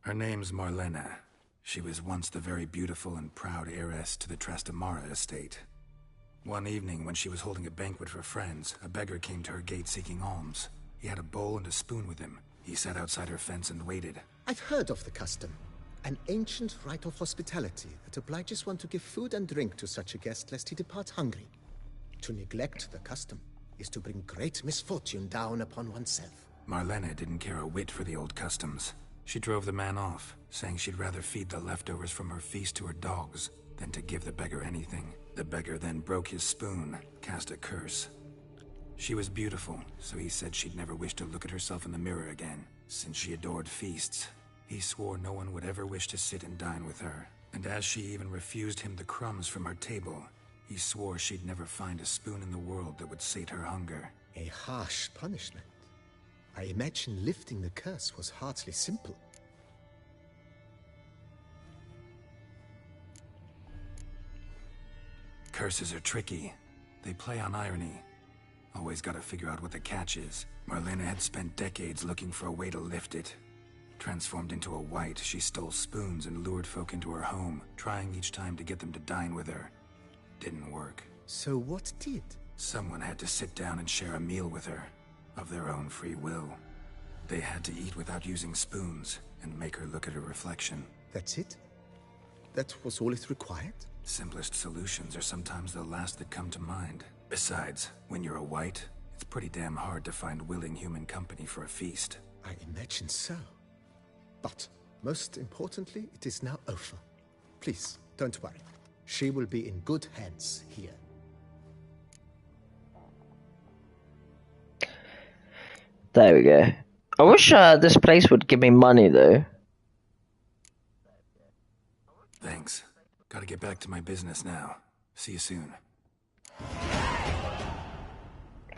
Her name's Marlena. She was once the very beautiful and proud heiress to the Trastamara estate. One evening, when she was holding a banquet for friends, a beggar came to her gate seeking alms. He had a bowl and a spoon with him. He sat outside her fence and waited. I've heard of the custom. An ancient rite of hospitality that obliges one to give food and drink to such a guest lest he depart hungry. To neglect the custom is to bring great misfortune down upon oneself. Marlena didn't care a whit for the old customs. She drove the man off, saying she'd rather feed the leftovers from her feast to her dogs than to give the beggar anything. The beggar then broke his spoon, cast a curse. She was beautiful, so he said she'd never wish to look at herself in the mirror again. Since she adored feasts, he swore no one would ever wish to sit and dine with her. And as she even refused him the crumbs from her table, he swore she'd never find a spoon in the world that would sate her hunger. A harsh punishment. I imagine lifting the curse was hardly simple. Curses are tricky. They play on irony. Always gotta figure out what the catch is. Marlena had spent decades looking for a way to lift it. Transformed into a wight, she stole spoons and lured folk into her home, trying each time to get them to dine with her. Didn't work. So what did? Someone had to sit down and share a meal with her, of their own free will. They had to eat without using spoons, and make her look at her reflection. That's it? That was all it required? Simplest solutions are sometimes the last that come to mind. Besides, when you're a wight, it's pretty damn hard to find willing human company for a feast. I imagine so. But, most importantly, it is now over. Please, don't worry. She will be in good hands here. There we go. I wish this place would give me money, though. Thanks. Gotta get back to my business now. See you soon.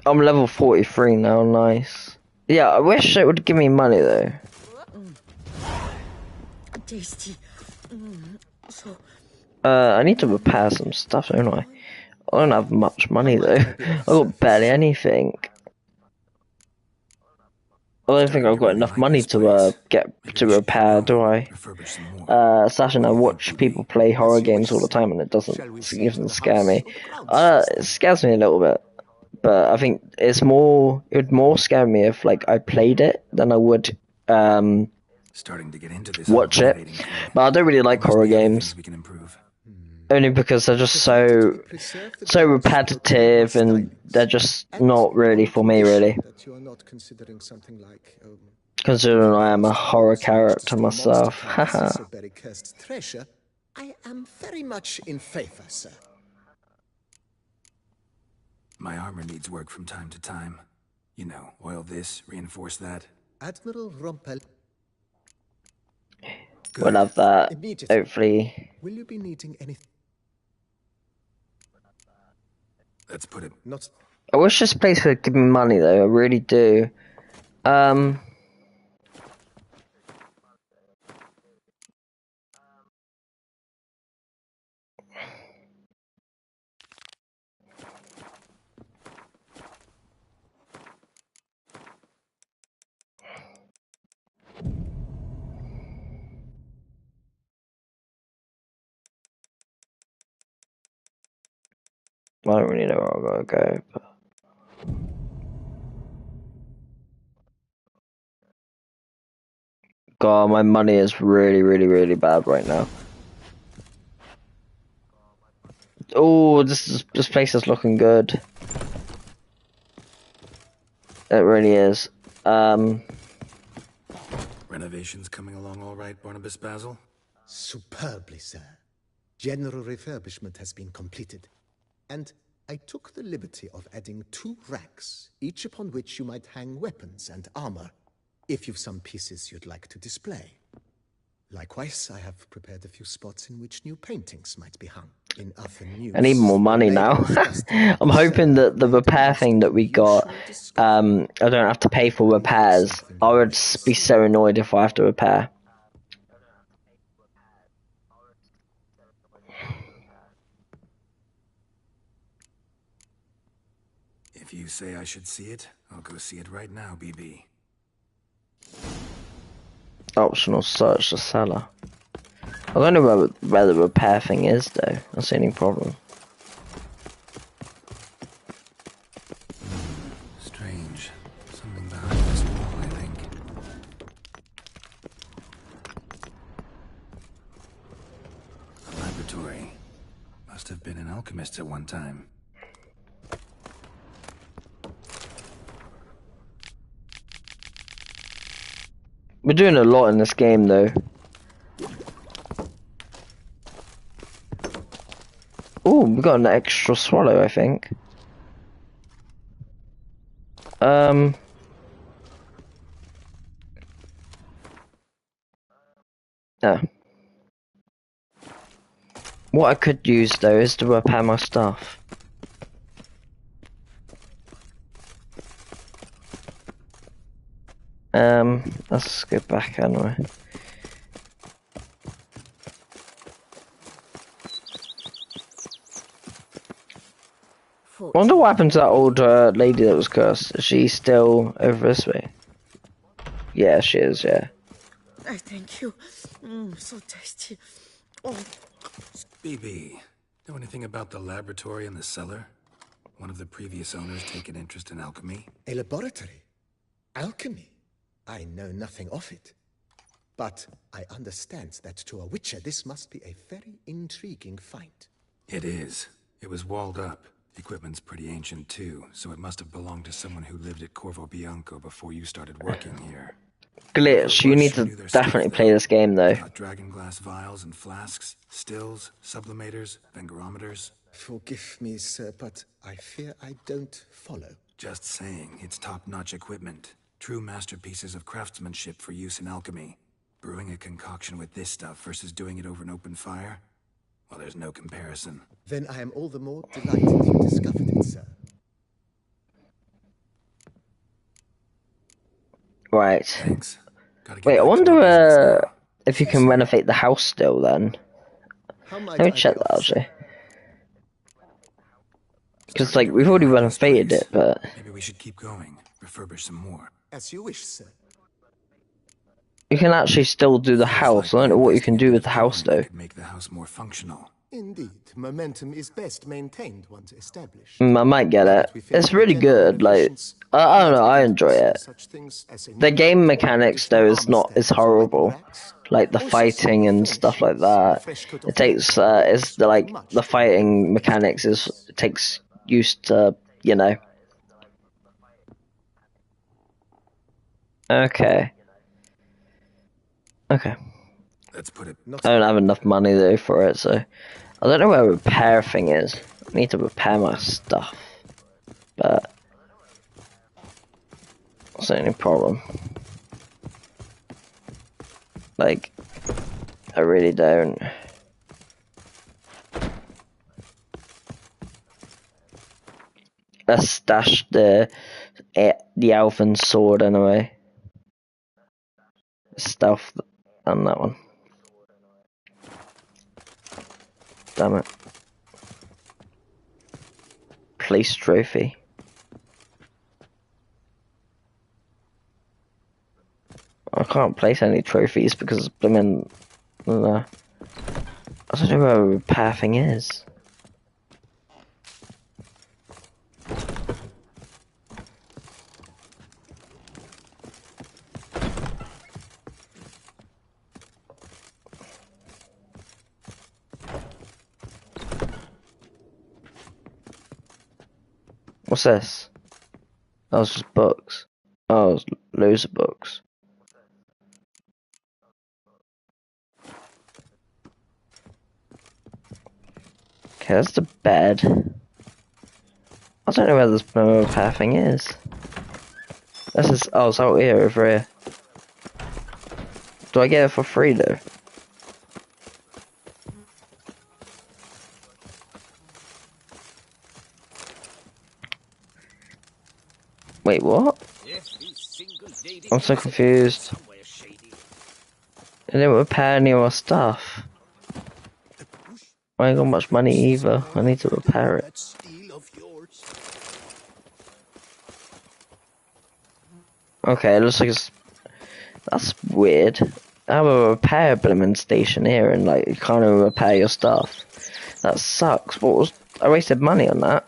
I'm level 43 now, nice. Yeah, I wish it would give me money, though. Tasty. I need to repair some stuff, don't I? I don't have much money, though. I've got barely anything. I don't think I've got enough money to get to repair, do I? Sash and I watch people play horror games all the time, and it doesn't even scare me. It scares me a little bit, but I think it would more scare me if like I played it than I would Starting to get into this watch it. But I don't really like horror games. We can improve. Only because they're just so repetitive and they're just not really for me, really. That you are not considering something like Considering I am a horror character myself. Haha. so very cursed treasure, I am very much in favor, sir. My armor needs work from time to time. You know, oil this, reinforce that. Admiral Rumpel. We'll have that. Immediately. Hopefully. Will you be needing anything? Let's put it. Not. I wish this place would give me money though. I really do. I don't really know where I'm gonna go, but God, my money is really bad right now. Oh, this place is looking good. It really is. Renovations coming along all right, Barnabas Basil? Superbly, sir. General refurbishment has been completed. And I took the liberty of adding 2 racks, each upon which you might hang weapons and armor, if you've some pieces you'd like to display. Likewise, I have prepared a few spots in which new paintings might be hung. In other news, I need more money now. I'm hoping that the repair thing that we got, I don't have to pay for repairs. I would be so annoyed if I have to repair. If you say I should see it, I'll go see it right now, BB. Optional search the cellar. I don't know where the repair thing is though. That's the only problem. Strange. Something behind this wall, I think. A laboratory. Must have been an alchemist at one time. We're doing a lot in this game though. Oh, we got an extra swallow, I think. Yeah. What I could use though is to repair my stuff. Let's go back anyway. Wonder what happened to that old lady that was cursed. Is she still over this way? Yeah, she is, yeah. I thank you. So tasty. Oh. BB, know anything about the laboratory in the cellar? One of the previous owners take an interest in alchemy? A laboratory? Alchemy? I know nothing of it. But I understand that to a witcher this must be a very intriguing find. It is. It was walled up. The equipment's pretty ancient too, so it must have belonged to someone who lived at Corvo Bianco before you started working here. Glitch, you need to definitely play this game though. Dragon glass vials and flasks, stills, sublimators, vengerometers. Forgive me, sir, but I fear I don't follow. Just saying, it's top-notch equipment. True masterpieces of craftsmanship for use in alchemy. Brewing a concoction with this stuff versus doing it over an open fire? Well, there's no comparison. Then I am all the more delighted you discovered it, sir. Right. Thanks. Wait, I wonder if you can renovate the house still then. Let me check that actually. Because like we've already renovated it, but maybe we should keep going. Refurbish some more. As you wish, sir. You can actually still do the house. I don't know what you can do with the house though. Make the house more functional. Indeed, momentum is best maintained once established. I might get it. It's really good. Like, I don't know, I enjoy it. The game mechanics though is not as horrible. Like the fighting and stuff like that. It takes it's the fighting mechanics it takes used to, you know. Okay. Let's put it. I don't have enough money though for it, so I don't know where the repair thing is. I need to repair my stuff, but that's the only problem. Like, I really don't. Let's stash the elfin sword anyway. Stealth on that one. Damn it. Police trophy. I can't place any trophies because I don't know where the repair thing is. What's this? That was just books. Oh, it was loads of books. Okay, that's the bed. I don't know where this repair thing is. This is, oh, it's out here, over here. Do I get it for free though? Wait, what? I'm so confused. I didn't repair any of my stuff. I ain't got much money either. I need to repair it. Okay, it looks like that's weird. I have a repair blooming station here and like you can't even repair your stuff. That sucks. I wasted money on that.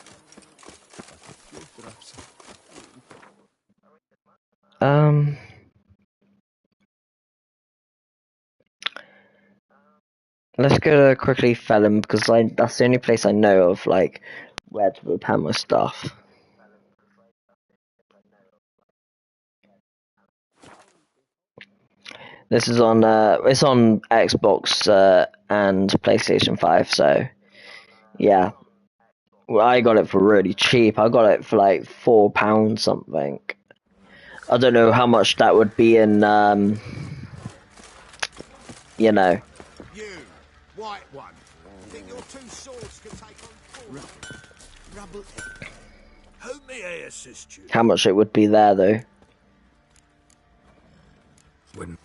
Let's go to quickly Felon because that's the only place I know of like where to repair my stuff. This is on it's on Xbox and PlayStation 5, so yeah. Well, I got it for really cheap. I got it for like £4 something. I don't know how much that would be in you know. You, white one. Think your two swords can take on Rubble. Who may I assist you? How much it would be there though. Wouldn't.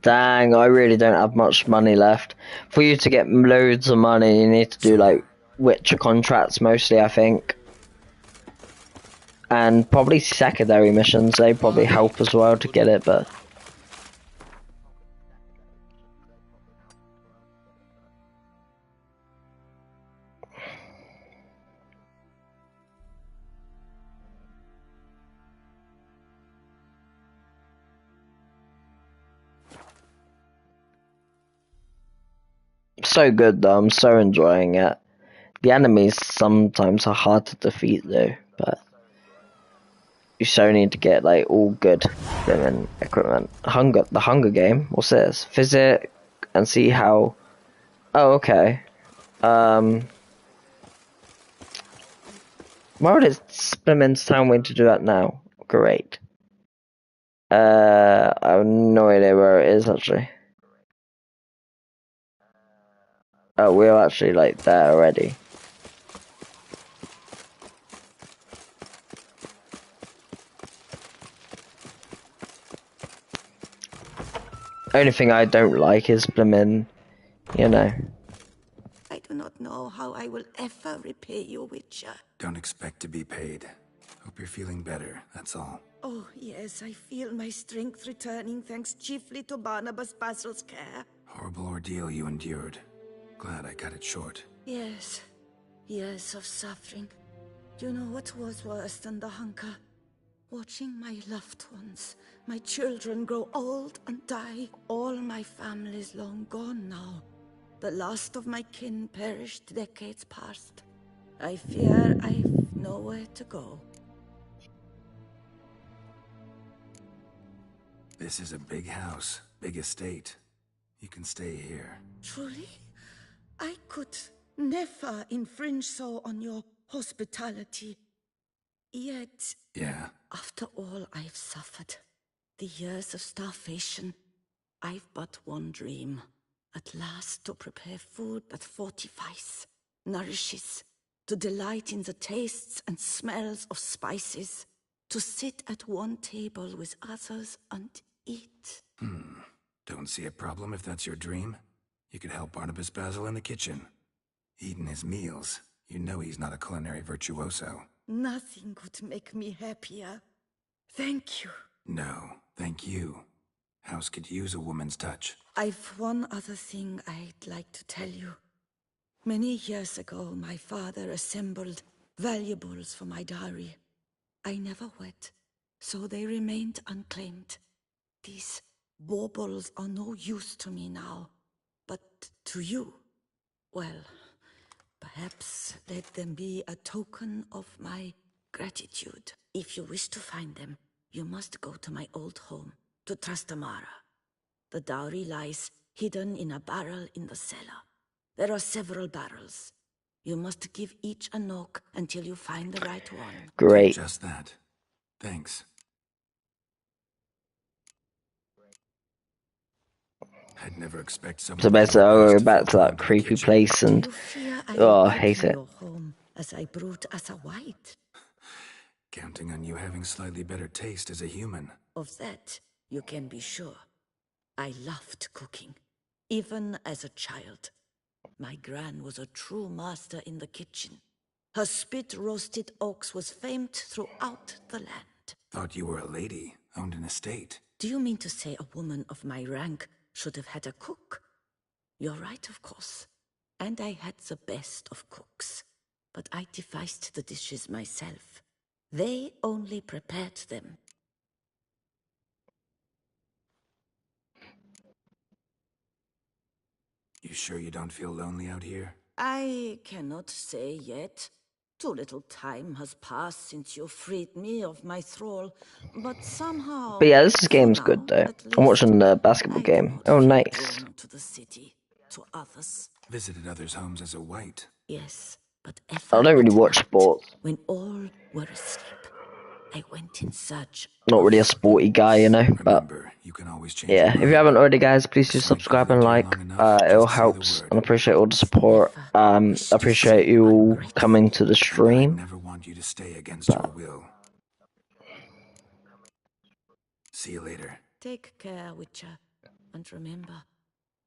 Dang, I really don't have much money left. For you to get loads of money, you need to do like Witcher contracts mostly, I think. And probably secondary missions, they probably help as well to get it, but... So good though, I'm so enjoying it. The enemies sometimes are hard to defeat though, but you so need to get like all good equipment. The Hunger game, what's this? Visit and see how... Oh, okay. Why would it Spimmin's Town wait to do that now? Great. I I have no idea where it is actually. Oh, we're actually like there already. Only thing I don't like is blimmin', you know. I do not know how I will ever repay you, Witcher. Don't expect to be paid. Hope you're feeling better, that's all. Oh, yes, I feel my strength returning thanks chiefly to Barnabas Basil's care. Horrible ordeal you endured. Glad I cut it short. Yes, years of suffering. Do you know what was worse than the hunger? Watching my loved ones, my children grow old and die. All my family's long gone now. The last of my kin perished decades past. I fear I've nowhere to go. This is a big house, big estate. You can stay here. Truly? I could never infringe so on your hospitality. Yet, Yeah. after all I've suffered, the years of starvation, I've but one dream. At last to prepare food that fortifies, nourishes, to delight in the tastes and smells of spices, to sit at one table with others and eat. Don't see a problem if that's your dream. You could help Barnabas Basil in the kitchen. Eating his meals. You know he's not a culinary virtuoso. Nothing could make me happier. Thank you. No, thank you. House could use a woman's touch. I've one other thing I'd like to tell you. Many years ago, my father assembled valuables for my dowry. I never wed, so they remained unclaimed. These baubles are no use to me now, but to you, well, perhaps let them be a token of my gratitude. If you wish to find them, you must go to my old home, to Trastamara. The dowry lies hidden in a barrel in the cellar. There are several barrels. You must give each a knock until you find the right one. Great. Just that. Thanks. I'd never expect someone So with basically, your I'll eyes go to back feel to drawn that the creepy kitchen. place and Do you fear I oh, will I hate open it. your home as I brute as a white? Counting on you having slightly better taste as a human. Of that, you can be sure. I loved cooking, even as a child. My gran was a true master in the kitchen. Her spit-roasted ox was famed throughout the land. Thought you were a lady, owned an estate. Do you mean to say a woman of my rank should have had a cook? You're right, of course. And I had the best of cooks. But I devised the dishes myself. They only prepared them. You sure you don't feel lonely out here? I cannot say yet. Too little time has passed since you freed me of my thrall, but somehow, But yeah, this for game's now, good though. at I'm least, watching the basketball I do game. not Oh, feel nice. drawn to the city, to others. Visited others' homes as a white. Yes, but I ever don't really at watch night, sports. when all were asleep, I went in search Not of really a sporty guy, you know. But Remember, you can always change yeah, your if you mind. haven't already, guys, please do Looks like subscribe you've and lived here like. long enough It all just to say the helps, word. and I appreciate all the support. I appreciate you all coming to the I'd stream. never want you to stay against But your will. See you later. Take care, Witcher. And remember,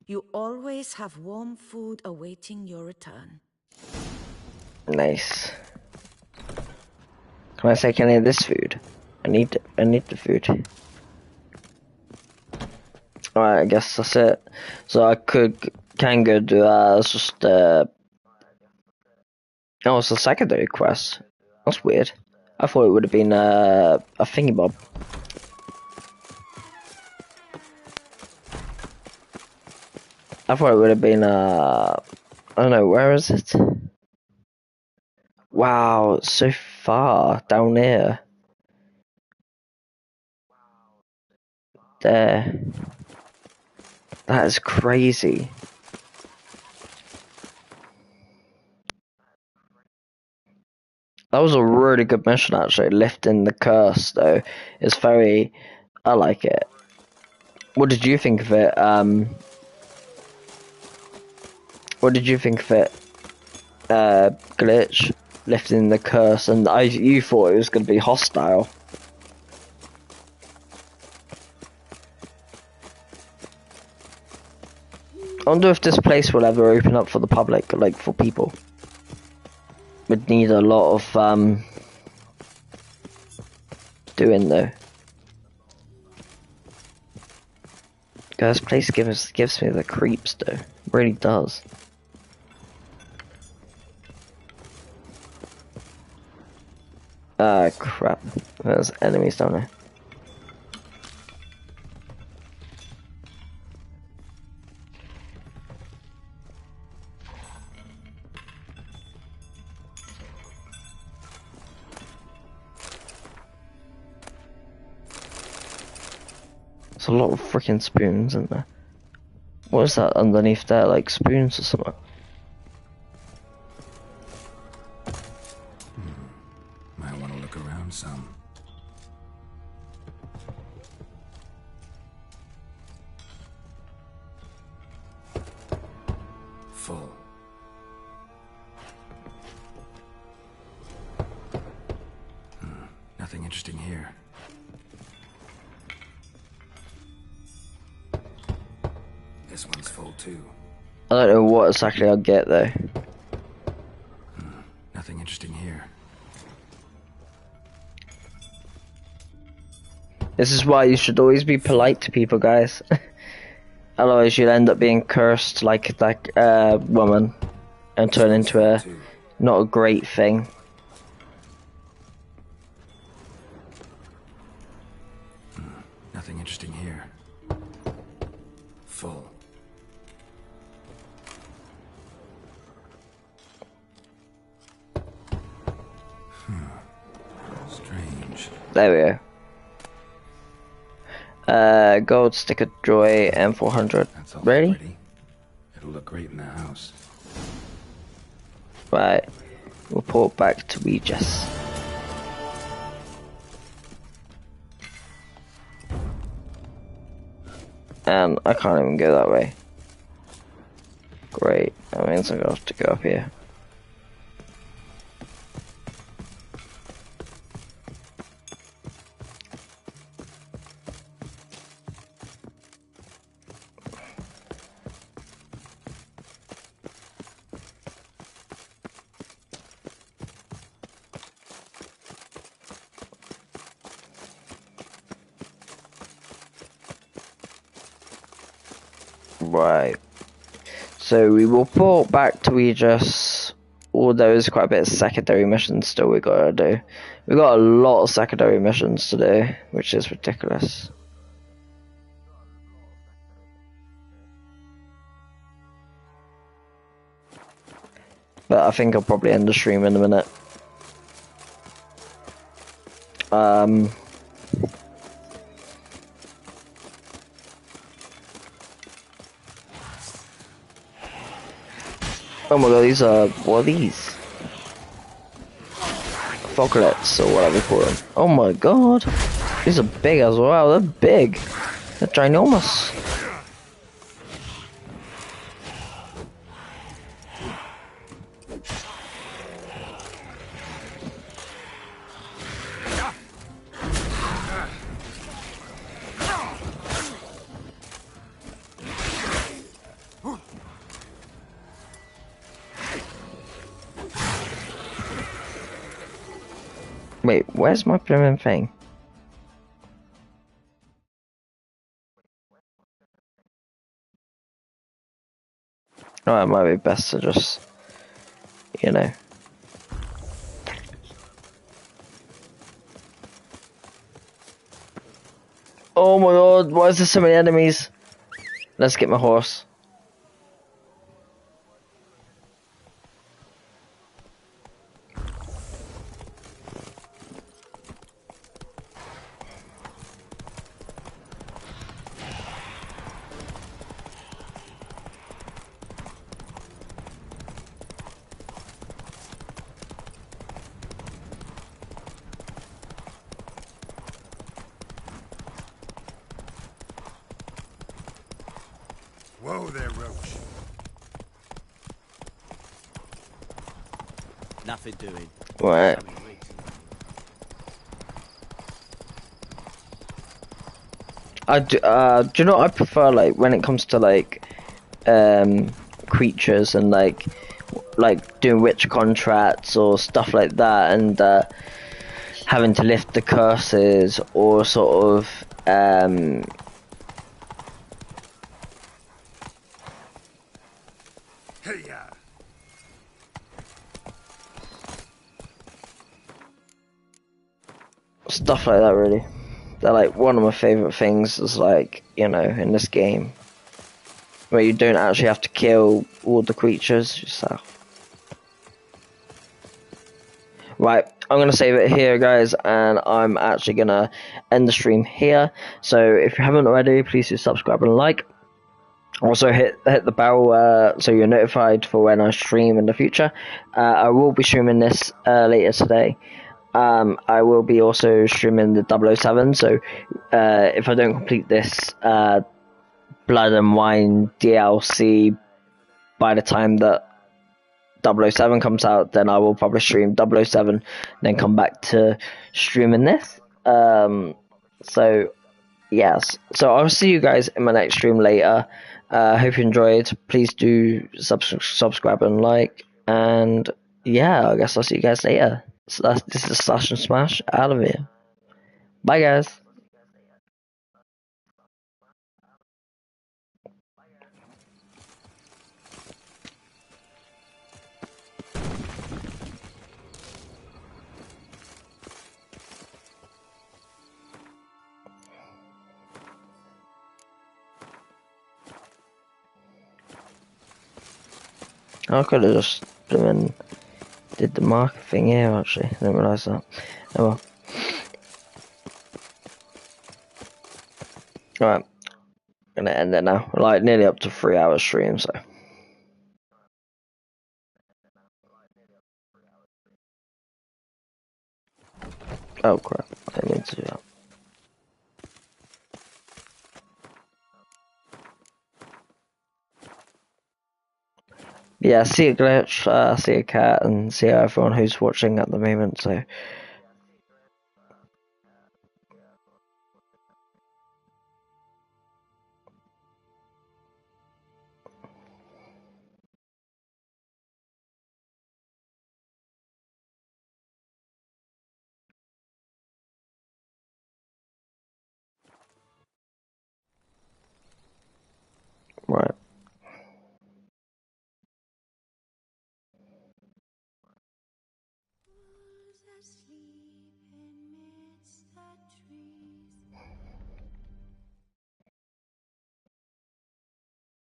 you always have warm food awaiting your return. nice. Can I say, can I have this food? I need the food. Alright, I guess that's it. So I can go do that. It's just oh, it's a secondary quest. That's weird. I thought it would have been a thingy bob. I thought it would have been I don't know, where is it? Wow, it's so far down here. There. That is crazy. That was a really good mission actually, lifting the curse though. It's very, I like it. What did you think of it? What did you think of it? Glitch lifting the curse, and you thought it was going to be hostile. I wonder if this place will ever open up for the public, like for people. Would need a lot of doing though. This place gives me the creeps though. It really does. Ah, crap. There's enemies down there. There's a lot of freaking spoons in there. What is that underneath there? Like spoons or something? Might want to look around some. Full. Nothing interesting here. This one's full too. I don't know what exactly I'll get though. Nothing interesting here. This is why you should always be polite to people, guys. Otherwise you'll end up being cursed like that woman and turn into a not a great thing. Nothing interesting here. Full. Strange. There we go. Gold, stick of joy, M400. Ready? It'll look great in the house. Right. Report back to Regis. And I can't even go that way. Great. That means I'm gonna have to go up here. Right, so we will report back to Regis, although there's quite a bit of secondary missions still we gotta do. We got a lot of secondary missions to do, which is ridiculous. But I think I'll probably end the stream in a minute. Oh my god, these are, what are these? Foglets, or whatever you call them. Oh my god, these are big as well, they're big. They're ginormous. Wait, where's my blooming thing? Oh, it might be best to just, you know. Oh my god, why is there so many enemies? Let's get my horse. Whoa there, Roach. Nothing doing. Right. Do you know what I prefer, like, when it comes to, like, creatures and, like doing witch contracts or stuff like that, and, having to lift the curses, or sort of, stuff like that, really. They're like one of my favourite things is, like, you know, in this game, where you don't actually have to kill all the creatures yourself. Right, I'm going to save it here, guys, and I'm actually going to end the stream here. So if you haven't already, please do subscribe and like. Also hit the bell so you're notified for when I stream in the future. I will be streaming this later today. I will be also streaming the 007, so if I don't complete this Blood and Wine DLC by the time that 007 comes out, then I will probably stream 007, then come back to streaming this. So yes, so I'll see you guys in my next stream later. Hope you enjoyed. Please do subscribe and like, and yeah, I guess I'll see you guys later. So this is Slash and Smash out of here. Bye, guys. I could have just did the marker thing here, actually. I didn't realise that. Oh well. Alright. I'm gonna end it now. Like, nearly up to 3 hours stream, so. Oh crap, I didn't mean to do that. Yeah, see you Glitch, see you Cat, and see everyone who's watching at the moment, so